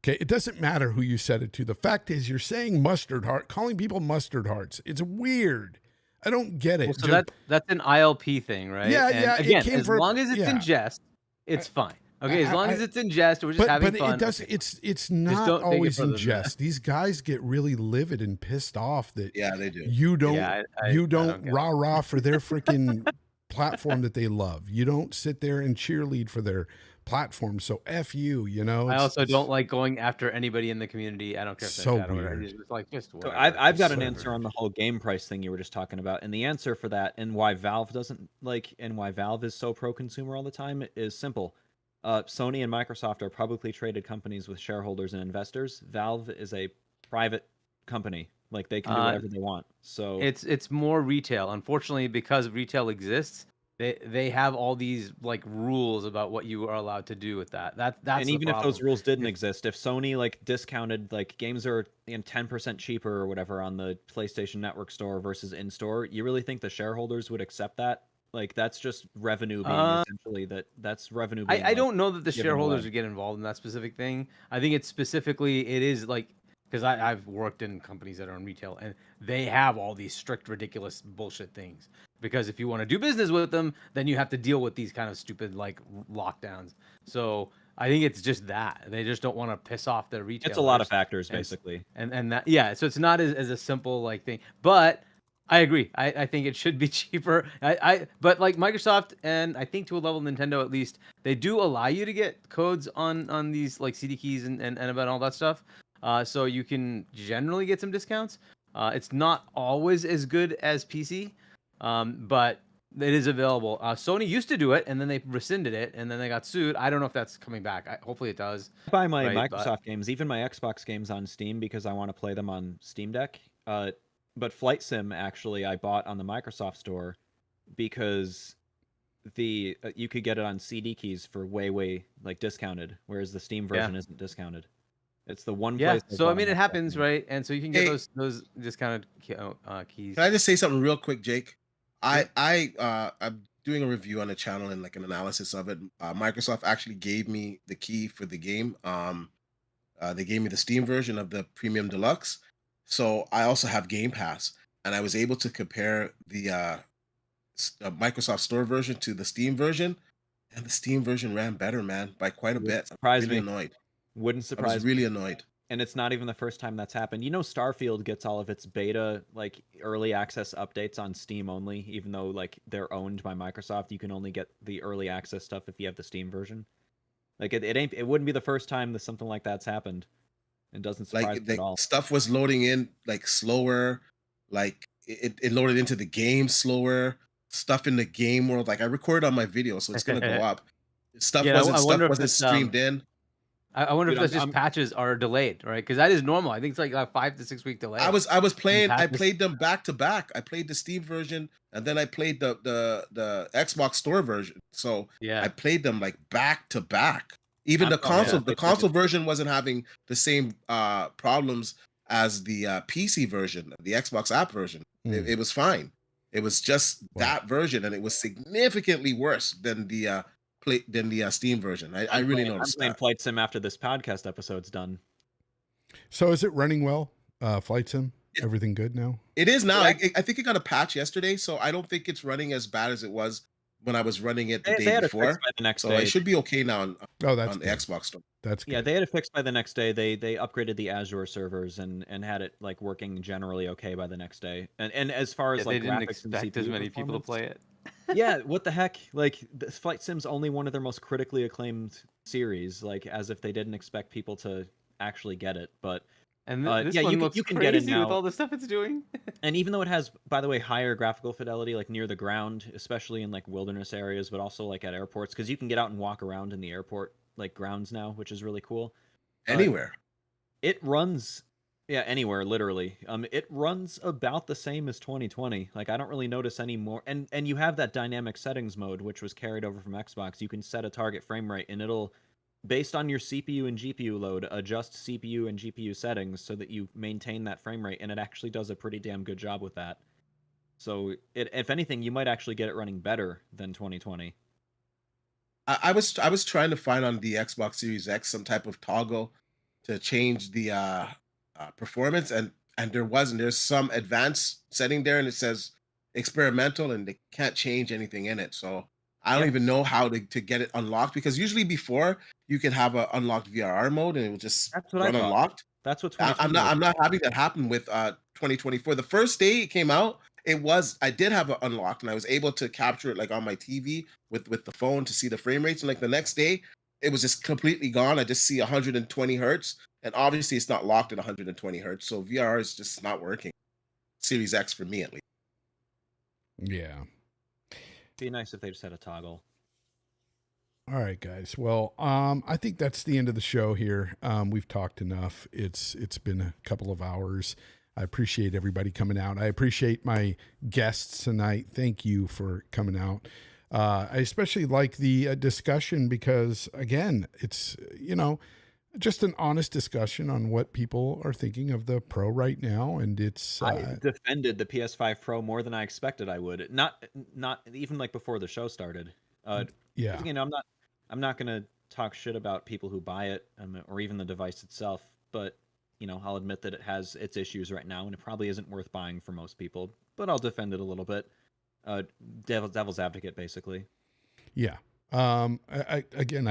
Okay, it doesn't matter who you said it to. The fact is, you're saying mustard heart, calling people mustard hearts. It's weird. I don't get it. Well, so that's an ILP thing, right? Yeah, and yeah. Again, it came as from, long as it's in jest, it's fine. Okay, as long as it's in jest, we're just having fun. But it does. Okay. It's not don't take it always further in than jest. These guys get really livid and pissed off that They do. you don't I don't get rah rah for their freaking platform that they love. You don't sit there and cheerlead for their platform. So F you, I also don't like going after anybody in the community. I don't care if so they're weird. It's like just So whatever. I've got an So answer on the whole game price thing you were just talking about, and the answer for that and why Valve doesn't like and why Valve is so pro consumer all the time is simple. Sony and Microsoft are publicly traded companies with shareholders and investors. Valve is a private company. Like they can do whatever they want. So it's more retail. Unfortunately, because retail exists, they have all these like rules about what you are allowed to do with that. That's and the even if problem. those rules didn't exist, if Sony like discounted like games are 10% cheaper or whatever on the PlayStation Network store versus in store, you really think the shareholders would accept that? Like that's just revenue being essentially that's revenue. Being, I don't know that the given shareholders away. would get involved in that specific thing. I think it's specifically it is like because I've worked in companies that are in retail and they have all these strict, ridiculous bullshit things. Because if you want to do business with them, then you have to deal with these kind of stupid like lockdowns. So I think it's just that they just don't want to piss off their retailers. It's a lot of factors basically, and that so it's not as a simple like thing, but. I agree. I think it should be cheaper. But like Microsoft and I think to a level Nintendo at least, they do allow you to get codes on these like CD keys and about all that stuff. So you can generally get some discounts. It's not always as good as PC, but it is available. Sony used to do it and then they rescinded it and then they got sued. I don't know if that's coming back. Hopefully it does. I buy my Right, Microsoft games, even my Xbox games on Steam because I want to play them on Steam Deck. But Flight Sim, actually, I bought on the Microsoft Store because the you could get it on CD keys for way like discounted, whereas the Steam version isn't discounted. It's the one Yeah. place. So I mean, it happens, right? And so you can get Hey. those discounted keys. Can I just say something real quick, Jake? I'm doing a review on the channel and like an analysis of it. Microsoft actually gave me the key for the game. They gave me the Steam version of the Premium Deluxe, so I also have Game Pass, and I was able to compare the Microsoft Store version to the Steam version, and the Steam version ran better, man, by quite a bit. I'm Surprised really me. annoyed. Wouldn't I surprise was me. really annoyed. And it's not even the first time that's happened. You know, Starfield gets all of its beta, like early access updates on Steam only, even though like they're owned by Microsoft. You can only get the early access stuff if you have the Steam version. Like it wouldn't be the first time that something like that's happened. It doesn't surprise Like me the at all. stuff was loading in like slower, like it loaded into the game slower. Stuff in the game world, like I recorded on my video, so it's gonna go up. Stuff Yeah, I stuff wonder if wasn't it's, streamed in. I wonder Dude, if that's just I'm- patches are delayed, right? Because that is normal. I think it's like a 5 to 6 week delay. I was playing. I patches. played them back to back. I played the Steam version, and then I played the Xbox Store version. So Yeah. I played them like back to back. Even the Oh, yeah. console, the console version wasn't having the same problems as the PC version, the Xbox app version. It was fine. It was just that version, and it was significantly worse than the Steam version. I really noticed I'm playing that. Flight Sim after this podcast episode's done. So is it running well? Flight Sim? Everything good now? It is now. I think it got a patch yesterday, so I don't think it's running as bad as it was when I was running it the They day had it before. fixed by the next So day. it should be okay now on That's the good. Xbox Store. That's good. Yeah, they had it fixed by the next day. They upgraded the Azure servers and had it like working generally okay by the next day. And as far as Yeah, like they didn't graphics and expect as CPU many people to performance- play it. Yeah, what the heck? Like, Flight Sim's only one of their most critically acclaimed series. Like, as if they didn't expect people to actually get it. But And this yeah, one you looks can crazy get it with now. all the stuff it's doing. And even though it has, by the way, higher graphical fidelity, like near the ground, especially in like wilderness areas, but also like at airports, because you can get out and walk around in the airport like grounds now, which is really cool. Anywhere. It runs, yeah, anywhere literally. It runs about the same as 2020. Like I don't really notice any more. And you have that dynamic settings mode, which was carried over from Xbox. You can set a target frame rate, and it'll, based on your CPU and GPU load, adjust CPU and GPU settings so that you maintain that frame rate, and it actually does a pretty damn good job with that. So, if anything, you might actually get it running better than 2020. I was trying to find on the Xbox Series X some type of toggle to change the performance, and there wasn't. There's some advanced setting there, and it says experimental, and they can't change anything in it. So I don't even know how to get it unlocked, because usually before you can have a unlocked VRR mode and it will just That's what I run thought. unlocked. That's what I'm not having that happen with 2024. The first day it came out, I did have it unlocked, and I was able to capture it like on my TV with the phone to see the frame rates. And like the next day, it was just completely gone. I just see 120 hertz, and obviously it's not locked at 120 hertz. So VRR is just not working. Series X for me at least. Yeah. Be nice if they just had a toggle. All right, guys. Well, I think that's the end of the show here. We've talked enough. It's been a couple of hours. I appreciate everybody coming out. I appreciate my guests tonight. Thank you for coming out. I especially like the discussion because, again, it's, just an honest discussion on what people are thinking of the Pro right now. And it's... I defended the PS5 Pro more than I expected I would. Not even like before the show started. Yeah. I'm not going to talk shit about people who buy it or even the device itself, but I'll admit that it has its issues right now, and it probably isn't worth buying for most people, but I'll defend it a little bit. Devil's advocate, basically. Yeah. I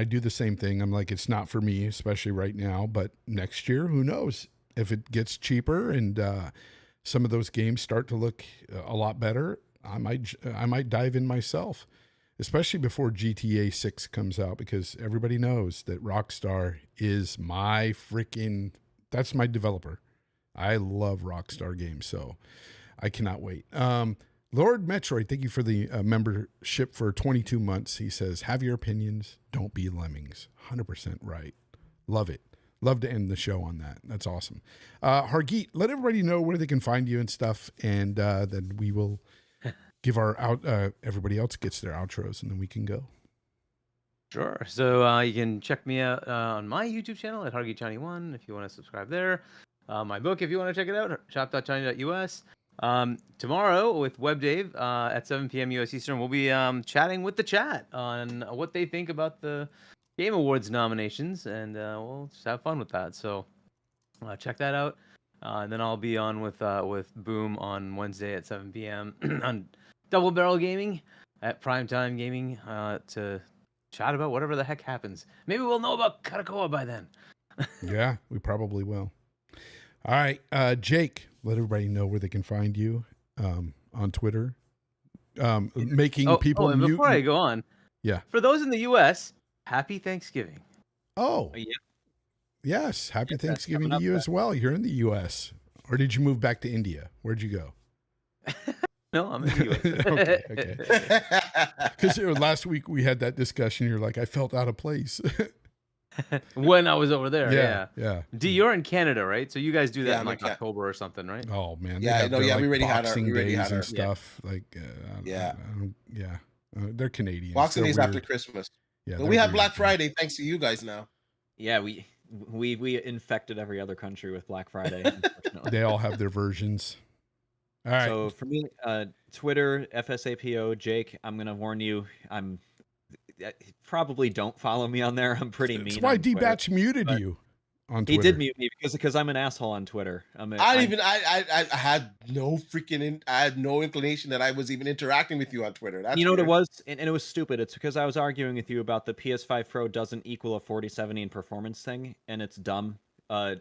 do the same thing. I'm like, it's not for me, especially right now, but next year, who knows if it gets cheaper and some of those games start to look a lot better. I might dive in myself, especially before GTA 6 comes out, because everybody knows that Rockstar is that's my developer. I love Rockstar games, so I cannot wait. Lord Metroid, thank you for the membership for 22 months. He says, have your opinions, don't be lemmings. 100% right. Love it. Love to end the show on that. That's awesome. Hargeet, let everybody know where they can find you and stuff, and then we will give our everybody else gets their outros, and then we can go. Sure. So you can check me out on my YouTube channel at HargyJohnny1 if you want to subscribe there. My book, if you want to check it out, shop.johnny.us. Tomorrow with Web Dave at 7 p.m. US Eastern, we'll be chatting with the chat on what they think about the Game Awards nominations, and we'll just have fun with that. So check that out. And then I'll be on with Boom on Wednesday at 7 p.m. on Double Barrel Gaming at Primetime Gaming to chat about whatever the heck happens. Maybe we'll know about Kadokawa by then. Yeah, we probably will. All right, Jake, let everybody know where they can find you on Twitter. Making people and before I go on, yeah, for those in the U.S., happy Thanksgiving. Oh, Yeah. Yes, happy Thanksgiving to up, you as well. You're in the U.S. Or did you move back to India? Where'd you go? No, I'm in the U.S. Okay. Because last week we had that discussion. You're like, I felt out of place. When I was over there, yeah. D, you're in Canada, right? So you guys do that Yeah, in I'm like in October or something, right? Oh man, Yeah, have no, their, yeah, like, we already had our- Boxing we already Days had our- and stuff. Like, they're Canadian. Boxing They're Days weird. after Christmas. Yeah, But they're we had weird. Black Friday thanks to you guys now. Yeah, we infected every other country with Black Friday. Unfortunately. They all have their versions. All right. So for me, Twitter, FSAPO, Jake, I'm gonna warn you. Probably don't follow me on there. I'm pretty mean. That's why on Twitter, D-Batch muted but you on He Twitter. did mute me because I'm an asshole on Twitter. I had no I had no inclination that I was even interacting with you on Twitter. That's You know what it weird. was, and it was stupid. It's because I was arguing with you about the PS5 Pro doesn't equal a 4070 in performance thing, and it's dumb. I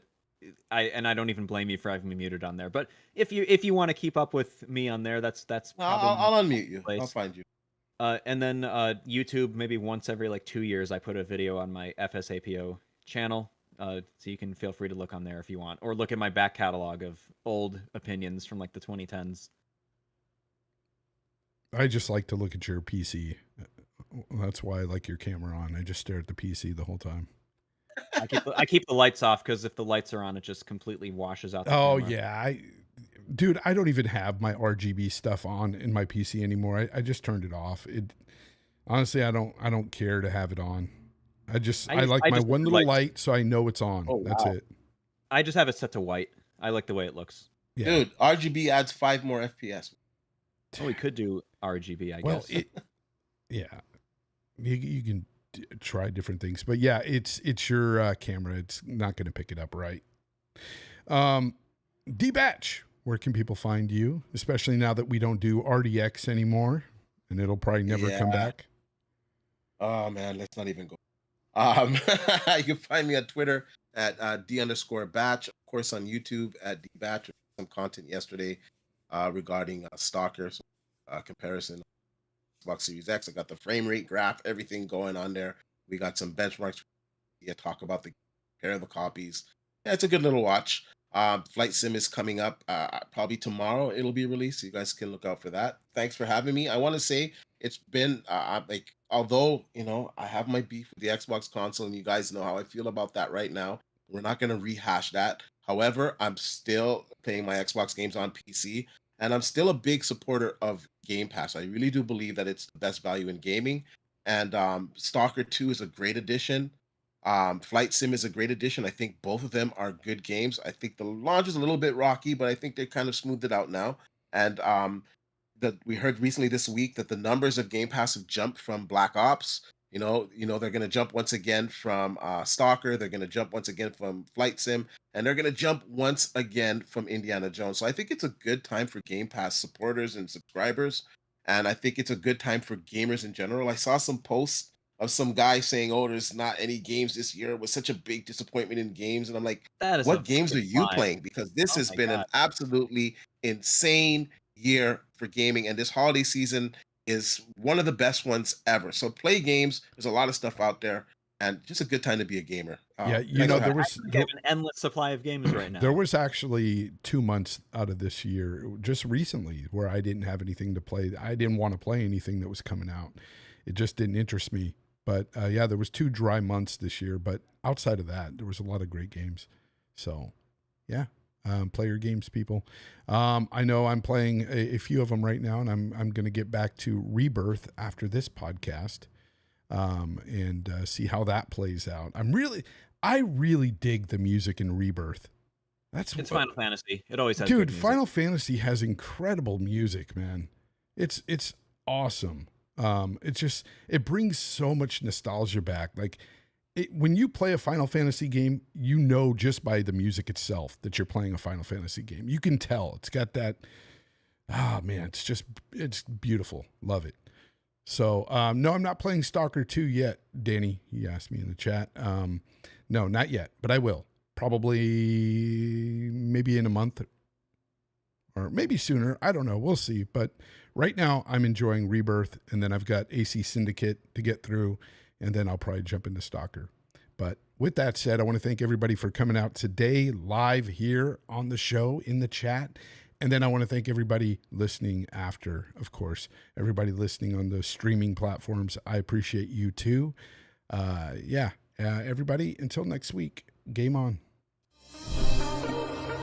don't even blame you for having me muted on there. But if you want to keep up with me on there, that's probably I'll unmute you. place. I'll find you. And then YouTube, maybe once every like 2 years, I put a video on my FSAPO channel. So you can feel free to look on there if you want, or look at my back catalog of old opinions from like the 2010s. I just like to look at your PC. That's why I like your camera on. I just stare at the PC the whole time. I keep the lights off because if the lights are on, it just completely washes out the Oh camera. yeah, dude, I don't even have my RGB stuff on in my PC anymore. I just turned it off. Honestly, I don't care to have it on. I like my just one little light so I know it's on. Oh, That's wow. it. I just have it set to white. I like the way it looks. Yeah. Dude, RGB adds 5 more FPS. Oh, we could do RGB, I Well, guess. yeah, you can try different things, but yeah, it's your camera. It's not going to pick it up right. D-Batch, where can people find you? Especially now that we don't do RDX anymore, and it'll probably never come Yeah. back. Oh man, let's not even go. You can find me on Twitter at D_batch, of course on YouTube at D_batch. Some content yesterday regarding Stalker comparison Xbox Series X. I got the frame rate graph, everything going on there. We got some benchmarks. Yeah, talk about the compare the copies. Yeah, it's a good little watch. Flight Sim is coming up probably tomorrow. It'll be released, so you guys can look out for that. Thanks for having me. I want to say it's been like, although I have my beef with the Xbox console, and you guys know how I feel about that right now. We're not going to rehash that. However, I'm still playing my Xbox games on PC, and I'm still a big supporter of Game Pass. I really do believe that it's the best value in gaming. And Stalker 2 is a great addition. Flight Sim is a great addition. I think both of them are good games. I think the launch is a little bit rocky, but I think they kind of smoothed it out now. And we heard recently this week that the numbers of Game Pass have jumped from Black Ops. They're going to jump once again from Stalker. They're going to jump once again from Flight Sim, and they're going to jump once again from Indiana Jones. So I think it's a good time for Game Pass supporters and subscribers, and I think it's a good time for gamers in general. I saw some posts of some guy saying, "Oh, there's not any games this year. It was such a big disappointment in games," and I'm like, That is "What games are you lie. playing?" Because this Oh has my been an God. absolutely insane year for gaming, and this holiday season is one of the best ones ever. So play games. There's a lot of stuff out there, and just a good time to be a gamer. Yeah, thanks for there having was We have an endless supply of games right now. there was actually 2 months out of this year, just recently, where I didn't have anything to play. I didn't want to play anything that was coming out. It just didn't interest me. But yeah, there was 2 dry months this year. But outside of that, there was a lot of great games. So yeah, Play your games, people. I know I'm playing a few of them right now, and I'm going to get back to Rebirth after this podcast, and see how that plays out. I really dig the music in Rebirth. It's Final Fantasy. It always has dude. good music. Final Fantasy has incredible music, man. It's awesome. It brings so much nostalgia back. Like when you play a Final Fantasy game, you know just by the music itself that you're playing a Final Fantasy game. You can tell. It's got that. Man, it's beautiful. Love it. So no, I'm not playing Stalker 2 yet, Danny. He asked me in the chat. No, not yet, but I will. Probably maybe in a month or maybe sooner. I don't know. We'll see. But right now I'm enjoying Rebirth, and then I've got AC Syndicate to get through, and then I'll probably jump into Stalker. But with that said, I want to thank everybody for coming out today live here on the show in the chat. And then I want to thank everybody listening after, of course, everybody listening on the streaming platforms. I appreciate you too. Everybody, until next week, game on.